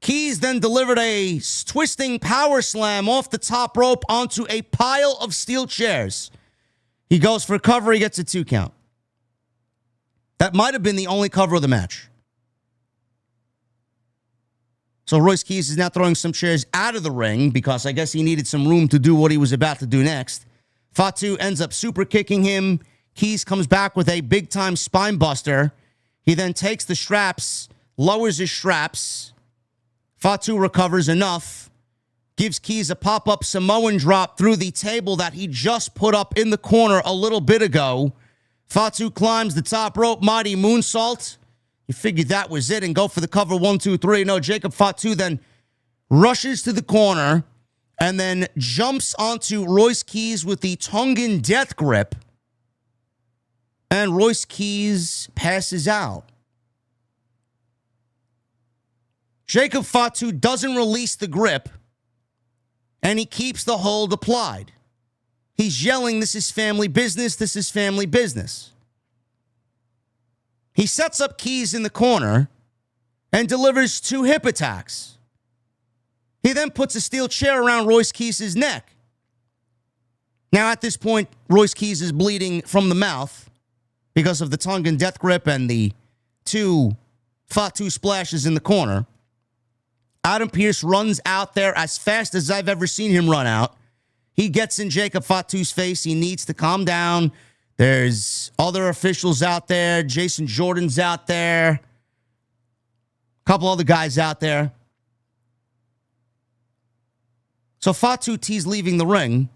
Keys then delivered a twisting power slam off the top rope onto a pile of steel chairs. He goes for cover. He gets a 2 count. That might have been the only cover of the match. So Royce Keys is now throwing some chairs out of the ring because I guess he needed some room to do what he was about to do next. Fatu ends up super kicking him. Keys comes back with a big-time spine buster. He then takes the straps, lowers his straps. Fatu recovers enough, gives Keys a pop-up Samoan drop through the table that he just put up in the corner a little bit ago. Fatu climbs the top rope, mighty moonsault. You figured that was it and go for the cover 1, 2, 3. No, Jacob Fatu then rushes to the corner and then jumps onto Royce Keys with the Tongan death grip. And Royce Keys passes out. Jacob Fatu doesn't release the grip, and he keeps the hold applied. He's yelling, "This is family business. This is family business." He sets up Keys in the corner and delivers 2 hip attacks. He then puts a steel chair around Royce Keys' neck. Now, at this point, Royce Keys is bleeding from the mouth because of the tongue and death grip and the 2 Fatu splashes in the corner. Adam Pearce runs out there as fast as I've ever seen him run out. He gets in Jacob Fatu's face. He needs to calm down. There's other officials out there. Jason Jordan's out there. A couple other guys out there. So Fatu Tease leaving the ring.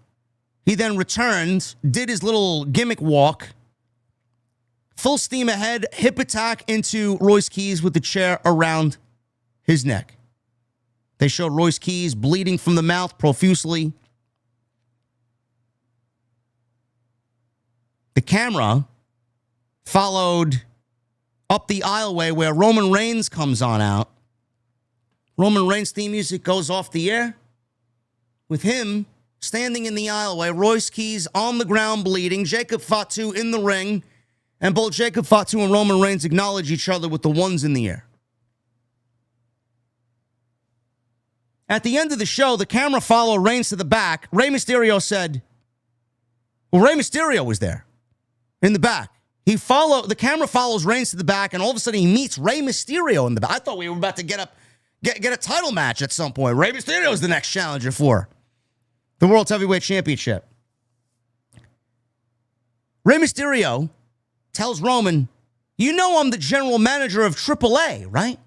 He then returned, did his little gimmick walk. Full steam ahead, hip attack into Royce Keys with the chair around his neck. They showed Royce Keys bleeding from the mouth profusely. The camera followed up the aisleway where Roman Reigns comes on out. Roman Reigns' theme music goes off the air with him standing in the aisleway, Royce Keys on the ground bleeding, Jacob Fatu in the ring, and both Jacob Fatu and Roman Reigns acknowledge each other with the ones in the air. At the end of the show, the camera followed Reigns to the back. Rey Mysterio said, well, Rey Mysterio was there in the back. The camera follows Reigns to the back, and all of a sudden he meets Rey Mysterio in the back. I thought we were about to get a title match at some point. Rey Mysterio is the next challenger for the World Heavyweight Championship. Rey Mysterio tells Roman, "You know I'm the general manager of AAA, right?"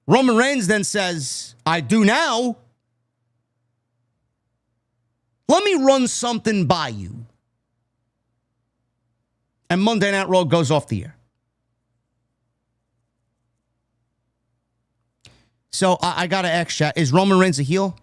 Roman Reigns then says, "I do now. Let me run something by you." And Monday Night Raw goes off the air. So I got to ask chat, is Roman Reigns a heel?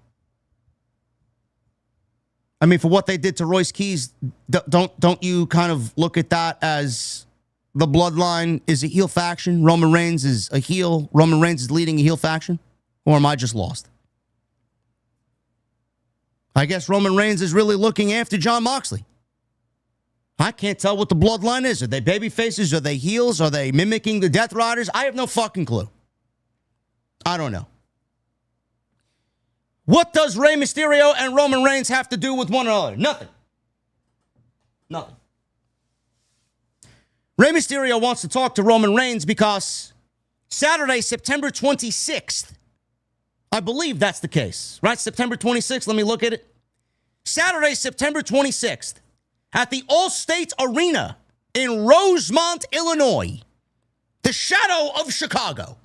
I mean, for what they did to Royce Keys, don't you kind of look at that as the Bloodline is a heel faction? Roman Reigns is a heel. Roman Reigns is leading a heel faction? Or am I just lost? I guess Roman Reigns is really looking after Jon Moxley. I can't tell what the Bloodline is. Are they baby faces? Are they heels? Are they mimicking the Death Riders? I have no fucking clue. I don't know. What does Rey Mysterio and Roman Reigns have to do with one another? Nothing. Nothing. Rey Mysterio wants to talk to Roman Reigns because Saturday, September 26th, I believe that's the case, right? September 26th, let me look at it. Saturday, September 26th, at the Allstate Arena in Rosemont, Illinois, the shadow of Chicago.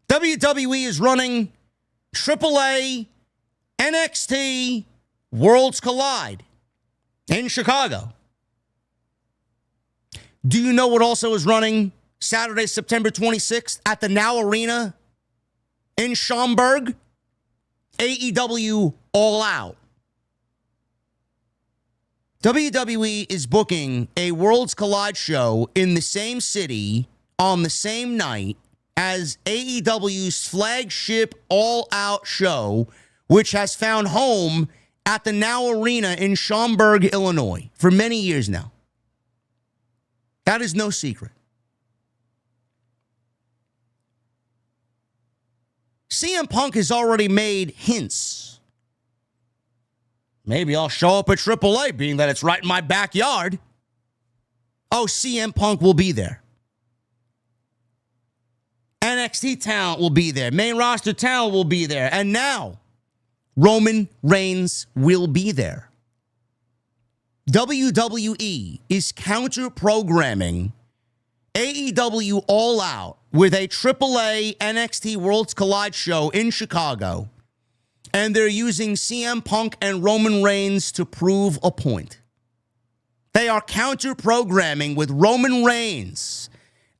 WWE is running AAA, NXT, Worlds Collide in Chicago. Do you know what also is running Saturday, September 26th at the Now Arena in Schaumburg? AEW All Out. WWE is booking a Worlds Collide show in the same city on the same night as AEW's flagship All Out show, which has found home at the Now Arena in Schaumburg, Illinois, for many years now. That is no secret. CM Punk has already made hints. Maybe I'll show up at AAA, being that it's right in my backyard. Oh, CM Punk will be there. NXT talent will be there. Main roster talent will be there. And now, Roman Reigns will be there. WWE is counter-programming AEW All Out with a AAA NXT Worlds Collide show in Chicago. And they're using CM Punk and Roman Reigns to prove a point. They are counter-programming with Roman Reigns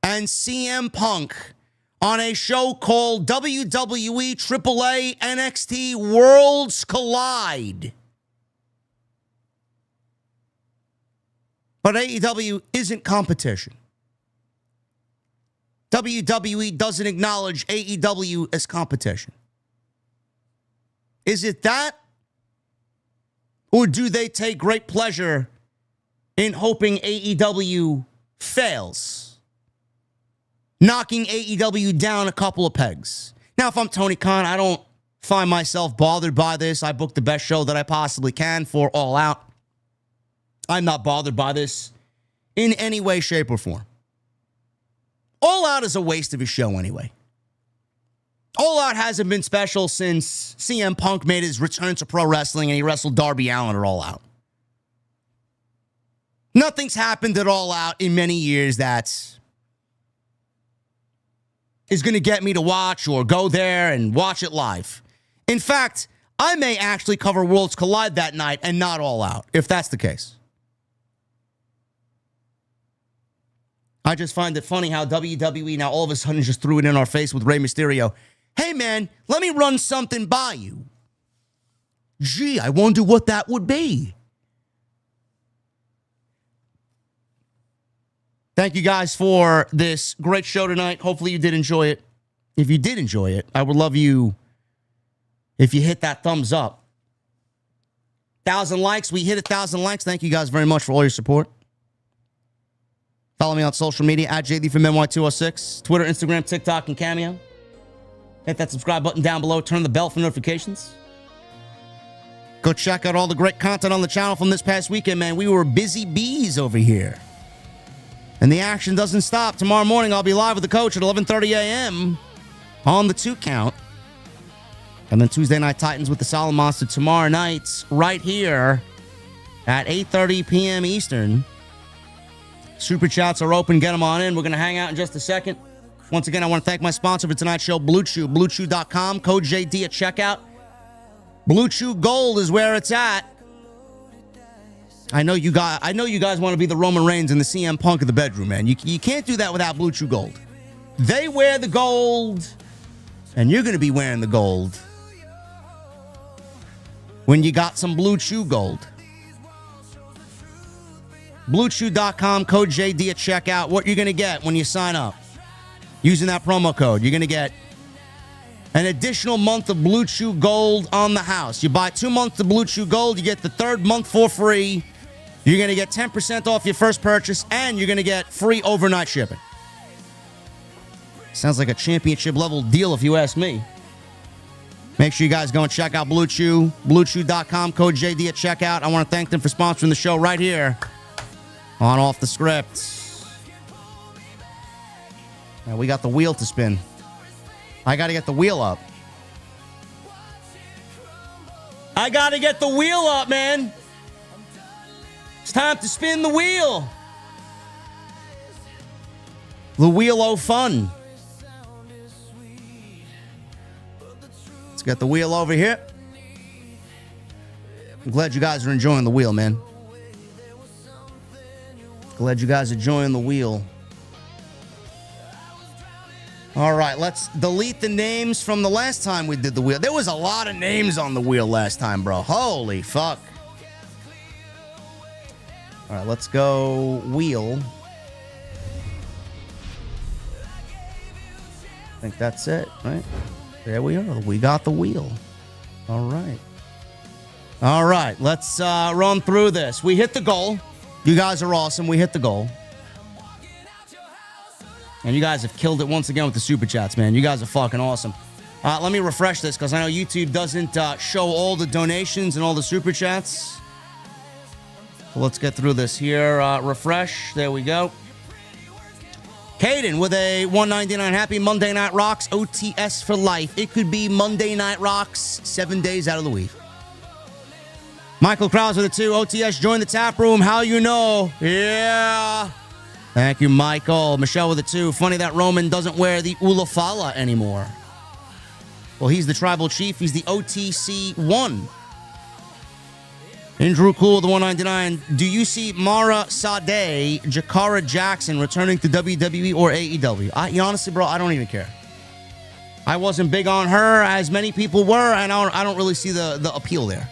and CM Punk on a show called WWE AAA NXT Worlds Collide. But AEW isn't competition. WWE doesn't acknowledge AEW as competition? Is it that? Or do they take great pleasure in hoping AEW fails? Knocking AEW down a couple of pegs. Now, if I'm Tony Khan, I don't find myself bothered by this. I booked the best show that I possibly can for All Out. I'm not bothered by this in any way, shape, or form. All Out is a waste of a show anyway. All Out hasn't been special since CM Punk made his return to pro wrestling and he wrestled Darby Allin at All Out. Nothing's happened at All Out in many years that is going to get me to watch or go there and watch it live. In fact, I may actually cover Worlds Collide that night and not All Out, if that's the case. I just find it funny how WWE now all of a sudden just threw it in our face with Rey Mysterio. Hey, man, let me run something by you. Gee, I wonder what that would be. Thank you guys for this great show tonight. Hopefully you did enjoy it. If you did enjoy it, I would love you if you hit that thumbs up. 1,000 likes. We hit 1,000 likes. Thank you guys very much for all your support. Follow me on social media at JD from NY206. Twitter, Instagram, TikTok, and Cameo. Hit that subscribe button down below. Turn the bell for notifications. Go check out all the great content on the channel from this past weekend, man. We were busy bees over here. And the action doesn't stop. Tomorrow morning, I'll be live with the coach at 11:30 a.m. on the 2 count. And then Tuesday Night Titans with the Solid Monster tomorrow night right here at 8:30 p.m. Eastern. Super chats are open. Get them on in. We're going to hang out in just a second. Once again, I want to thank my sponsor for tonight's show, Blue Chew. BlueChew.com. Code JD at checkout. Blue Chew Gold is where it's at. I know you guys want to be the Roman Reigns and the CM Punk of the bedroom, man. You can't do that without Blue Chew Gold. They wear the gold, and you're going to be wearing the gold when you got some Blue Chew Gold. BlueChew.com, code JD at checkout. What you're going to get when you sign up using that promo code, you're going to get an additional month of Blue Chew Gold on the house. You buy 2 months of Blue Chew Gold, you get the 3rd month for free. You're going to get 10% off your first purchase, and you're going to get free overnight shipping. Sounds like a championship level deal if you ask me. Make sure you guys go and check out Blue Chew. BlueChew.com, code JD at checkout. I want to thank them for sponsoring the show right here on Off the Script. Now we got the wheel to spin. I got to get the wheel up. I got to get the wheel up, man. It's time to spin the wheel. The wheel o' fun. Let's get the wheel over here. I'm glad you guys are enjoying the wheel, man. Glad you guys are enjoying the wheel. All right, let's delete the names from the last time we did the wheel. There was a lot of names on the wheel last time, bro. Holy fuck. All right, let's go wheel. I think that's it, right? There we are. We got the wheel. All right. All right, let's run through this. We hit the goal. You guys are awesome. We hit the goal. And you guys have killed it once again with the super chats, man. You guys are fucking awesome. Let me refresh this because I know YouTube doesn't show all the donations and all the super chats. So let's get through this here. Refresh. There we go. Caden with a $1.99 Happy Monday Night Rocks OTS for life. It could be Monday Night Rocks 7 days out of the week. Michael Krause with a 2 OTS. Join the tap room. How you know? Yeah. Thank you, Michael. Michelle with a 2. Funny that Roman doesn't wear the Ulafala anymore. Well, he's the tribal chief. He's the OTC 1. Andrew Cool with the $1.99. Do you see Mara Sade, Jakara Jackson returning to WWE or AEW? Honestly, bro, I don't even care. I wasn't big on her, as many people were, and I don't really see the appeal there.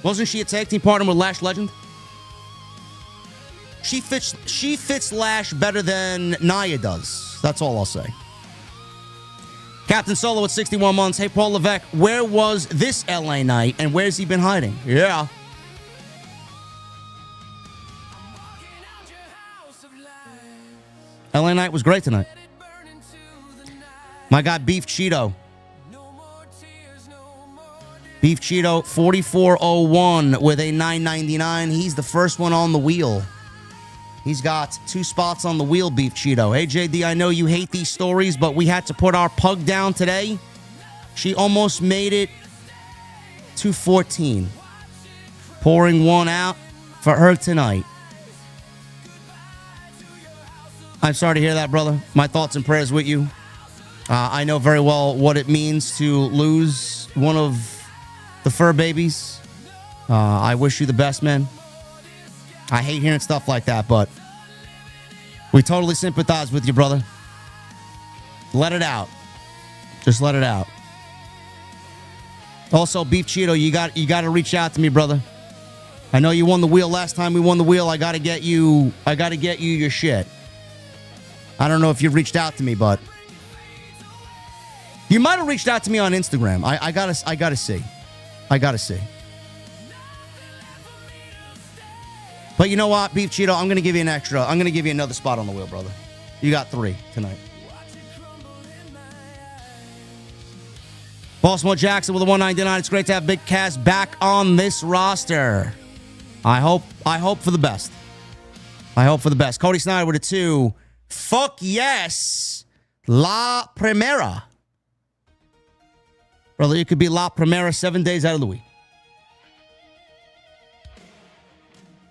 Wasn't she a tag team partner with Lash Legend? She fits Lash better than Nia does. That's all I'll say. Captain Solo at 61 months. Hey, Paul Levesque, where was this LA night and where's he been hiding? Yeah. LA night was great tonight. My guy, Beef Cheeto. Beef Cheeto, 4401 with a $9.99. He's the first one on the wheel. He's got 2 spots on the wheel, Beef Cheeto. Hey, JD, I know you hate these stories, but we had to put our pug down today. She almost made it to 14. Pouring one out for her tonight. I'm sorry to hear that, brother. My thoughts and prayers with you. I know very well what it means to lose one of the fur babies. I wish you the best, man. I hate hearing stuff like that, but we totally sympathize with you, brother. Let it out. Just let it out. Also, Beef Cheeto, you got to reach out to me, brother. I know you won the wheel last time we won the wheel. I got to get you your shit. I don't know if you've reached out to me, but you might have reached out to me on Instagram. I gotta see. I gotta see. But you know what, Beef Cheeto, I'm gonna give you another spot on the wheel, brother. You got 3 tonight. Baltimore Jackson with a $199. It's great to have Big Cass back on this roster. I hope for the best. I hope for the best. Cody Snyder with a 2. Fuck yes. La Primera. Brother, it could be La Primera 7 days out of the week.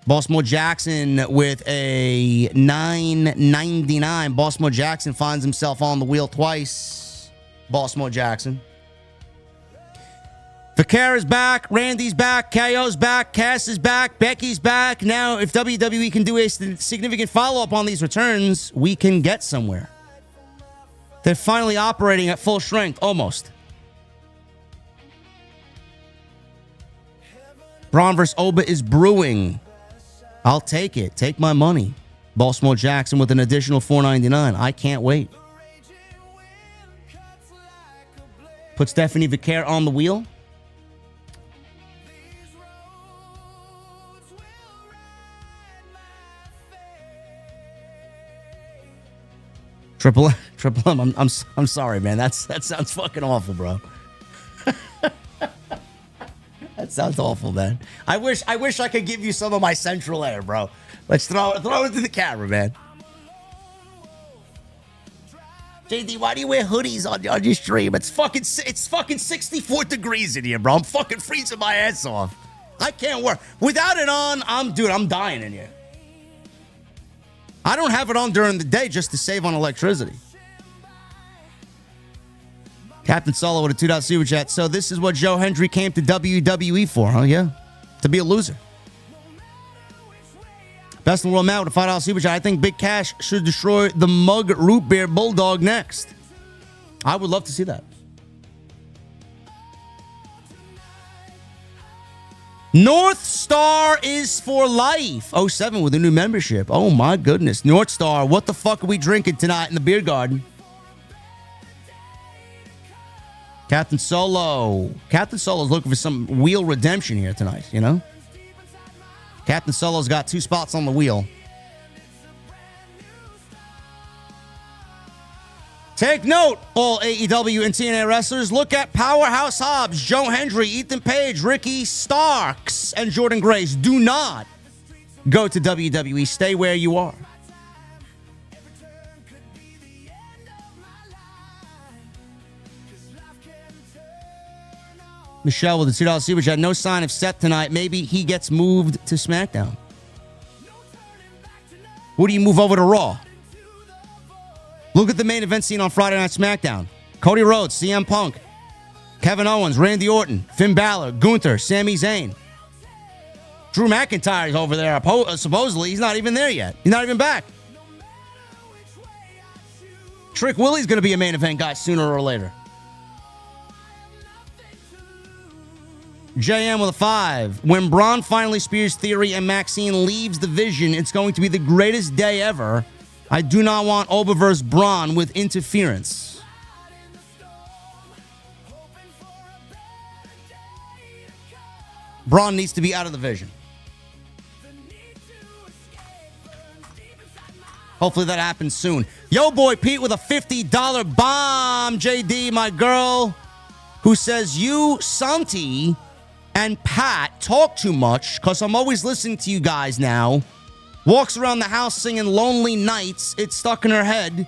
Baltimore Jackson with a $9.99. Baltimore Jackson finds himself on the wheel twice. Baltimore Jackson. Vaquer is back. Randy's back. KO's back. Cass is back. Becky's back. Now, if WWE can do a significant follow-up on these returns, we can get somewhere. They're finally operating at full strength, almost. Bron vs. Oba is brewing. I'll take it. Take my money. Baltimore Jackson with an additional $4.99. I can't wait. Put Stephanie Vaquer on the wheel. Triple M. I'm sorry, man. That sounds fucking awful, bro. That sounds awful, man. I wish I could give you some of my central air, bro. Let's throw it to the camera, man. JD, why do you wear hoodies on your stream? It's fucking 64 degrees in here, bro. I'm fucking freezing my ass off. I can't work. Without it on, I'm dying in here. I don't have it on during the day just to save on electricity. Captain Solo with a $2 super chat. So this is what Joe Hendry came to WWE for, huh? Yeah. To be a loser. Best in the world, Matt with a $5 super chat. I think Big Cash should destroy the Mug Root Beer Bulldog next. I would love to see that. North Star is for life. 07 with a new membership. Oh my goodness. North Star, what the fuck are we drinking tonight in the beer garden? Captain Solo. Captain Solo's looking for some wheel redemption here tonight, you know? Captain Solo's got 2 spots on the wheel. Take note, all AEW and TNA wrestlers. Look at Powerhouse Hobbs, Joe Hendry, Ethan Page, Ricky Starks, and Jordan Grace. Do not go to WWE. Stay where you are. Michelle with the $2 super chat. No sign of Seth tonight. Maybe he gets moved to SmackDown. Who do you move over to Raw? Look at the main event scene on Friday Night SmackDown. Cody Rhodes, CM Punk, Kevin Owens, Randy Orton, Finn Balor, Gunther, Sami Zayn. Drew McIntyre's over there. Supposedly, he's not even there yet. He's not even back. Trick Willie's going to be a main event guy sooner or later. JM with a 5. When Bron finally spears Theory and Maxine leaves the Vision, it's going to be the greatest day ever. I do not want OBA vs. Bron with interference. Bron needs to be out of the Vision. Hopefully that happens soon. Yo, boy Pete with a $50 bomb. JD, my girl, who says, you, Santi, and Pat talk too much because I'm always listening to you guys now. Walks around the house singing Lonely Nights. It's stuck in her head.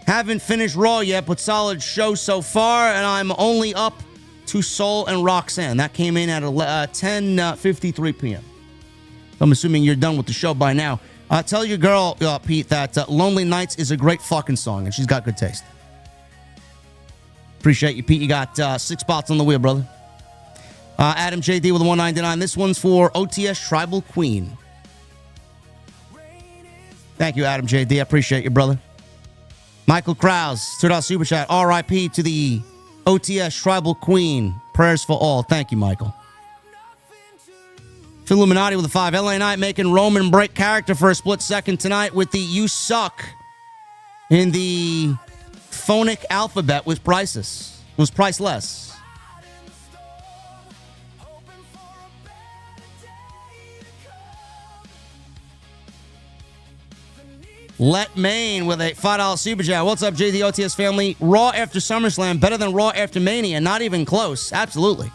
Haven't finished Raw yet, but solid show so far. And I'm only up to Soul and Roxanne. That came in at 10:53 p.m. I'm assuming you're done with the show by now. Tell your girl, Pete, that Lonely Nights is a great fucking song, and she's got good taste. Appreciate you, Pete. You got 6 spots on the wheel, brother. Adam JD with a 199. This one's for OTS Tribal Queen. Thank you, Adam JD. I appreciate you, brother. Michael Krause, $2 Super Chat. RIP to the OTS Tribal Queen. Prayers for all. Thank you, Michael. Illuminati with a 5. LA Knight making Roman break character for a split second tonight with the "You Suck" in the phonic alphabet was priceless. Let Maine with a $5 Super Chat. What's up, JD OTS family? Raw after SummerSlam better than Raw after Mania. Not even close. Absolutely.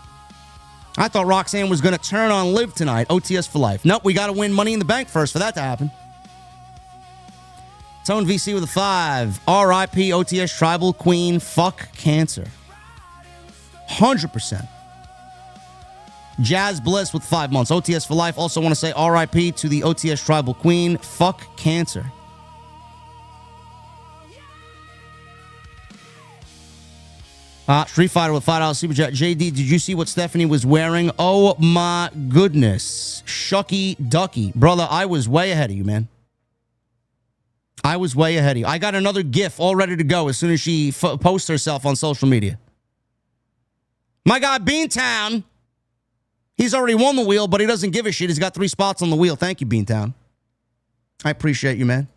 I thought Roxanne was going to turn on Liv tonight. OTS for life. Nope, we got to win Money in the Bank first for that to happen. Tone VC with a 5. RIP OTS Tribal Queen. Fuck cancer. 100%. Jazz Bliss with 5 months. OTS for life. Also want to say RIP to the OTS Tribal Queen. Fuck cancer. Street Fighter with $5 Super Chat. JD, did you see what Stephanie was wearing? Oh my goodness. Shucky ducky. Brother, I was way ahead of you, man. I was way ahead of you. I got another GIF all ready to go as soon as she posts herself on social media. My guy, Beantown. He's already won the wheel, but he doesn't give a shit. He's got 3 spots on the wheel. Thank you, Beantown. I appreciate you, man.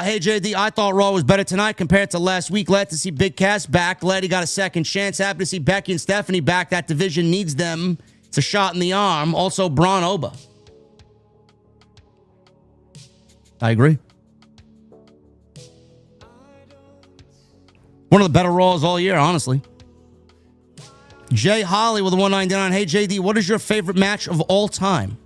Hey, JD, I thought Raw was better tonight compared to last week. Glad to see Big Cass back. Glad he got a second chance. Happy to see Becky and Stephanie back. That division needs them. It's a shot in the arm. Also, Bron Oba. I agree. One of the better Raws all year, honestly. Jay Holly with a 199. Hey, JD, what is your favorite match of all time?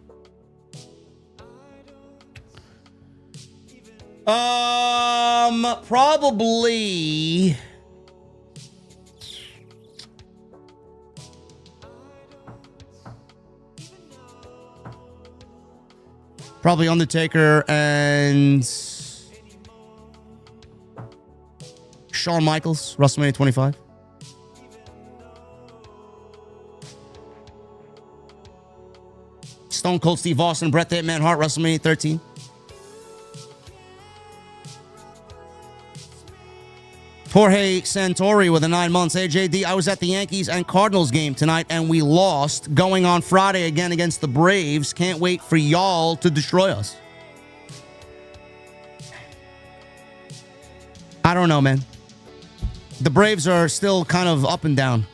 Probably Undertaker and Shawn Michaels, WrestleMania 25. Stone Cold Steve Austin, Bret the Hitman Hart, WrestleMania 13. Jorge Santori with a 9 months. Hey, JD, I was at the Yankees and Cardinals game tonight, and we lost. Going on Friday again against the Braves. Can't wait for y'all to destroy us. I don't know, man. The Braves are still kind of up and down.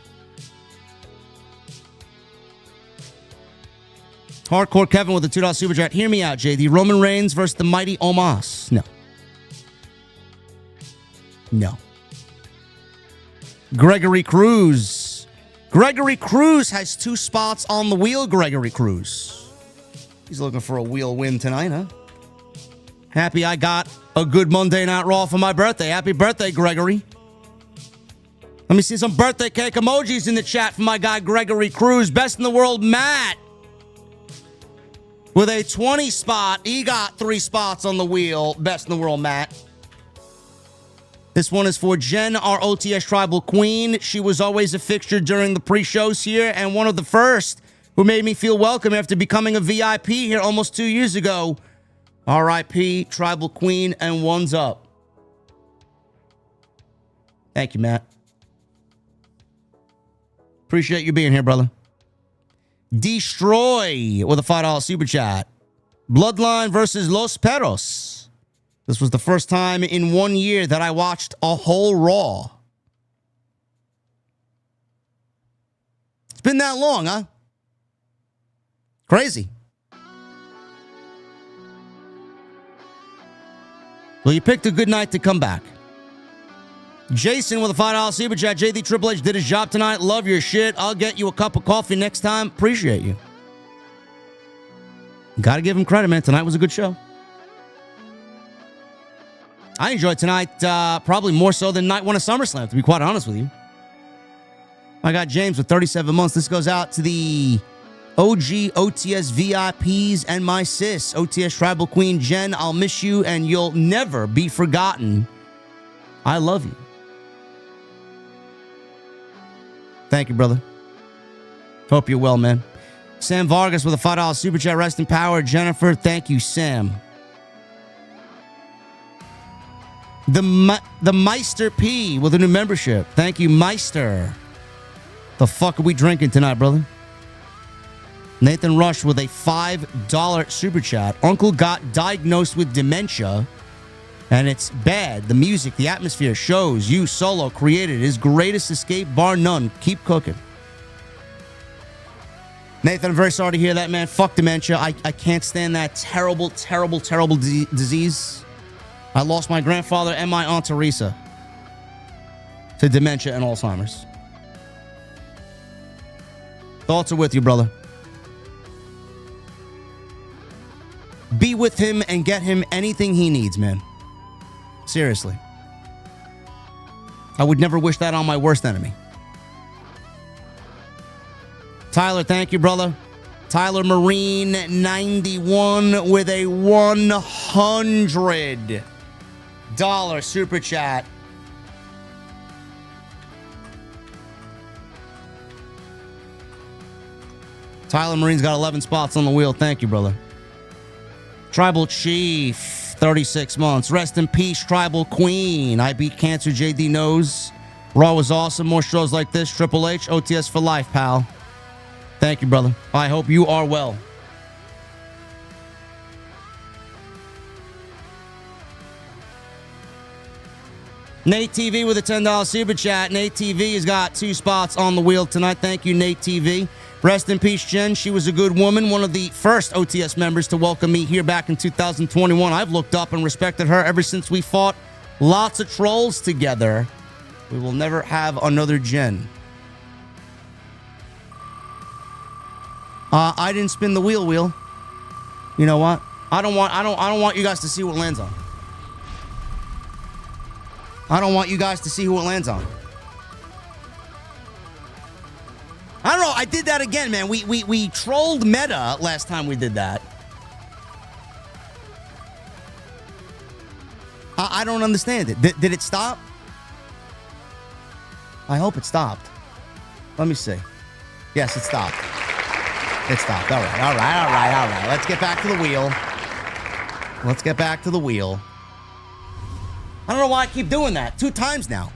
Hardcore Kevin with a $2 Super Chat. Hear me out, JD. Roman Reigns versus the mighty Omos. No. No. Gregory Cruz. Gregory Cruz has 2 spots on the wheel, Gregory Cruz. He's looking for a wheel win tonight, huh? Happy I got a good Monday Night Raw for my birthday. Happy birthday, Gregory. Let me see some birthday cake emojis in the chat for my guy, Gregory Cruz. Best in the world, Matt. With a 20 spot. He got 3 spots on the wheel. Best in the world, Matt. This one is for Jen, our OTS Tribal Queen. She was always a fixture during the pre-shows here and one of the first who made me feel welcome after becoming a VIP here almost 2 years ago. RIP, Tribal Queen, and one's up. Thank you, Matt. Appreciate you being here, brother. Destroy with a $5 super chat. Bloodline versus Los Perros. This was the first time in 1 year that I watched a whole Raw. It's been that long, huh? Crazy. Well, you picked a good night to come back. Jason with a $5 super chat. JD Triple H did his job tonight. Love your shit. I'll get you a cup of coffee next time. Appreciate you. Gotta give him credit, man. Tonight was a good show. I enjoyed tonight probably more so than night one of SummerSlam, to be quite honest with you. I got James with 37 months. This goes out to the OG OTS VIPs and my sis, OTS Tribal Queen Jen. I'll miss you and you'll never be forgotten. I love you. Thank you, brother. Hope you're well, man. Sam Vargas with a $5 super chat. Rest in power. Jennifer, thank you, Sam. The Meister P with a new membership. Thank you, Meister. The fuck are we drinking tonight, brother? Nathan Rush with a $5 super chat. Uncle got diagnosed with dementia, and it's bad. The music, the atmosphere shows you Solo created his greatest escape, bar none. Keep cooking. Nathan, I'm very sorry to hear that, man. Fuck dementia. I can't stand that terrible, terrible, terrible disease. I lost my grandfather and my Aunt Teresa to dementia and Alzheimer's. Thoughts are with you, brother. Be with him and get him anything he needs, man. Seriously. I would never wish that on my worst enemy. Tyler, thank you, brother. Tyler Marine, 91 with a $100 super chat. Tyler Marine's got 11 spots on the wheel. Thank you, brother. Tribal Chief, 36 months. Rest in peace, Tribal Queen. I beat cancer, JD knows. Raw was awesome. More shows like this. Triple H, OTS for life, pal. Thank you, brother. I hope you are well. Nate TV with a $10 super chat. Nate TV has got 2 spots on the wheel tonight. Thank you, Nate TV. Rest in peace, Jen. She was a good woman. One of the first OTS members to welcome me here back in 2021. I've looked up and respected her ever since we fought lots of trolls together. We will never have another Jen. I didn't spin the wheel. You know what? I don't want you guys to see what it lands on. I don't want you guys to see who it lands on. I don't know. I did that again, man. We trolled meta last time we did that. I don't understand it. Did it stop? I hope it stopped. Let me see. Yes, it stopped. It stopped. All right. Let's get back to the wheel. I don't know why I keep doing that. 2 times now.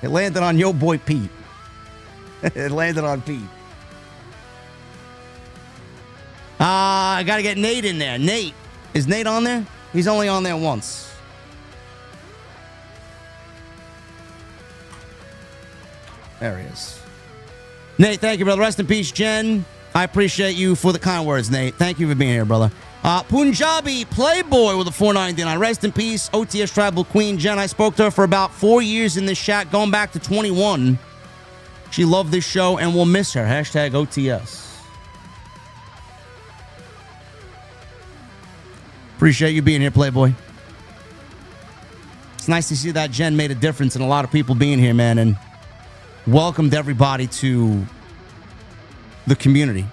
It landed on your boy Pete. It landed on Pete. I got to get Nate in there. Nate. Is Nate on there? He's only on there once. There he is. Nate, thank you, brother. Rest in peace, Jen. I appreciate you for the kind words, Nate. Thank you for being here, brother. Punjabi Playboy with a $4.99. Rest in peace, OTS Tribal Queen Jen. I spoke to her for about 4 years in this chat, going back to 21. She loved this show and we'll miss her. Hashtag OTS. Appreciate you being here, Playboy. It's nice to see that Jen made a difference in a lot of people being here, man, and welcomed everybody to the community.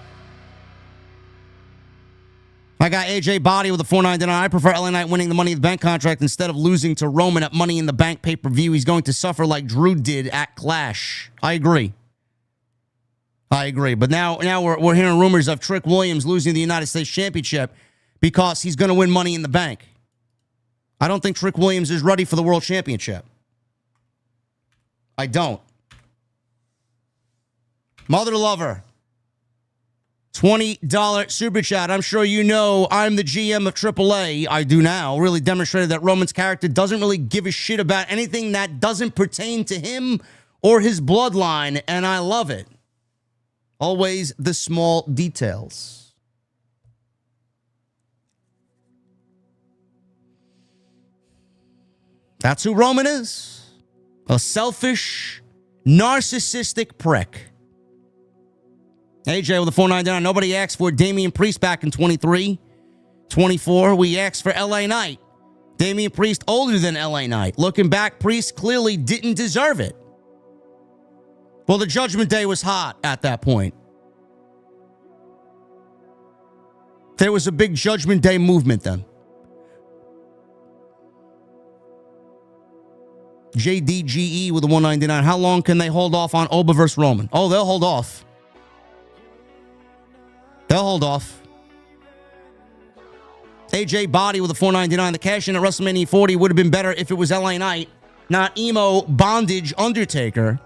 I got AJ Body with a $4.99. I prefer LA Knight winning the Money in the Bank contract instead of losing to Roman at Money in the Bank pay-per-view. He's going to suffer like Drew did at Clash. I agree. But now we're hearing rumors of Trick Williams losing the United States Championship because he's going to win Money in the Bank. I don't think Trick Williams is ready for the World Championship. I don't. Mother Lover. $20 super chat. I'm sure you know I'm the GM of AAA. I do now. Really demonstrated that Roman's character doesn't really give a shit about anything that doesn't pertain to him or his bloodline, and I love it. Always the small details. That's who Roman is. A selfish, narcissistic prick. AJ with the 499. Nobody asked for Damian Priest back in 23. 24, we asked for LA Knight. Damian Priest older than LA Knight. Looking back, Priest clearly didn't deserve it. Well, the Judgment Day was hot at that point. There was a big Judgment Day movement then. JDGE with the 199. How long can they hold off on Oba versus Roman? Oh, they'll hold off. They'll hold off. AJ Body with a 499. The cash in at WrestleMania 40 would have been better if it was LA Knight, not emo bondage Undertaker.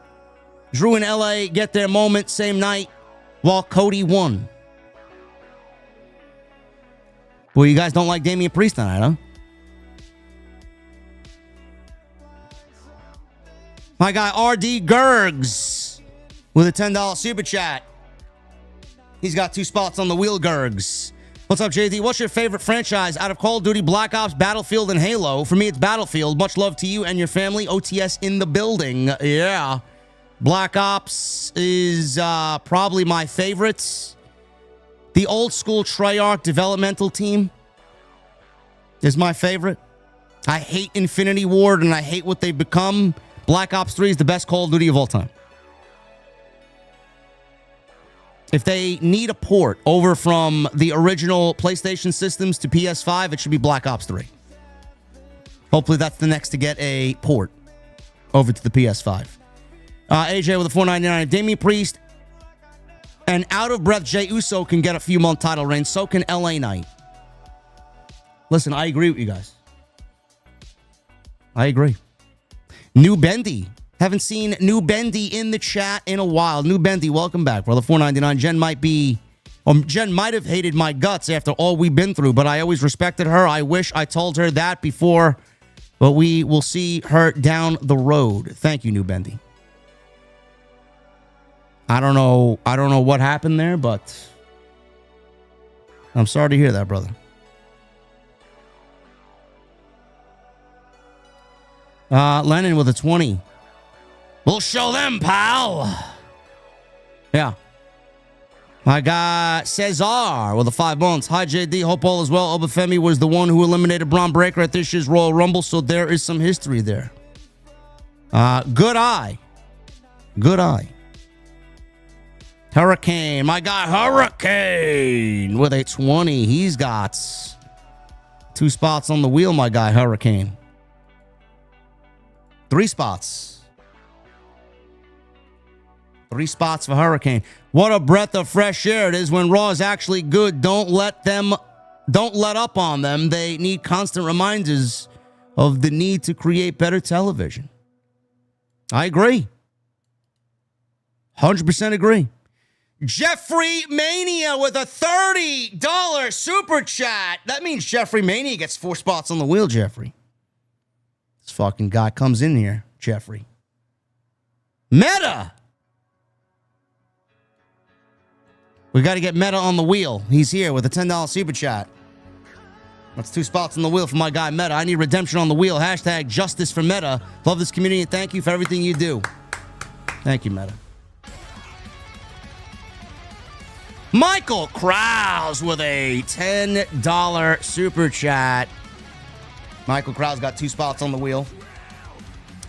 Drew and LA get their moment same night while Cody won. Well, you guys don't like Damian Priest tonight, huh? My guy RD Gergs with a $10 super chat. He's got 2 spots on the wheel, Gergs. What's up, JD? What's your favorite franchise out of Call of Duty, Black Ops, Battlefield, and Halo? For me, it's Battlefield. Much love to you and your family. OTS in the building. Yeah. Black Ops is probably my favorite. The old school Treyarch developmental team is my favorite. I hate Infinity Ward and I hate what they've become. Black Ops 3 is the best Call of Duty of all time. If they need a port over from the original PlayStation systems to PS5, it should be Black Ops 3. Hopefully that's the next to get a port over to the PS5. AJ with a 499. If Damian Priest and out-of-breath Jey Uso can get a few-month title reign, so can LA Knight. Listen, I agree with you guys. I agree. New Bendy. Haven't seen New Bendy in the chat in a while. New Bendy, welcome back, brother. 499. Jen might have hated my guts after all we've been through, but I always respected her. I wish I told her that before, but we will see her down the road. Thank you, New Bendy. I don't know what happened there, but I'm sorry to hear that, brother. Lennon with a 20. We'll show them, pal. Yeah. My guy Cesar with a 5 months. Hi, JD. Hope all is well. OBA FEMI was the one who eliminated Bron Breakker at this year's Royal Rumble, so there is some history there. Good eye. Good eye. Hurricane. My guy Hurricane with a 20. He's got 2 spots on the wheel, my guy Hurricane. 3 spots. 3 spots for Hurricane. What a breath of fresh air it is when Raw is actually good. Don't let up on them. They need constant reminders of the need to create better television. I agree. 100% agree. Jeffrey Mania with a $30 super chat. That means Jeffrey Mania gets 4 spots on the wheel, Jeffrey. This fucking guy comes in here, Jeffrey. Meta! We got to get Meta on the wheel. He's here with a $10 super chat. That's 2 spots on the wheel for my guy Meta. I need redemption on the wheel. Hashtag justice for Meta. Love this community and thank you for everything you do. Thank you, Meta. Michael Krause with a $10 super chat. Michael Krause got 2 spots on the wheel.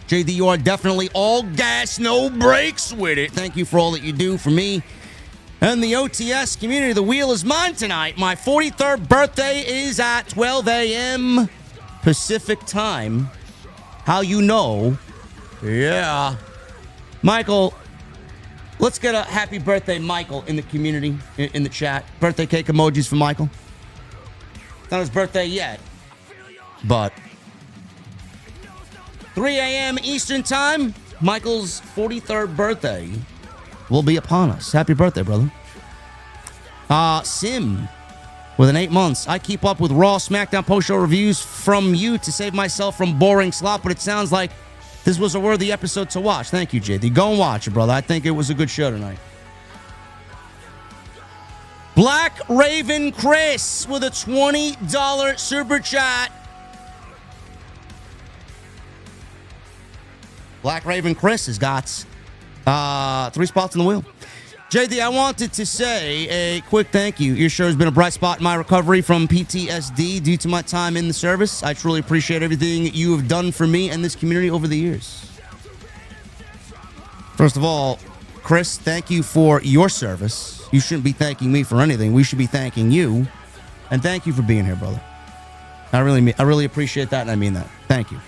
JD, you are definitely all gas, no brakes with it. Thank you for all that you do for me and the OTS community. The wheel is mine tonight. My 43rd birthday is at 12 a.m. Pacific time. How you know? Yeah. Michael, let's get a happy birthday, Michael, in the community, in the chat. Birthday cake emojis for Michael. Not his birthday yet, but 3 a.m. Eastern time. Michael's 43rd birthday will be upon us. Happy birthday, brother. Sim with an 8 months. I keep up with Raw, SmackDown post-show reviews from you to save myself from boring slop, but it sounds like this was a worthy episode to watch. Thank you, JD. Go and watch it, brother. I think it was a good show tonight. Black Raven Chris with a $20 super chat. Black Raven Chris has got 3 spots on the wheel. JD, I wanted to say a quick thank you. Your show has been a bright spot in my recovery from PTSD due to my time in the service. I truly appreciate everything you have done for me and this community over the years. First of all, Chris, thank you for your service. You shouldn't be thanking me for anything. We should be thanking you. And thank you for being here, brother. I really appreciate that, and I mean that. Thank you.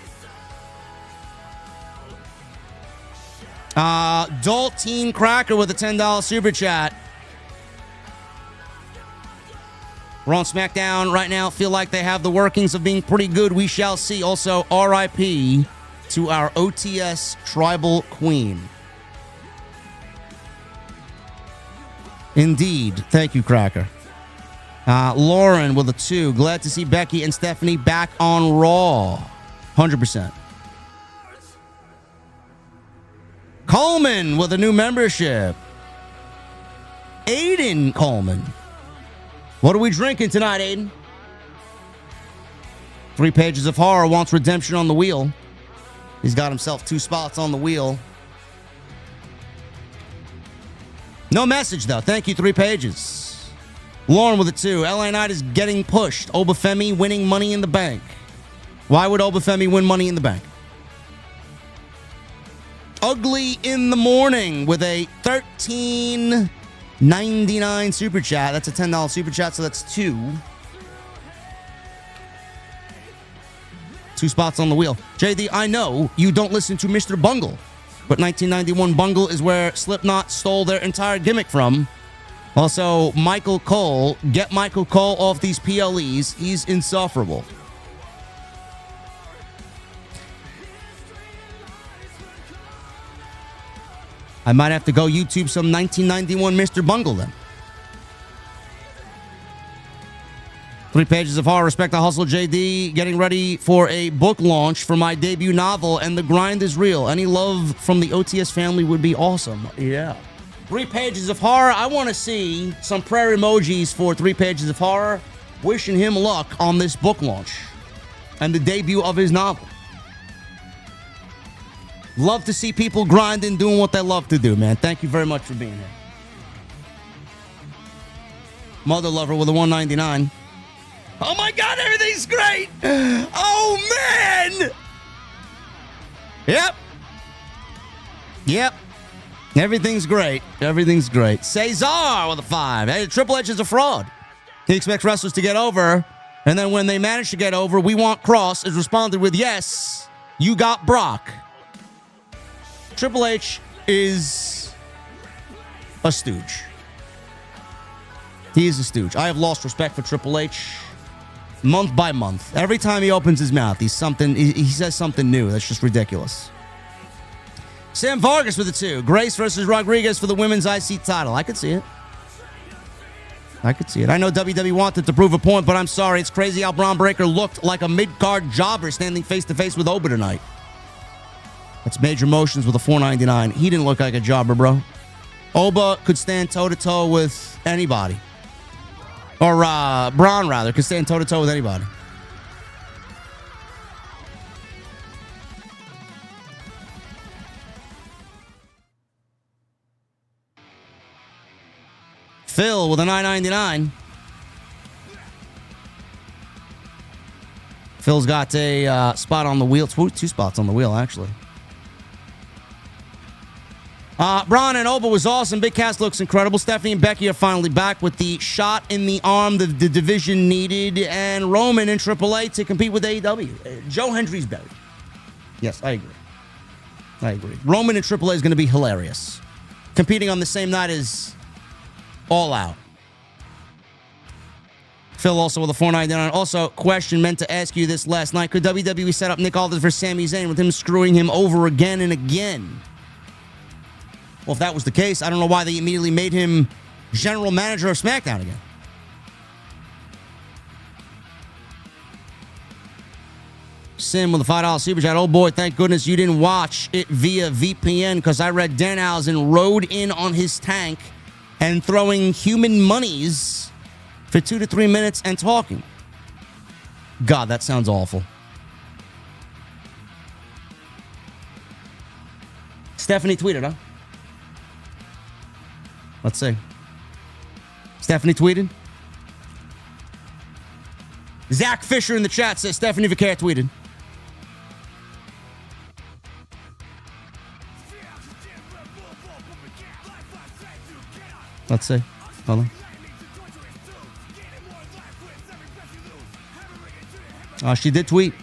Dalteen Cracker with a $10 super chat. We're on SmackDown right now. Feel like they have the workings of being pretty good. We shall see. Also, RIP to our OTS Tribal Queen. Indeed. Thank you, Cracker. Lauren with a 2. Glad to see Becky and Stephanie back on Raw. 100%. Coleman with a new membership. Aiden Coleman. What are we drinking tonight, Aiden? 3 Pages of Horror wants redemption on the wheel. He's got himself 2 spots on the wheel. No message, though. Thank you, 3 Pages. Lauren with a 2. LA Knight is getting pushed. OBA FEMI winning Money in the Bank. Why would OBA FEMI win Money in the Bank? Ugly in the Morning with a $13.99 super chat. That's a $10 super chat, so that's 2. 2 spots on the wheel. JD, I know you don't listen to Mr. Bungle, but 1991 Bungle is where Slipknot stole their entire gimmick from. Also, Michael Cole. Get Michael Cole off these PLEs. He's insufferable. I might have to go YouTube some 1991 Mr. Bungle then. 3 Pages of Horror. Respect the hustle, JD. Getting ready for a book launch for my debut novel, and the grind is real. Any love from the OTS family would be awesome. Yeah. 3 Pages of Horror. I want to see some prayer emojis for 3 Pages of Horror. Wishing him luck on this book launch and the debut of his novel. Love to see people grinding, doing what they love to do, man. Thank you very much for being here. Mother Lover with a $1.99. Oh my God, everything's great. Oh man. Yep. Everything's great. Everything's great. Cesar with a 5. Hey, Triple H is a fraud. He expects wrestlers to get over, and then when they manage to get over, we want Cross is responded with, yes, you got Brock. Triple H is a stooge. He is a stooge. I have lost respect for Triple H month by month. Every time he opens his mouth, he says something new. That's just ridiculous. Sam Vargas with a 2. Grace versus Rodriguez for the women's IC title. I could see it. I know WWE wanted to prove a point, but I'm sorry. It's crazy how Braun Breaker looked like a mid-card jobber standing face-to-face with Oba tonight. That's Major Motions with a $4.99. He didn't look like a jobber, bro. Oba could stand toe-to-toe with anybody. Or Braun, rather, could stand toe-to-toe with anybody. Phil with a $9.99. Phil's got a spot on the wheel. 2 spots on the wheel, actually. Braun and Oba was awesome. Big Cass looks incredible. Stephanie and Becky are finally back with the shot in the arm the division needed. And Roman and Triple H to compete with AEW. Joe Hendry's buried. Yes, I agree. Roman and Triple H is going to be hilarious. Competing on the same night as All Out. Phil also with a $4.99. Also, question meant to ask you this last night. Could WWE set up Nick Aldis for Sami Zayn with him screwing him over again and again? Well, if that was the case, I don't know why they immediately made him general manager of SmackDown again. Sim with a $5 super chat. Oh boy, thank goodness you didn't watch it via VPN, because I read Danhausen rode in on his tank and throwing human monies for 2 to 3 minutes and talking. God, that sounds awful. Stephanie tweeted, huh? Let's see. Stephanie tweeted. Zach Fisher in the chat says Stephanie Vaquer tweeted. Let's see. Hold on. Oh, she did tweet.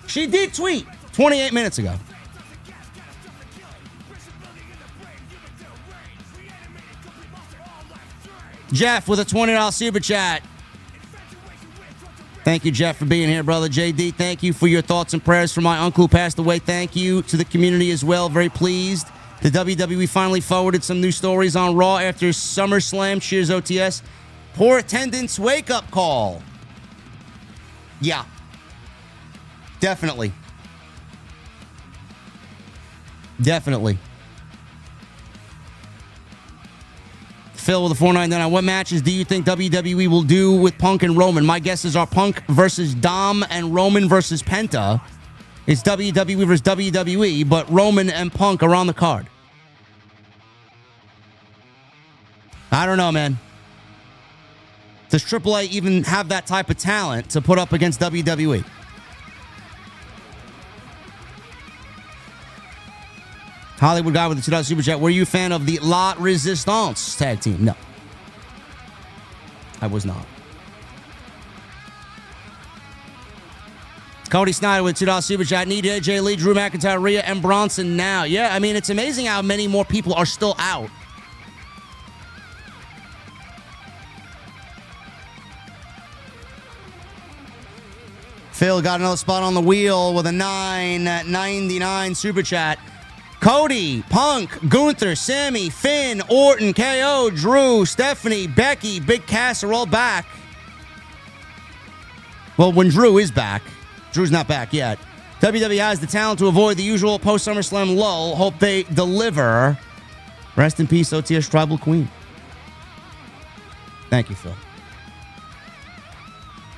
She did tweet 28 minutes ago. Jeff with a $20 super chat. Thank you, Jeff, for being here, brother. JD, thank you for your thoughts and prayers for my uncle who passed away. Thank you to the community as well. Very pleased. The WWE finally forwarded some new stories on Raw after SummerSlam. Cheers, OTS. Poor attendance wake-up call. Yeah. Definitely. Definitely. Phil with a $4.99. What matches do you think WWE will do with Punk and Roman? My guesses are Punk versus Dom and Roman versus Penta. It's WWE versus WWE, but Roman and Punk are on the card. I don't know, man. Does AAA even have that type of talent to put up against WWE? Hollywood guy with the $2 super chat. Were you a fan of the La Resistance tag team? No. I was not. Cody Snyder with $2 super chat. Need AJ Lee, Drew McIntyre, Rhea, and Bronson now. Yeah, I mean, it's amazing how many more people are still out. Phil got another spot on the wheel with a $9.99 super chat. Cody, Punk, Gunther, Sammy, Finn, Orton, KO, Drew, Stephanie, Becky, Big Cass are all back. Well, when Drew is back. Drew's not back yet. WWE has the talent to avoid the usual post-SummerSlam lull. Hope they deliver. Rest in peace, OTS Tribal Queen. Thank you, Phil.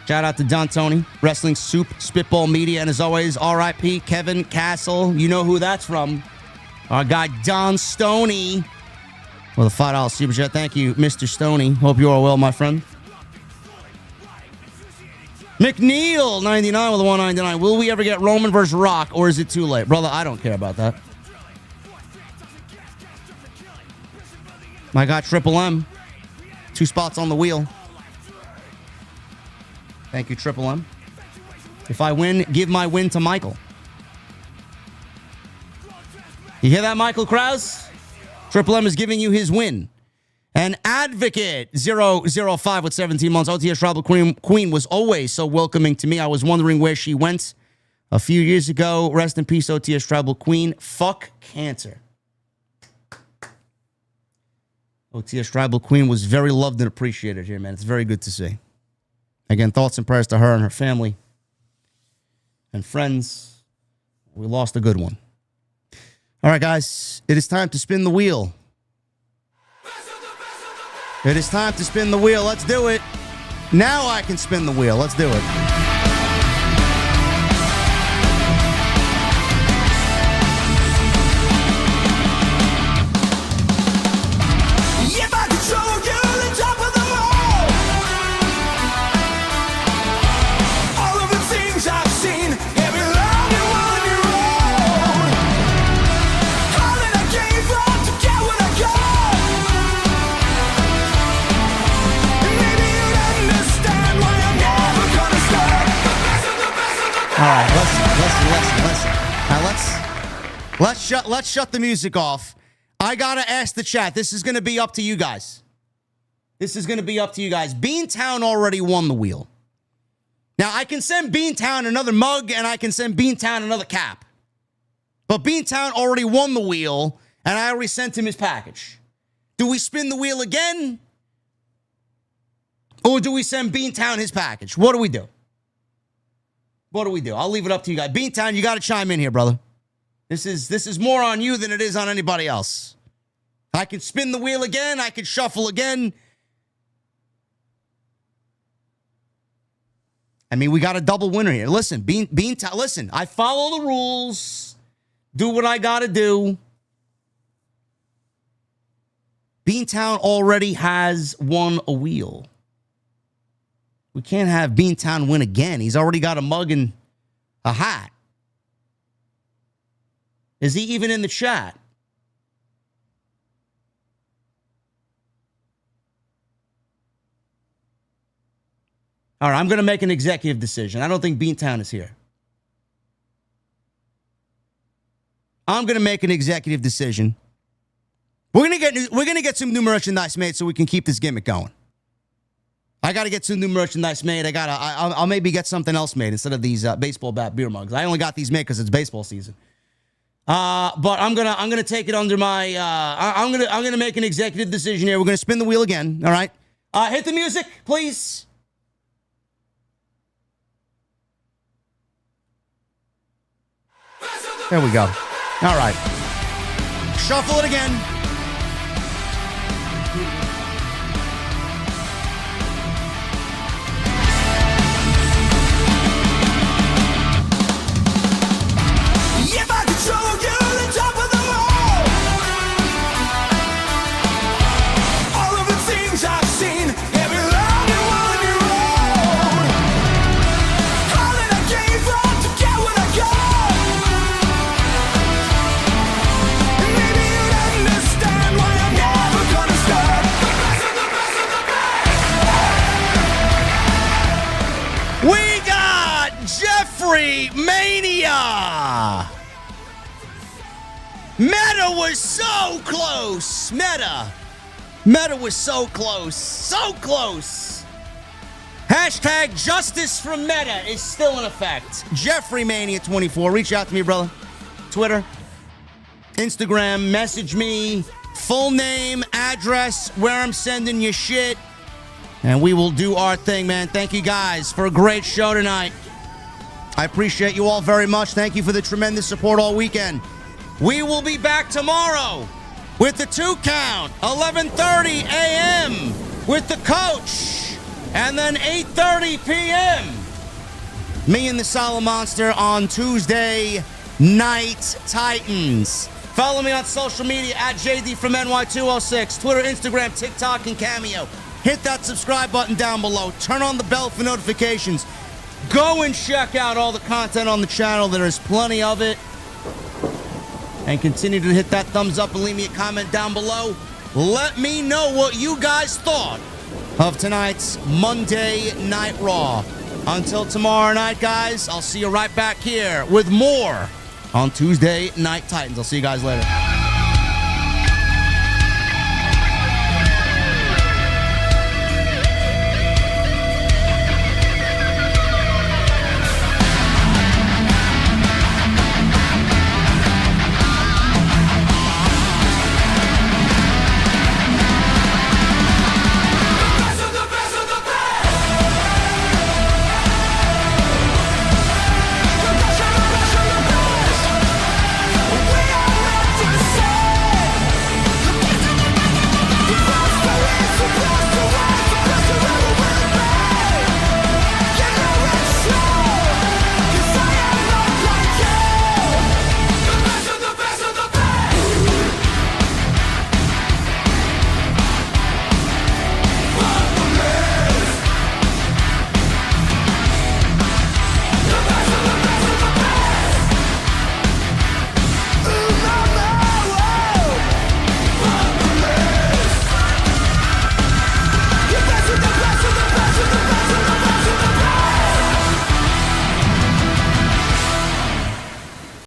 Shout out to Don Tony, Wrestling Soup, Spitball Media, and as always, R.I.P. Kevin Castle. You know who that's from. Our guy Don Stoney with a $5 super chat. Thank you, Mr. Stoney. Hope you are well, my friend. McNeil, 99 with a $1.99. Will we ever get Roman versus Rock, or is it too late? Brother, I don't care about that. My guy Triple M. 2 spots on the wheel. Thank you, Triple M. If I win, give my win to Michael. You hear that, Michael Krause? Triple M is giving you his win. And Advocate 005 with 17 months. OTS Tribal Queen was always so welcoming to me. I was wondering where she went a few years ago. Rest in peace, OTS Tribal Queen. Fuck cancer. OTS Tribal Queen was very loved and appreciated here, man. It's very good to see. Again, thoughts and prayers to her and her family and friends. We lost a good one. All right, guys, it is time to spin the wheel. It is time to spin the wheel. Let's do it. Now I can spin the wheel. Let's do it. right, listen. Now let's shut the music off. I gotta ask the chat. This is gonna be up to you guys. Beantown already won the wheel. Now I can send Beantown another mug and I can send Beantown another cap. But Beantown already won the wheel and I already sent him his package. Do we spin the wheel again? Or do we send Beantown his package? What do we do? I'll leave it up to you guys. Beantown, you got to chime in here, brother. This is more on you than it is on anybody else. I can spin the wheel again. I can shuffle again. I mean, we got a double winner here. Listen, Beantown, listen, I follow the rules. Do what I got to do. Beantown already has won a wheel. We can't have Beantown win again. He's already got a mug and a hat. Is he even in the chat? All right, I'm going to make an executive decision. I don't think Beantown is here. I'm going to make an executive decision. We're going to get some new merchandise made so we can keep this gimmick going. I got to get some new merchandise made. I'll maybe get something else made instead of these baseball bat beer mugs. I only got these made because it's baseball season. But I'm gonna take it under my. I'm gonna make an executive decision here. We're gonna spin the wheel again. All right. Hit the music, please. There we go. All right. Shuffle it again. If I could show you the top of the world, all of the things I've seen, every long and winding road, all that I came from to get what I got, and maybe you'd understand why I'm never gonna stop. The best of the best. We got Jeffrey Mania. Meta was so close. Meta was so close. So close. Hashtag justice from Meta is still in effect. Jeffrey Mania 24. Reach out to me, brother. Twitter, Instagram, message me. Full name, address, where I'm sending you shit. And we will do our thing, man. Thank you guys for a great show tonight. I appreciate you all very much. Thank you for the tremendous support all weekend. We will be back tomorrow with the 2 count, 11:30 a.m. with the coach, and then 8:30 p.m. Me and the Solid Monster on Tuesday Night Titans. Follow me on social media at JD from NY206, Twitter, Instagram, TikTok, and Cameo. Hit that subscribe button down below. Turn on the bell for notifications. Go and check out all the content on the channel. There is plenty of it. And continue to hit that thumbs up and leave me a comment down below. Let me know what you guys thought of tonight's Monday Night Raw. Until tomorrow night, guys, I'll see you right back here with more on Tuesday Night Titans. I'll see you guys later.